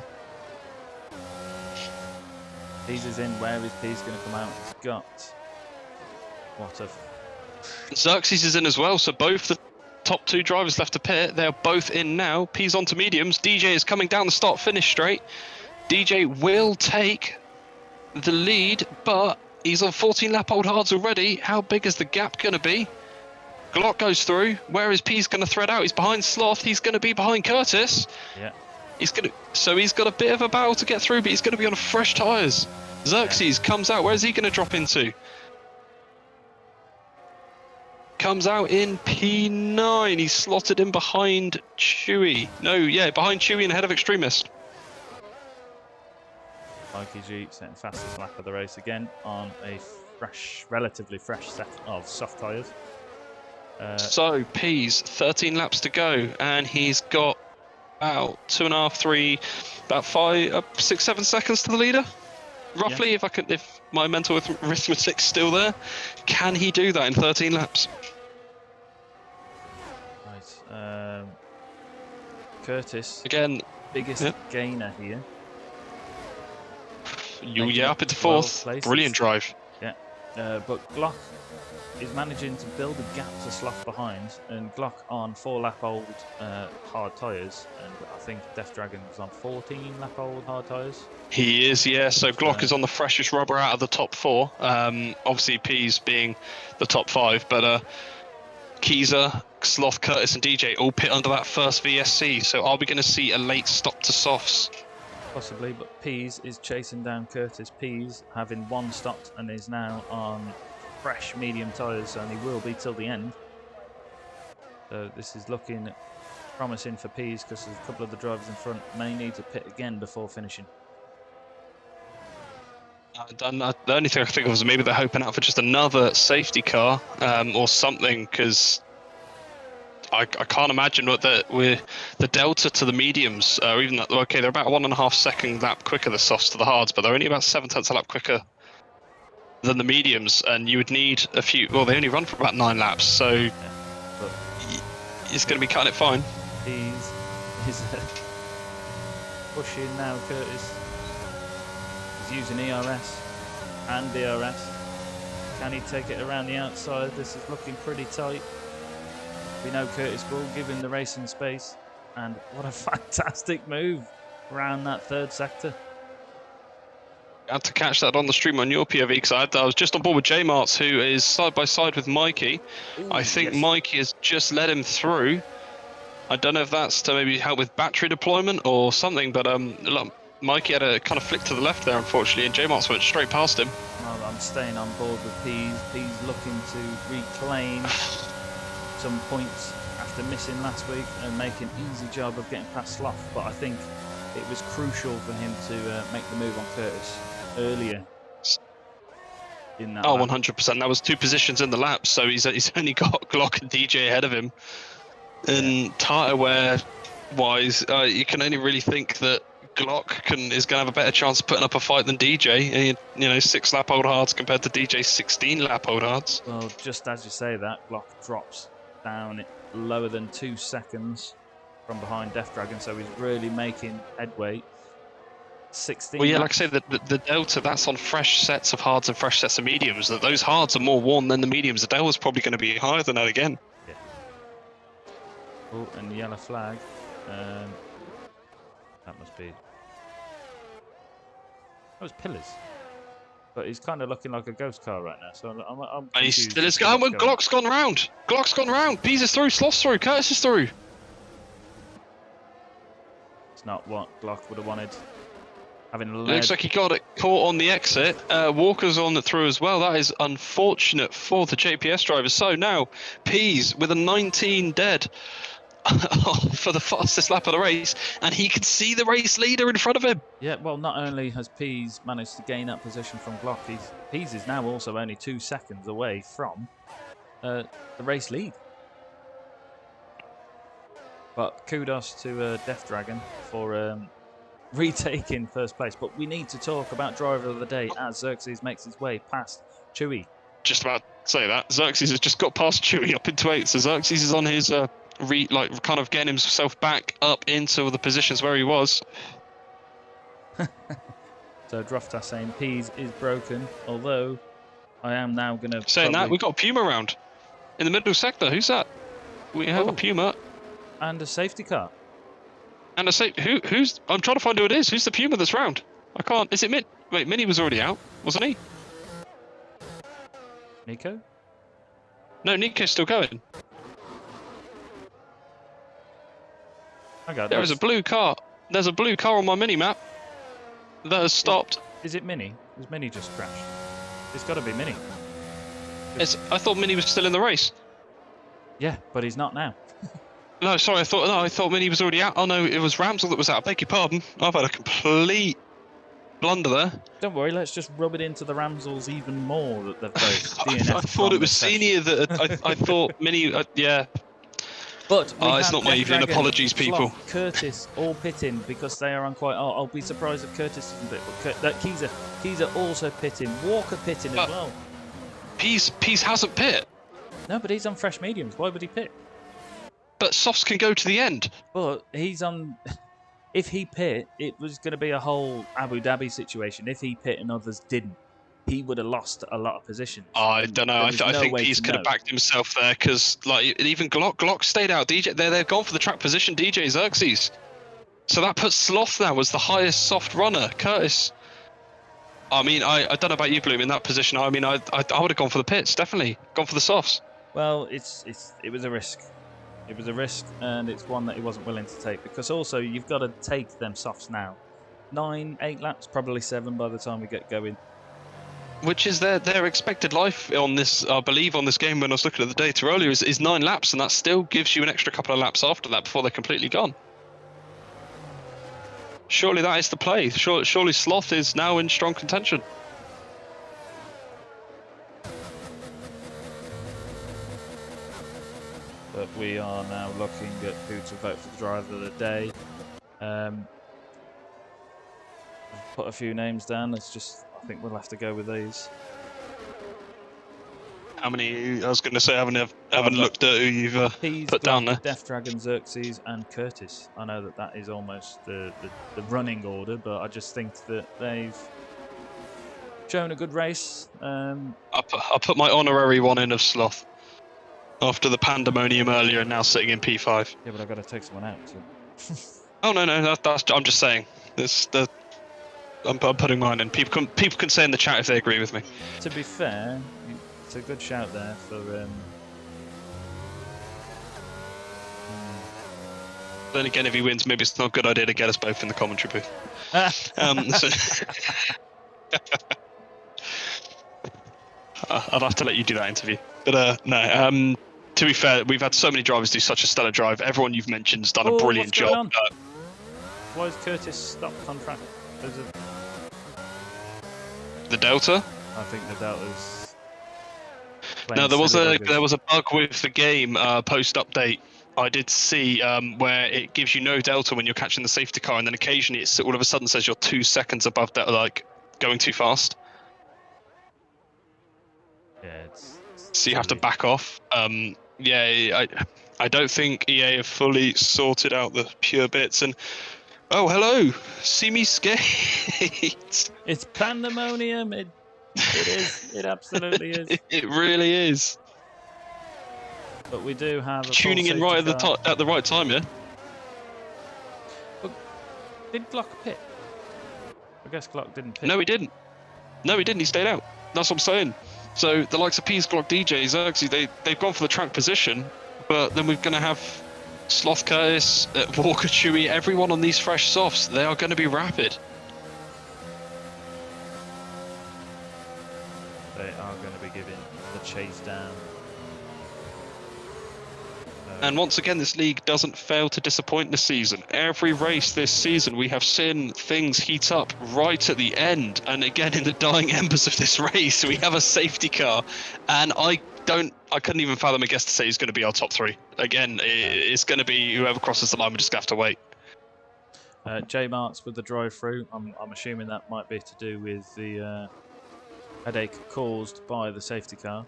Peas is in. Where is Peas going to come out? He's got what a. Xerxes is in as well. So both the top 2 drivers left to pit. They're both in now. Peas onto mediums. DJ is coming down the start-finish straight. DJ will take the lead, but he's on 14 lap old hards already. How big is the gap going to be? Glock goes through. Where is Pease going to thread out? He's behind Sloth. He's going to be behind Curtis. Yeah. He's got a bit of a battle to get through, but he's going to be on fresh tyres. Xerxes comes out. Where's he going to drop into? Comes out in P9. He's slotted in behind Chewy. No, yeah, behind Chewy and ahead of Extremist. Mikey G setting fastest lap of the race again on a relatively fresh set of soft tyres. So Peas, 13 laps to go, and he's got about 2.5, 3, about 5, 6, 7 seconds to the leader, roughly. Yeah. If my mental arithmetic's still there, can he do that in 13 laps? Right. Curtis again, biggest gainer here. Up into 4th. Brilliant drive. Yeah, but Glock is managing to build a gap to Slough behind, and Glock on 4 lap old hard tyres, and I think Death Dragon was on 14 lap old hard tyres. He is, yeah. So Glock is on the freshest rubber out of the top 4. Obviously Peas being the top 5, but Keezer, Sloth, Curtis and DJ all pit under that first VSC. So are we going to see a late stop to softs? Possibly, but Peas is chasing down Curtis. Peas having 1 stopped and is now on fresh medium tyres, and he will be till the end. So this is looking promising for Peas, because a couple of the drivers in front may need to pit again before finishing. The only thing I think of was maybe they're hoping out for just another safety car or something, because I can't imagine what the delta to the mediums, or even that. Okay, they're about 1.5 second lap quicker, the softs to the hards, but they're only about 7 tenths a lap quicker than the mediums, and you would need a few. Well, they only run for about 9 laps, so But it's going to be cutting it fine. he's pushing now, Curtis. He's using ERS and DRS. Can he take it around the outside? This is looking pretty tight. We know Curtis will give him the racing space. And what a fantastic move around that third sector. I had to catch that on the stream on your POV because I was just on board with J-Marts, who is side by side with Mikey. Ooh, I think yes. Mikey has just led him through. I don't know if that's to maybe help with battery deployment or something, but look, Mikey had a kind of flick to the left there, unfortunately, and J-Marts went straight past him. Well, I'm staying on board with Pease. Pease looking to reclaim some points after missing last week and make an easy job of getting past Sloth, but I think it was crucial for him to make the move on Curtis earlier in that lap. 100%. That was 2 positions in the lap, so he's only got Glock and DJ ahead of him. And tire wear wise, you can only really think that Glock is going to have a better chance of putting up a fight than DJ. You know, 6 lap old hards compared to DJ's 16 lap old hards. Well, just as you say that, Glock drops down lower than 2 seconds from behind Death Dragon, so he's really making headway. 16 Well, yeah, laps. like I say, the delta, that's on fresh sets of hards and fresh sets of mediums. That those hards are more worn than the mediums. The delta's probably going to be higher than that again. Yeah. Oh, and the yellow flag. That must be... That was Pillars. But he's kind of looking like a ghost car right now, so I'm And he confused still is as to going. what's going on. Glock's gone round. Glock's gone round. Pease is through. Sloth's through. Curtis is through. It's not what Glock would have wanted. Having led... Looks like he got it caught on the exit. Walker's on the through as well. That is unfortunate for the JPS drivers. So now Pease with a 19 dead for the fastest lap of the race, and he can see the race leader in front of him. Yeah, well, not only has Pease managed to gain that position from Glock, Pease is now also only 2 seconds away from the race lead. But kudos to Death Dragon for retaking first place. But we need to talk about driver of the day as Xerxes makes his way past Chewy. Just about to say that. Xerxes has just got past Chewy up into 8, so Xerxes is on his kind of getting himself back up into the positions where he was. So Drofta saying Pease is broken, although I am now going to... Saying that, we've got a Puma round in the middle sector. Who's that? We have a Puma. And a safety car. And who's... I'm trying to find who it is. Who's the Puma that's round? I can't... Is it Min? Wait, Mini was already out, wasn't he? Nico? No, Nico's still going. Okay, There is a blue car. There's a blue car on my mini-map that has stopped. Is it Mini? Has Mini just crashed? It's got to be Mini. I thought Mini was still in the race. Yeah, but he's not now. No, sorry, I thought Mini was already out. Oh no, it was Ramsel that was out. Beg your pardon. I've had a complete blunder there. Don't worry, let's just rub it into the Ramsels even more that they've both DNF'd I thought it was Senior that I thought Mini. Yeah. But it's not my evening. Apologies, people. Sloth, Curtis all pitting because they are on quite... I'll be surprised if Curtis isn't pit. But Keezer also pitting. Walker pitting as well. Pease hasn't pit. No, but he's on fresh mediums. Why would he pit? But softs can go to the end. But he's on... If he pit, it was going to be a whole Abu Dhabi situation. If he pit and others didn't, he would have lost a lot of positions. I don't know. I think Pease could have backed himself there because, like, even Glock stayed out. DJ, they've gone for the track position. DJ Xerxes, so that puts Sloth now as the highest soft runner. Curtis. I mean, I don't know about you, Bloom, in that position. I mean, I would have gone for the pits. Definitely gone for the softs. Well, it was a risk. It was a risk, and it's one that he wasn't willing to take because also you've got to take them softs now. 9, 8 laps, probably 7 by the time we get going. Which is their expected life on this, I believe, on this game when I was looking at the data earlier, is 9 laps, and that still gives you an extra couple of laps after that before they're completely gone. Surely that is the play. Surely Sloth is now in strong contention. But we are now looking at who to vote for the driver of the day. I've put a few names down. I think we'll have to go with these. how many. I was going to say I haven't looked at who you've put down there. Death Dragon, Xerxes, and Curtis. I know that is almost the running order, but I just think that they've shown a good race. I put my honorary one in of Sloth after the pandemonium earlier, and now sitting in P5. Yeah, but I've got to take someone out. So. Oh no, I'm just saying. I'm putting mine in. People can say in the chat if they agree with me. To be fair, it's a good shout there for. Then again, if he wins, maybe it's not a good idea to get us both in the commentary booth. I'd have to let you do that interview. But no. To be fair, we've had so many drivers do such a stellar drive. Everyone you've mentioned has done a brilliant job. Why is Curtis stopped on track? The Delta? I think the Delta's. No, there was a bug with the game post update. I did see where it gives you no Delta when you're catching the safety car, and then occasionally it all of a sudden says you're 2 seconds above that, like going too fast. Yeah, so you have to back off. Yeah, I don't think EA have fully sorted out the pure bits. And oh, hello, see me skate. It's pandemonium. It is. It absolutely is. It really is. But we do have a tuning in right at the right time, yeah. But did Glock pit? I guess Glock didn't pit. No, he didn't. No, he didn't. He stayed out. That's what I'm saying. So the likes of Pease, Glock, DJ, Xerxes, they've gone for the track position, but then we're going to have Sloth, Curtis, Walker, Chewy, everyone on these fresh softs. They are going to be rapid. They are going to be giving the chase down. And once again, this league doesn't fail to disappoint this season. Every race this season, we have seen things heat up right at the end. And again, in the dying embers of this race, we have a safety car. And I couldn't even fathom a guess to say he's going to be our top 3. Again, it's going to be whoever crosses the line, we just have to wait. J Marks with the drive-through. I'm assuming that might be to do with the headache caused by the safety car.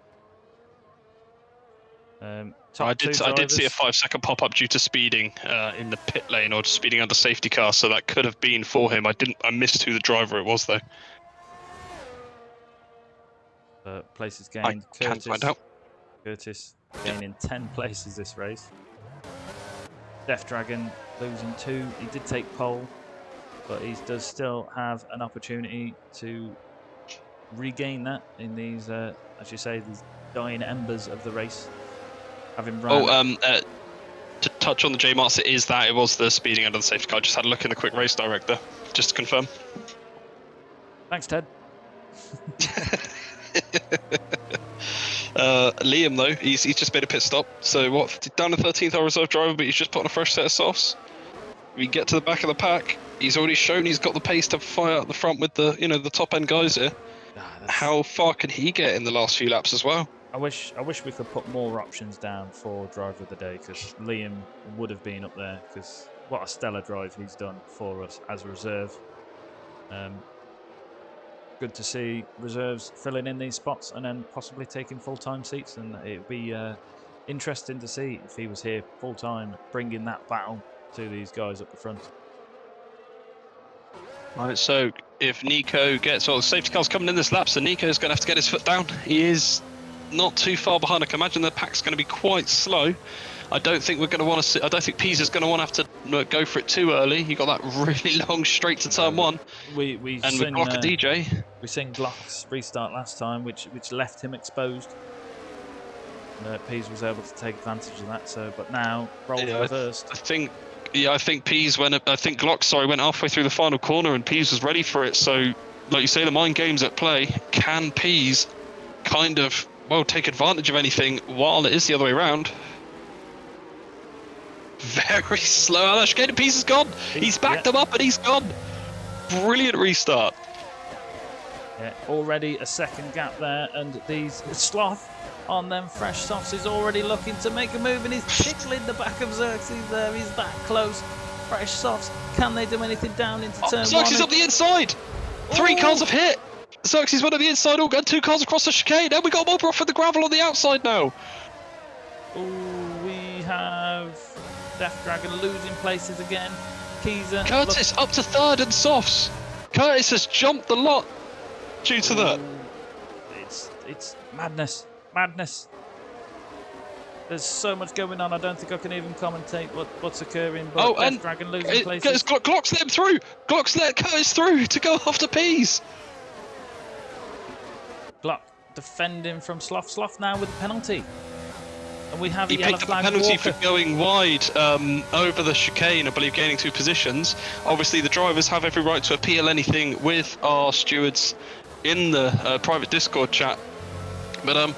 I did see a 5-second pop-up due to speeding in the pit lane or speeding under safety car, so that could have been for him. I missed who the driver it was though. Places gained. I can't find out. Curtis gaining 10 places this race. Death Dragon losing 2. He did take pole, but he does still have an opportunity to regain that in these, as you say, these dying embers of the race. Having run. To touch on the J Marks, it was the speeding under the safety car. Just had a look in the quick race director, just to confirm. Thanks, Ted. Liam though, he's just made a pit stop. So what? Down to 13th, our reserve driver, but he's just put on a fresh set of softs. We get to the back of the pack. He's already shown he's got the pace to fire out the front with the the top end guys here. How far can he get in the last few laps as well? I wish we could put more options down for driver of the day, because Liam would have been up there, because what a stellar drive he's done for us as a reserve. Good to see reserves filling in these spots and then possibly taking full-time seats, and it'd be interesting to see if he was here full-time, bringing that battle to these guys up the front. Right, so if Nico gets, well, the safety car's coming in this lap, so Nico's going to have to get his foot down. He is not too far behind. I can imagine the pack's going to be quite slow. I don't think we're going to want to. I don't think Pisa's going to have to go for it too early. He got that really long straight to turn 1. We Glock a DJ. We seen Glock's restart last time, which left him exposed. Pease was able to take advantage of that. So, but now roles reversed. I think Pease went. I think Glock went halfway through the final corner, and Pease was ready for it. So, like you say, the mind game's at play. Can Pease kind of take advantage of anything while it is the other way around? Very slow. Alashkated Pease is gone. He's backed him up and he's gone. Brilliant restart. Yeah, already a second gap there, and these Sloth on them fresh softs is already looking to make a move, and he's tickling the back of Xerxes there. He's that close. Fresh softs. Can they do anything down into turn 1? Xerxes up the inside. 3 cars have hit. Xerxes went on the inside, all got 2 cars across the chicane, and we got Mopper off with the gravel on the outside now. Ooh, we have Death Dragon losing places again. Keezer. Curtis up to 3rd and softs. Curtis has jumped the lot due to that. It's madness. Madness. There's so much going on, I don't think I can even commentate what's occurring. But Death Dragon losing places. Glock's let him through. Glock's let Curtis through to go after Peas. Glock defending from Sloth. Sloth now with a penalty. And we have a He yellow picked up a flag. penalty Walker. for going wide over the chicane, I believe, gaining 2 positions. Obviously, the drivers have every right to appeal anything with our stewards in the private Discord chat. But,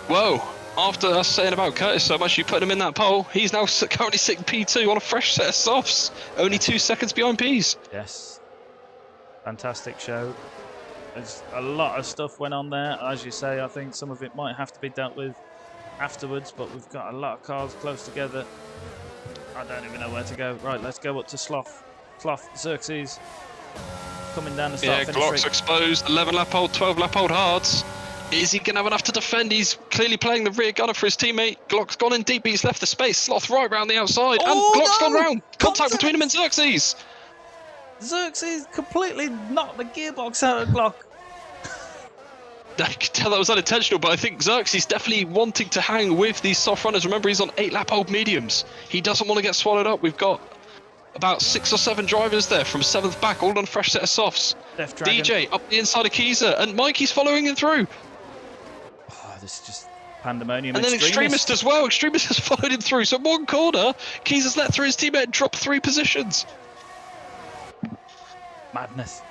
whoa, after us saying about Curtis so much, you put him in that pole, he's now currently sitting P2 on a fresh set of softs, only 2 seconds behind Peas. Yes. Fantastic show. There's a lot of stuff went on there. As you say, I think some of it might have to be dealt with afterwards, but we've got a lot of cars close together. I don't even know where to go. Right, let's go up to Sloth. Sloth, Xerxes coming down the start finish Glock's straight. exposed, 11 lap old, 12 lap old hards. Is he going to have enough to defend? He's clearly playing the rear gunner for his teammate. Glock's gone in deep, but he's left the space. Sloth right round the outside, and Glock's gone round. Contact between him and Xerxes. Xerxes completely knocked the gearbox out of Glock. I could tell that was unintentional, but I think Xerxes definitely wanting to hang with these soft runners. Remember, he's on 8 lap old mediums. He doesn't want to get swallowed up. We've got about 6 or 7 drivers there from 7th back, all on a fresh set of softs. Death Dragon. DJ up the inside of Keezer, and Mikey's following him through. Oh, this is just pandemonium. And then Extremist as well. Extremist has followed him through. So 1 corner, Keezer's let through his teammate and dropped 3 positions. Madness.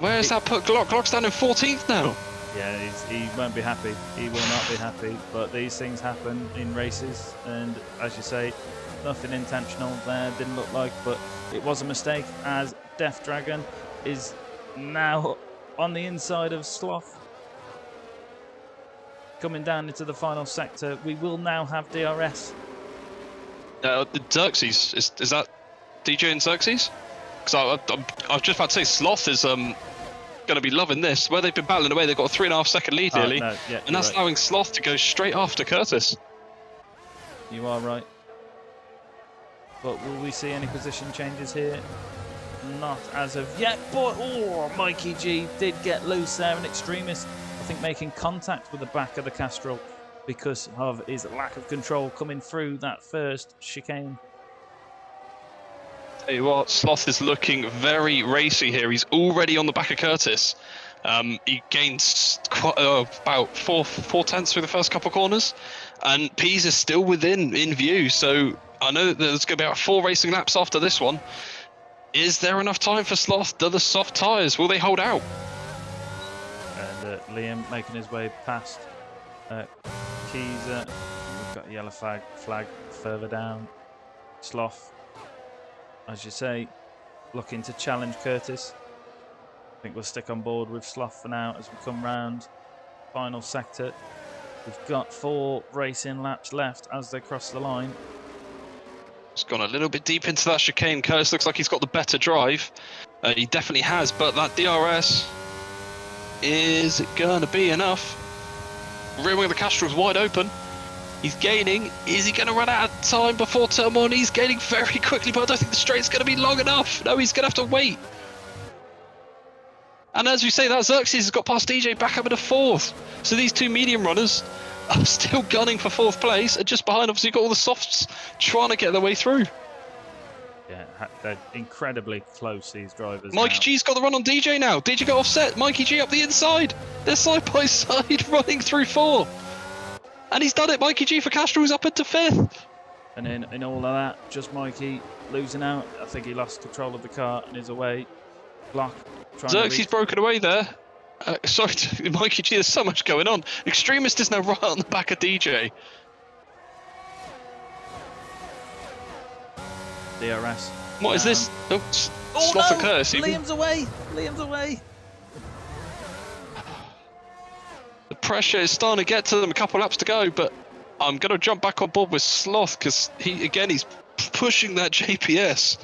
Where has that put Glock? Glock's down in 14th now. Yeah, he won't be happy. He will not be happy. But these things happen in races, and as you say, nothing intentional there. Didn't look like, but it was a mistake. As Death Dragon is now on the inside of Sloth, coming down into the final sector. We will now have DRS. Xerxes, is that DJ and Xerxes? Because I was just about to say Sloth is going to be loving this. Where they've been battling away, they've got a 3.5 second lead nearly, No, yeah, and that's right. allowing Sloth to go straight after Curtis. You are right. But will we see any position changes here? Not as of yet, but Mikey G did get loose there, and Extremist, I think, making contact with the back of the Castrol because of his lack of control coming through that first chicane. Tell you what, Sloth is looking very racy here. He's already on the back of Curtis. He gains about four tenths through the first couple of corners, and Peas is still in view. So I know that there's going to be about 4 racing laps after this one. Is there enough time for Sloth? Do the soft tyres, will they hold out? And Liam making his way past Keezer. We've got a yellow flag further down. Sloth, as you say, looking to challenge Curtis. I think we'll stick on board with Sloth for now as we come round final sector. We've got 4 racing laps left as they cross the line. It's gone a little bit deep into that chicane. Curtis looks like he's got the better drive. He definitely has, but that DRS, is it going to be enough? Rear wing of the Castrol's wide open. He's gaining. Is he going to run out of time before turn 1? He's gaining very quickly, but I don't think the straight's going to be long enough. No, he's going to have to wait. And as we say, that Xerxes has got past DJ back up into 4th. So these 2 medium runners are still gunning for 4th place, and just behind, obviously, you've got all the softs trying to get their way through. Yeah, they're incredibly close, these drivers. Mikey now. G's got the run on DJ now. DJ got offset. Mikey G up the inside. They're side by side running through 4. And he's done it. Mikey G for Castro is up into 5th. And in all of that, just Mikey losing out. I think he lost control of the car and is away. Block. Xerxes broken away there. Sorry, Mikey G, there's so much going on. Extremist is now right on the back of DJ. DRS. What is this? Oh, Sloth and Curtis. Liam's away. Liam's away. The pressure is starting to get to them. A couple laps to go, but I'm going to jump back on board with Sloth because he's pushing that JPS.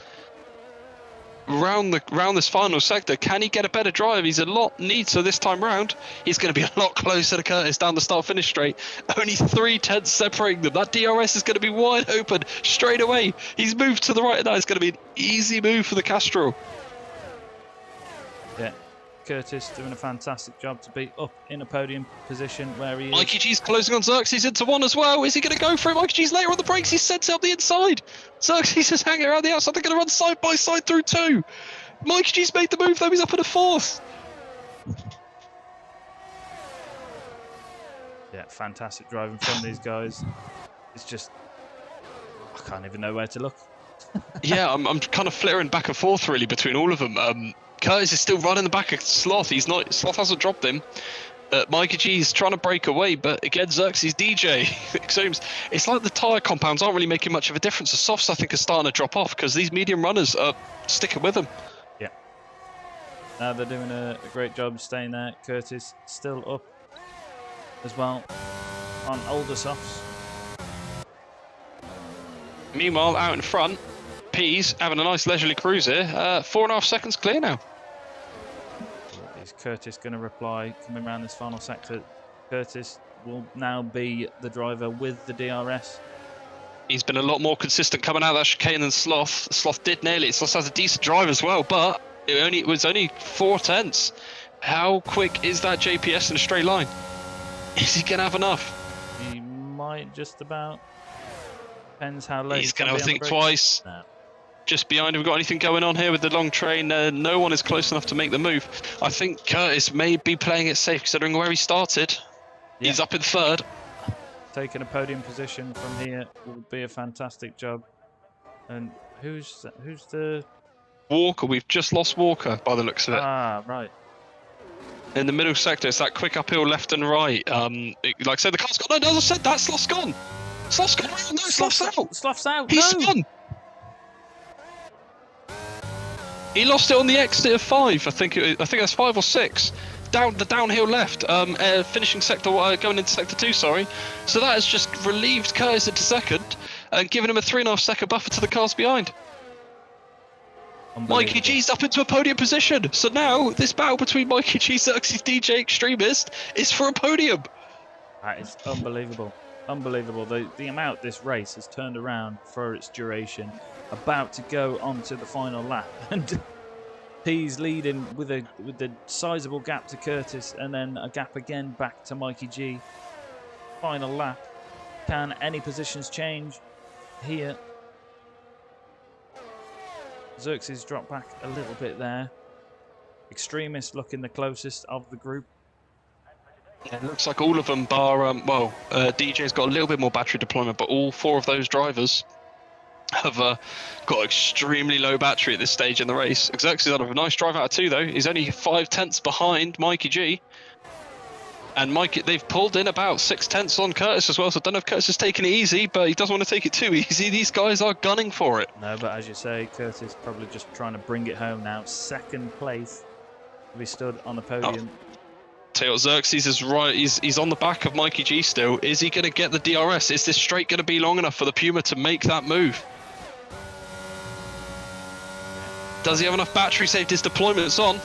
round this final sector. Can he get a better drive? He's a lot neater this time round. He's going to be a lot closer to Curtis down the start-finish straight. Only 3/10 separating them. That DRS is going to be wide open straight away. He's moved to the right, and that is going to be an easy move for the Castrol. Yeah, Curtis doing a fantastic job to be up in a podium position where he is. Mikey G's closing on Xerxes into one as well. Is he going to go for it? Mikey G's later on the brakes. He's sent it up the inside. Xerxes is hanging around the outside. They're going to run side by side through two. Mikey G's made the move though. He's up in a fourth. Yeah, fantastic driving from these guys. It's just, I can't even know where to look. Yeah, I'm kind of flittering back and forth really between all of them. Curtis is still running the back of Sloth. Sloth hasn't dropped him. Mikey G is trying to break away, but again, Xerxes DJ. It's like the tyre compounds aren't really making much of a difference. The softs, I think, are starting to drop off because these medium runners are sticking with them. Yeah. Now they're doing a great job staying there. Curtis still up as well on older softs. Meanwhile, out in front, Pease having a nice leisurely cruise here. 4.5 seconds clear now. Is Curtis going to reply coming around this final sector? Curtis will now be the driver with the DRS. He's been a lot more consistent coming out of that chicane than Sloth. Sloth did nail it. Sloth has a decent drive as well, but it was only 4/10. How quick is that JPS in a straight line? Is he going to have enough? He might just about. Depends how late. He's going to think twice. No. Just behind him, got anything going on here with the long train? No one is close enough to make the move. I think Curtis may be playing it safe considering where he started. Yeah. He's up in third. Taking a podium position from here will be a fantastic job. And who's the... Walker. We've just lost Walker by the looks of it. Ah, right. In the middle sector, it's that quick uphill left and right. Like I said, the car's gone. No, I said that. Sloth's gone. Sloth's gone. No, Sloth's out. Sloth's out. He's spun. He lost it on the exit of 5. I think that's 5 or 6. Down the downhill left. Finishing sector going into sector 2. Sorry. So that has just relieved Curtis into second and given him a 3.5 second buffer to the cars behind. Mikey G's up into a podium position. So now this battle between Mikey G, Xerxes DJ Extremist is for a podium. That is unbelievable. Unbelievable. The amount this race has turned around for its duration. About to go on to the final lap. And P's leading with a sizable gap to Curtis and then a gap again back to Mikey G. Final lap. Can any positions change here? Xerxes dropped back a little bit there. Extremist looking the closest of the group. Yeah, it looks like all of them bar, DJ's got a little bit more battery deployment, but all 4 of those drivers have got extremely low battery at this stage in the race. Xerxes had a nice drive out of 2 though. He's only 5/10 behind Mikey G. And they've pulled in about 6/10 on Curtis as well, so I don't know if Curtis is taking it easy, but he doesn't want to take it too easy. These guys are gunning for it. No, but as you say, Curtis probably just trying to bring it home now. Second place. We stood on the podium. Tell you what, Xerxes is right. He's on the back of Mikey G still. Is he going to get the DRS? Is this straight going to be long enough for the Puma to make that move? Does he have enough battery saved? His deployment's on.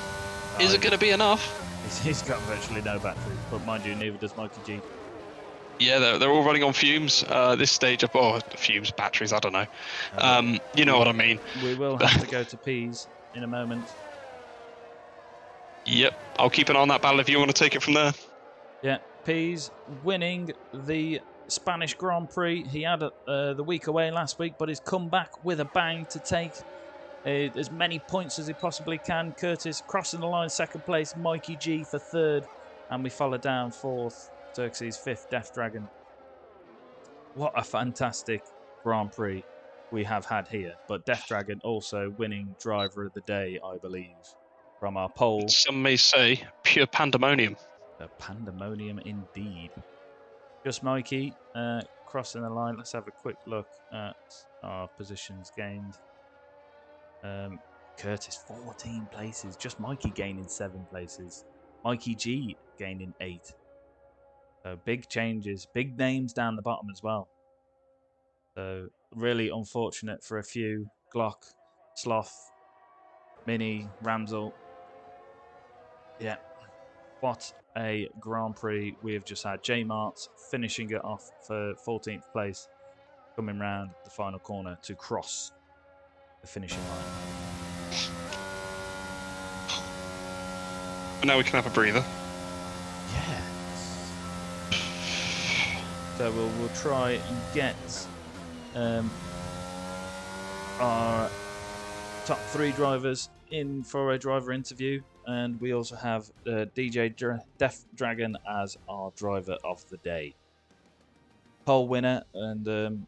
Is it going to be enough? He's got virtually no battery, but mind you, neither does Mikey G. Yeah, they're all running on fumes. This stage up, fumes, batteries, I don't know. You know what I mean. We will have to go to P's in a moment. Yep, I'll keep an eye on that battle if you want to take it from there. Yeah, P's winning the Spanish Grand Prix. He had the week away last week, but he's come back with a bang to take as many points as he possibly can. Curtis crossing the line, second place. Mikey G for third. And we follow down fourth. Xerxes fifth, Death Dragon. What a fantastic Grand Prix we have had here. But Death Dragon also winning Driver of the Day, I believe, from our poll. Some may say pure pandemonium. A pandemonium indeed. Just Mikey crossing the line. Let's have a quick look at our positions gained. Curtis 14 places. Just Mikey gaining 7 places. Mikey G gaining 8. So big changes, big names down the bottom as well. So really unfortunate for a few. Glock, Sloth, Mini, Ramsel. Yeah. What a Grand Prix we have just had. J Mart's finishing it off for 14th place, coming round the final corner to cross the finishing line. But now we can have a breather. Yeah. So we'll try and get our top 3 drivers in for a driver interview, and we also have DJ Def Dragon as our driver of the day. Pole winner, and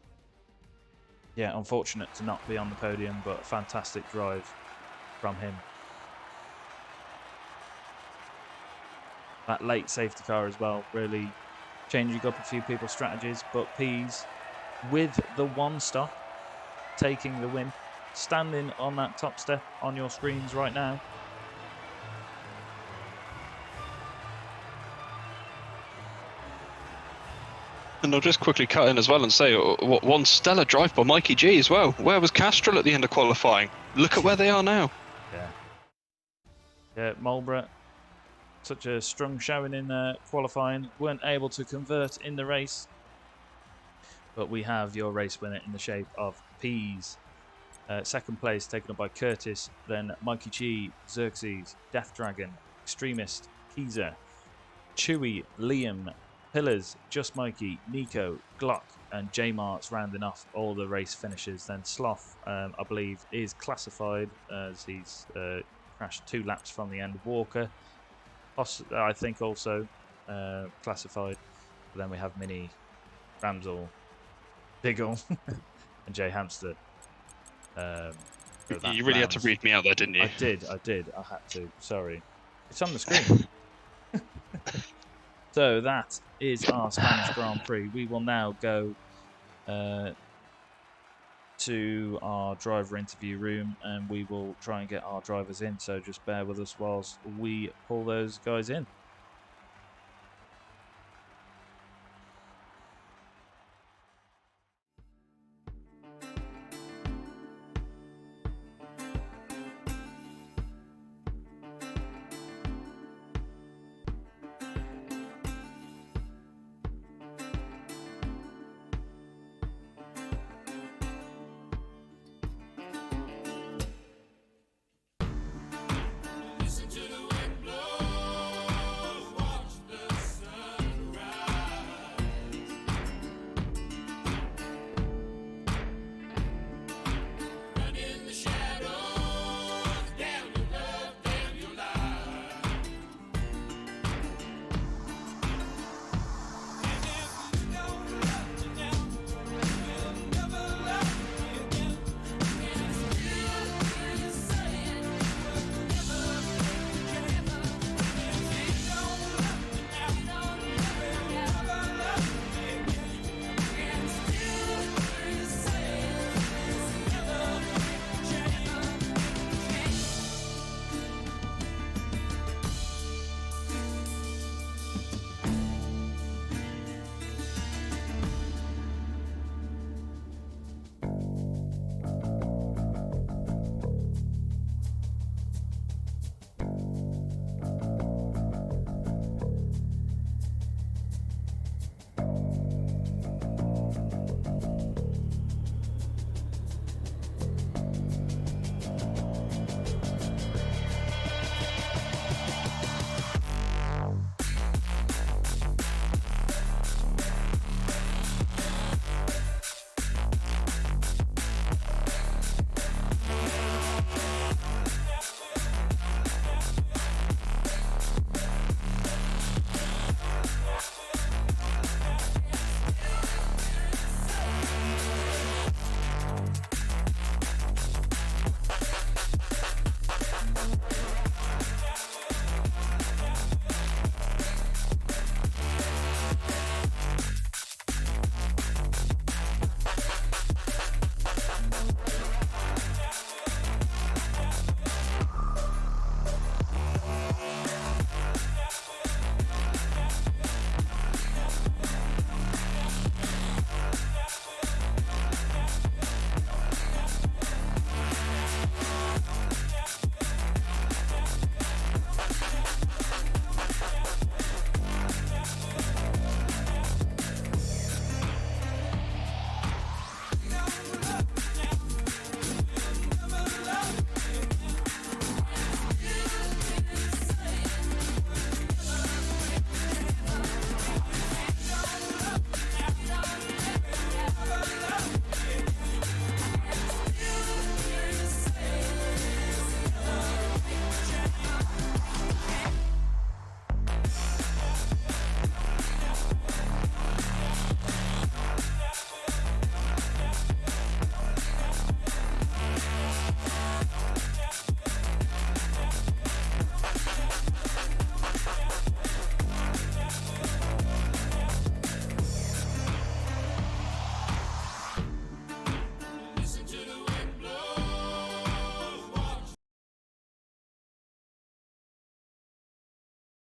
yeah, unfortunate to not be on the podium, but a fantastic drive from him. That late safety car as well, really changing up a few people's strategies, but Pease with the 1 stop, taking the win, standing on that top step on your screens right now. And I'll just quickly cut in as well and say, what one stellar drive by Mikey G as well. Where was Castrol at the end of qualifying? Look at where they are now. Yeah, Marlborough, such a strong showing in qualifying, weren't able to convert in the race. But we have your race winner in the shape of Pease. Second place taken up by Curtis, then Mikey G, Xerxes, Death Dragon, Extremist, Keezer, Chewy, Liam, Pillars, Just Mikey, Nico, Glock, and J Mart's rounding off all the race finishes. Then Sloth, I believe, is classified as he's crashed 2 laps from the end. Walker, I think, also classified. But then we have Mini, Ramsel, Diggle, and Jay Hamster. You really had to read me out there, didn't you? I did. I had to. Sorry. It's on the screen. So that is our Spanish Grand Prix. We will now go to our driver interview room, and we will try and get our drivers in. So just bear with us whilst we pull those guys in.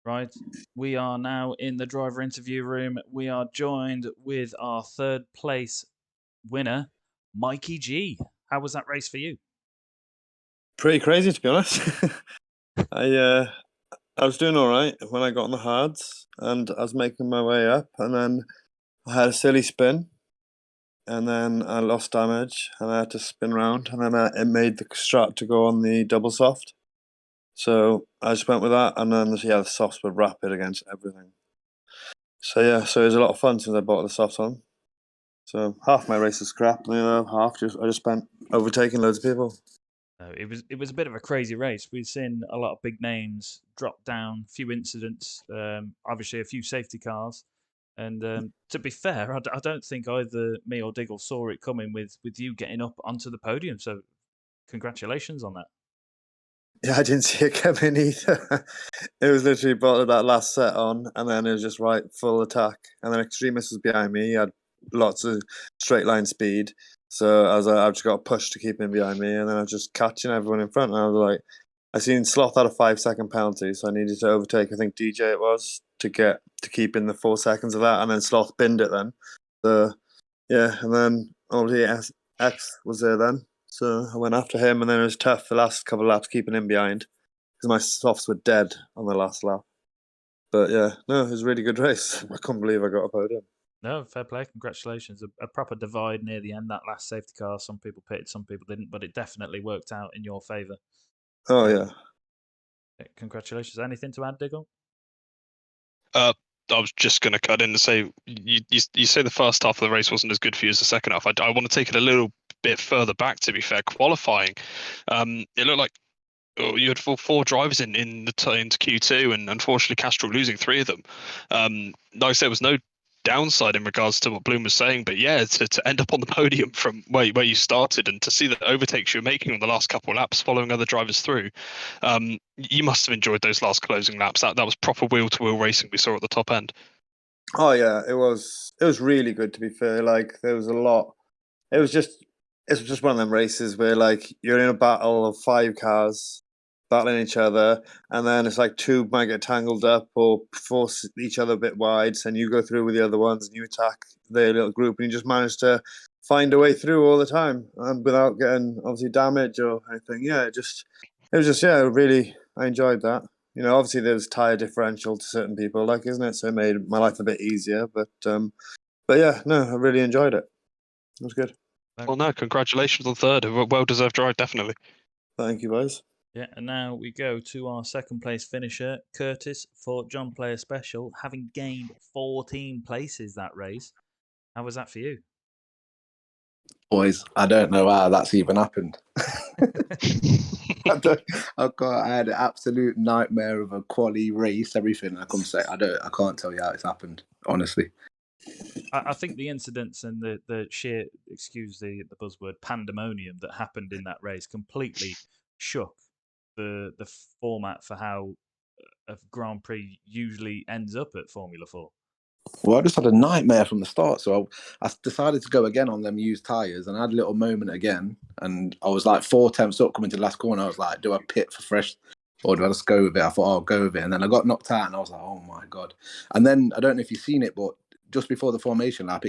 Right, we are now in the driver interview room. We are joined with our third place winner, Mikey G. How was that race for you? Pretty crazy, to be honest. I was doing all right when I got on the hards, and I was making my way up, and then I had a silly spin, and then I lost damage, and I had to spin round, and then it made the strat to go on the double soft. So I just went with that, and then the softs were rapid against everything. So it was a lot of fun since I bought the softs on. So half my race is scrap, and the other half I just spent overtaking loads of people. It was a bit of a crazy race. We've seen a lot of big names drop down, few incidents, obviously a few safety cars. And to be fair, I don't think either me or Diggle saw it coming with you getting up onto the podium. So congratulations on that. Yeah, I didn't see it coming either. It was literally brought that last set on, and then it was just right full attack. And then Extremis was behind me. He had lots of straight line speed, so I just got pushed to keep him behind me, and then I was just catching everyone in front. And I was like, I seen Sloth had a 5-second penalty, so I needed to overtake. I think DJ it was to keep in the 4 seconds of that, and then Sloth binned it then. So yeah, and then obviously X was there then. So I went after him, and then it was tough the last couple of laps keeping him behind because my softs were dead on the last lap. But yeah, no, it was a really good race. I couldn't believe I got a podium. No, fair play. Congratulations. A proper divide near the end, that last safety car. Some people pitted, some people didn't, but it definitely worked out in your favour. Oh, yeah. Congratulations. Anything to add, Diggle? I was just going to cut in and say, you say the first half of the race wasn't as good for you as the second half. I want to take it a little bit further back, to be fair. Qualifying, it looked like you had four drivers into Q2, and unfortunately Castrol losing 3 of them. Like I said, there was no downside in regards to what Bloom was saying, but yeah, to end up on the podium from where you started and to see the overtakes you were making on the last couple of laps following other drivers through, you must have enjoyed those last closing laps. That was proper wheel-to-wheel racing we saw at the top end. Oh yeah, it was really good, to be fair. Like there was a lot. It was just one of them races where like you're in a battle of 5 cars battling each other, and then it's like 2 might get tangled up or force each other a bit wide, and you go through with the other ones and you attack their little group, and you just manage to find a way through all the time and without getting obviously damage or anything. Yeah, it was just really, I enjoyed that. You know, obviously there's tire differential to certain people, like, isn't it? So it made my life a bit easier. But yeah, no, I really enjoyed it. It was good. Well, no, congratulations on third. A well-deserved ride, definitely. Thank you, boys. Yeah, and now we go to our second place finisher, Curtis, for John Player Special, having gained 14 places that race. How was that for you? Boys, I don't know how that's even happened. I had an absolute nightmare of a quali race, everything. I can't tell you how it's happened, honestly. I think the incidents and the sheer, excuse the buzzword, pandemonium that happened in that race completely shook the format for how a Grand Prix usually ends up at Formula 4. Well, I just had a nightmare from the start, so I decided to go again on them used tyres, and I had a little moment again, and I was like 4 attempts up coming to the last corner. I was like, do I pit for fresh, or do I just go with it? I thought, I'll go with it, and then I got knocked out, and I was like, oh my God. And then, I don't know if you've seen it, but just before the formation lap,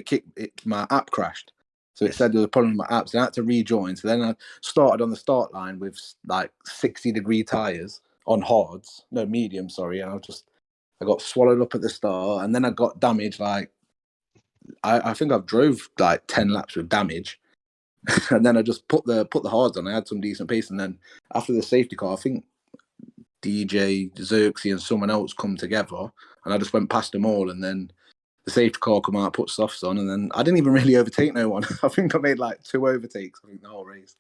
my app crashed. So it said there was a problem with my apps, and I had to rejoin. So then I started on the start line with like 60-degree tyres on hards, no, medium, sorry, and I got swallowed up at the start, and then I got damaged. Like I think I've drove like 10 laps with damage, and then I just put the hards on. I had some decent pace, and then after the safety car, I think DJ, Xerxes, and someone else come together, and I just went past them all, and then the safety car come out, put softs on, and then I didn't even really overtake no one. I think I made like 2 overtakes. I think the whole race.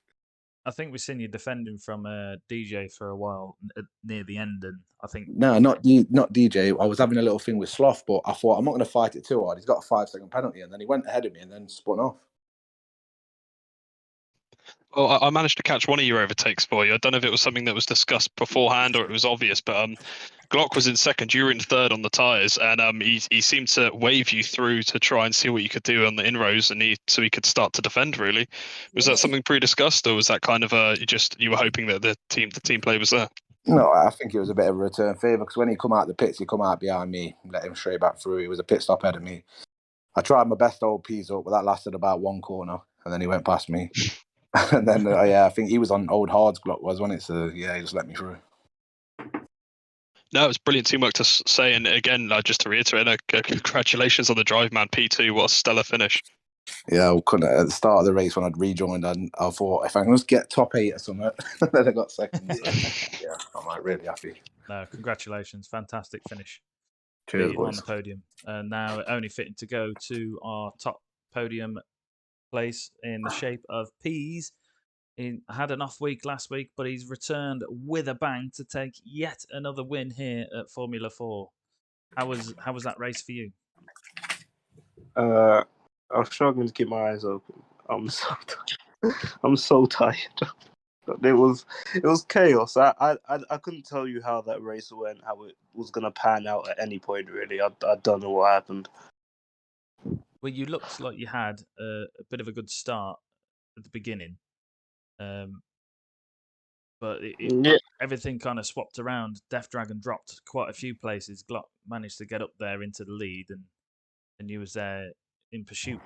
I think we've seen you defending from DJ for a while near the end, and I think no, not DJ. I was having a little thing with Sloth, but I thought I'm not going to fight it too hard. He's got a 5-second penalty, and then he went ahead of me and then spun off. Well, I managed to catch one of your overtakes for you. I don't know if it was something that was discussed beforehand or it was obvious, but Glock was in second, you were in third on the tyres, and he seemed to wave you through to try and see what you could do on the inrows, and so he could start to defend. Really, was that something pre-discussed, or was that kind of you were hoping that the team play was there? No, I think it was a bit of a return favour because when he come out the pits, he come out behind me, let him straight back through. He was a pit stop ahead of me. I tried my best to hold Pease up, but that lasted about one corner, and then he went past me. And then, I think he was on old Hard's Glock, wasn't it? So, yeah, he just let me through. No, it was brilliant teamwork to say. And again, just to reiterate, congratulations on the drive, man. P2, what a stellar finish. Yeah, I couldn't, at the start of the race when I'd rejoined, I thought if I can just get top 8 or something, then I got second. So, yeah, I'm like really happy. No, congratulations. Fantastic finish. Cheers, Be boys. on the podium. And now only fitting to go to our top podium place in the shape of Pease. He had an off week last week, but he's returned with a bang to take yet another win here at Formula 4. How was that race for you? I was struggling to keep my eyes open. I'm so tired. It was chaos. I couldn't tell you how that race went, how it was gonna pan out at any point. Really, I don't know what happened. Well, you looked like you had a bit of a good start at the beginning, but everything kind of swapped around. Death Dragon dropped quite a few places. Glock managed to get up there into the lead, and you was there in pursuit.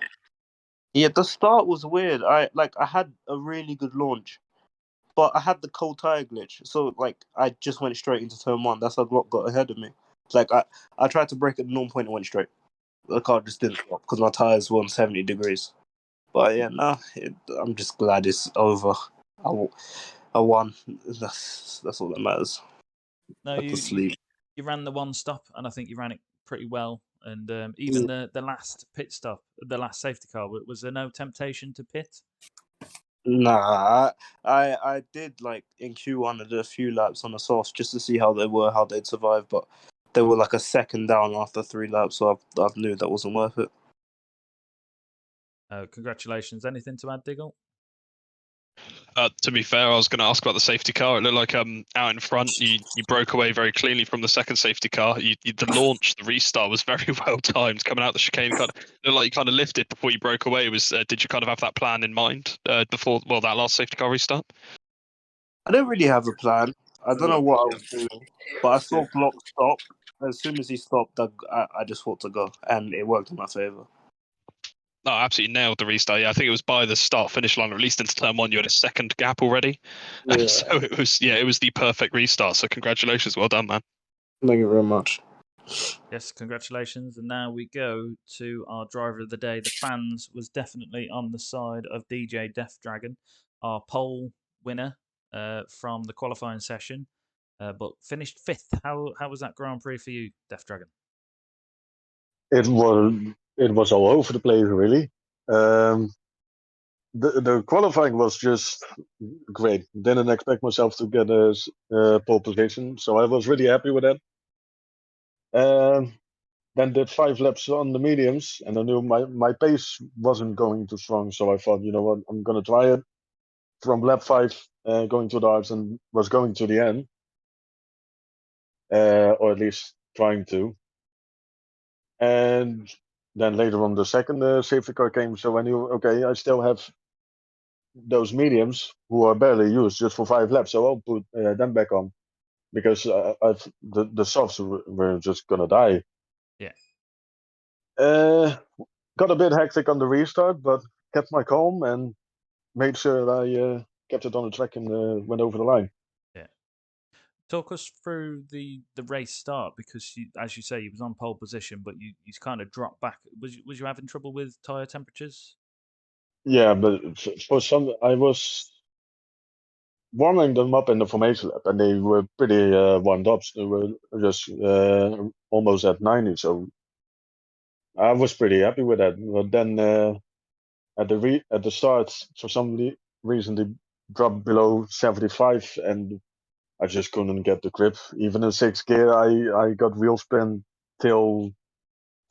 Yeah, the start was weird. I had a really good launch, but I had the cold tire glitch. So I just went straight into turn 1. That's how Glock got ahead of me. I tried to brake at the normal point and went straight. The car just didn't stop because my tires were on 70 degrees. But yeah, I'm just glad it's over. I won. That's all that matters. No, I could sleep. You ran the one stop, and I think you ran it pretty well. And even the last pit stop, the last safety car, was there no temptation to pit? Nah, I did in Q1. I did a few laps on the softs just to see how they were, how they'd survive. But they were a second down after 3 laps, so I knew that wasn't worth it. Congratulations. Anything to add, Diggle? To be fair, I was going to ask about the safety car. It looked like out in front, you broke away very cleanly from the second safety car. The launch, the restart was very well timed. Coming out the chicane, it looked like you kind of lifted before you broke away. Did you kind of have that plan in mind before that last safety car restart? I don't really have a plan. I don't know what I was doing, but I saw Glock stop. As soon as he stopped, I just thought to go, and it worked in my favor. No, absolutely nailed the restart. Yeah, I think it was by the start-finish line, or at least into turn 1, you had a second gap already. Yeah. So it was the perfect restart. So congratulations, well done, man. Thank you very much. Yes, congratulations. And now we go to our driver of the day. The fans was definitely on the side of DJ Death Dragon, our pole winner from the qualifying session, but finished 5th. How was that Grand Prix for you, Death Dragon? It was all over the place, really. The qualifying was just great. Didn't expect myself to get a pole position, so I was really happy with that. Then did 5 laps on the mediums, and I knew my pace wasn't going too strong, so I thought, you know what, I'm gonna try it from lap 5, going to the arts, and was going to the end, or at least trying to. And then later on, the second safety car came, so I knew, okay, I still have those mediums who are barely used just for 5 laps, so I'll put them back on because the softs were just gonna die. Yeah. Got a bit hectic on the restart, but kept my calm and made sure that I kept it on the track and went over the line. Yeah. Talk us through the race start because, as you say, you was on pole position, but you kind of dropped back. Was you having trouble with tire temperatures? Yeah, but for some, I was warming them up in the formation lap, and they were pretty warmed up. So they were just almost at 90, so I was pretty happy with that. But then at the start, for some reason, they dropped below 75, and I just couldn't get the grip. Even in 6th gear, I got wheel spin till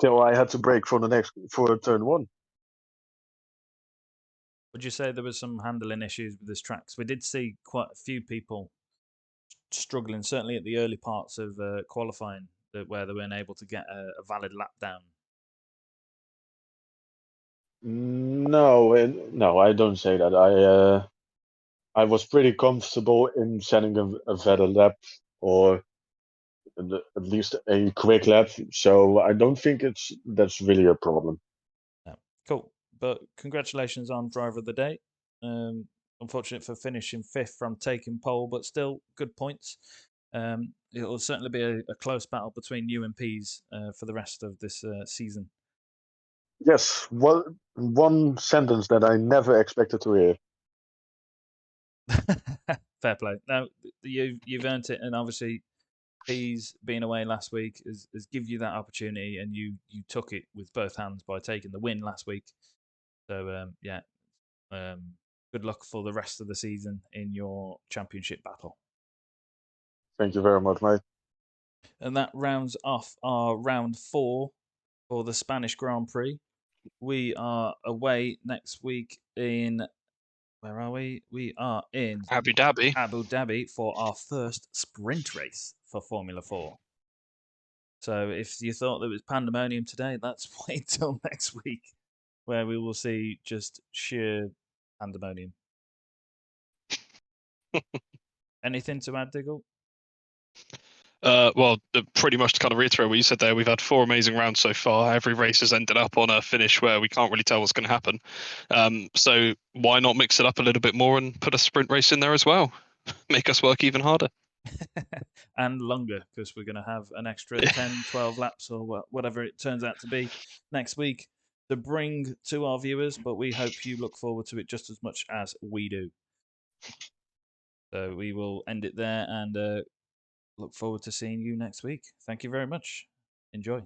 I had to brake for turn 1. Would you say there was some handling issues with this track? 'Cause we did see quite a few people struggling, certainly at the early parts of qualifying, where they weren't able to get a valid lap down. No, I don't say that. I was pretty comfortable in setting a better lap or at least a quick lap. So I don't think that's really a problem. Yeah. Cool. But congratulations on driver of the day. Unfortunate for finishing 5th from taking pole, but still good points. It'll certainly be a close battle between you and Peas for the rest of this season. Yes, one sentence that I never expected to hear. Fair play. No, you've earned it, and obviously Peas being away last week has given you that opportunity, and you took it with both hands by taking the win last week. So good luck for the rest of the season in your championship battle. Thank you very much, mate. And that rounds off our round 4 for the Spanish Grand Prix. We are away next week in, where are we? We are in Abu Dhabi. Abu Dhabi for our first sprint race for Formula 4. So if you thought there was pandemonium today, let's wait till next week, where we will see just sheer pandemonium. Anything to add, Diggle? Well, pretty much to kind of reiterate what you said there, we've had 4 amazing rounds so far. Every race has ended up on a finish where we can't really tell what's going to happen. So why not mix it up a little bit more and put a sprint race in there as well? Make us work even harder. And longer, because we're going to have an extra 10, 12 laps or whatever it turns out to be next week to bring to our viewers, but we hope you look forward to it just as much as we do. So we will end it there and look forward to seeing you next week. Thank you very much. Enjoy.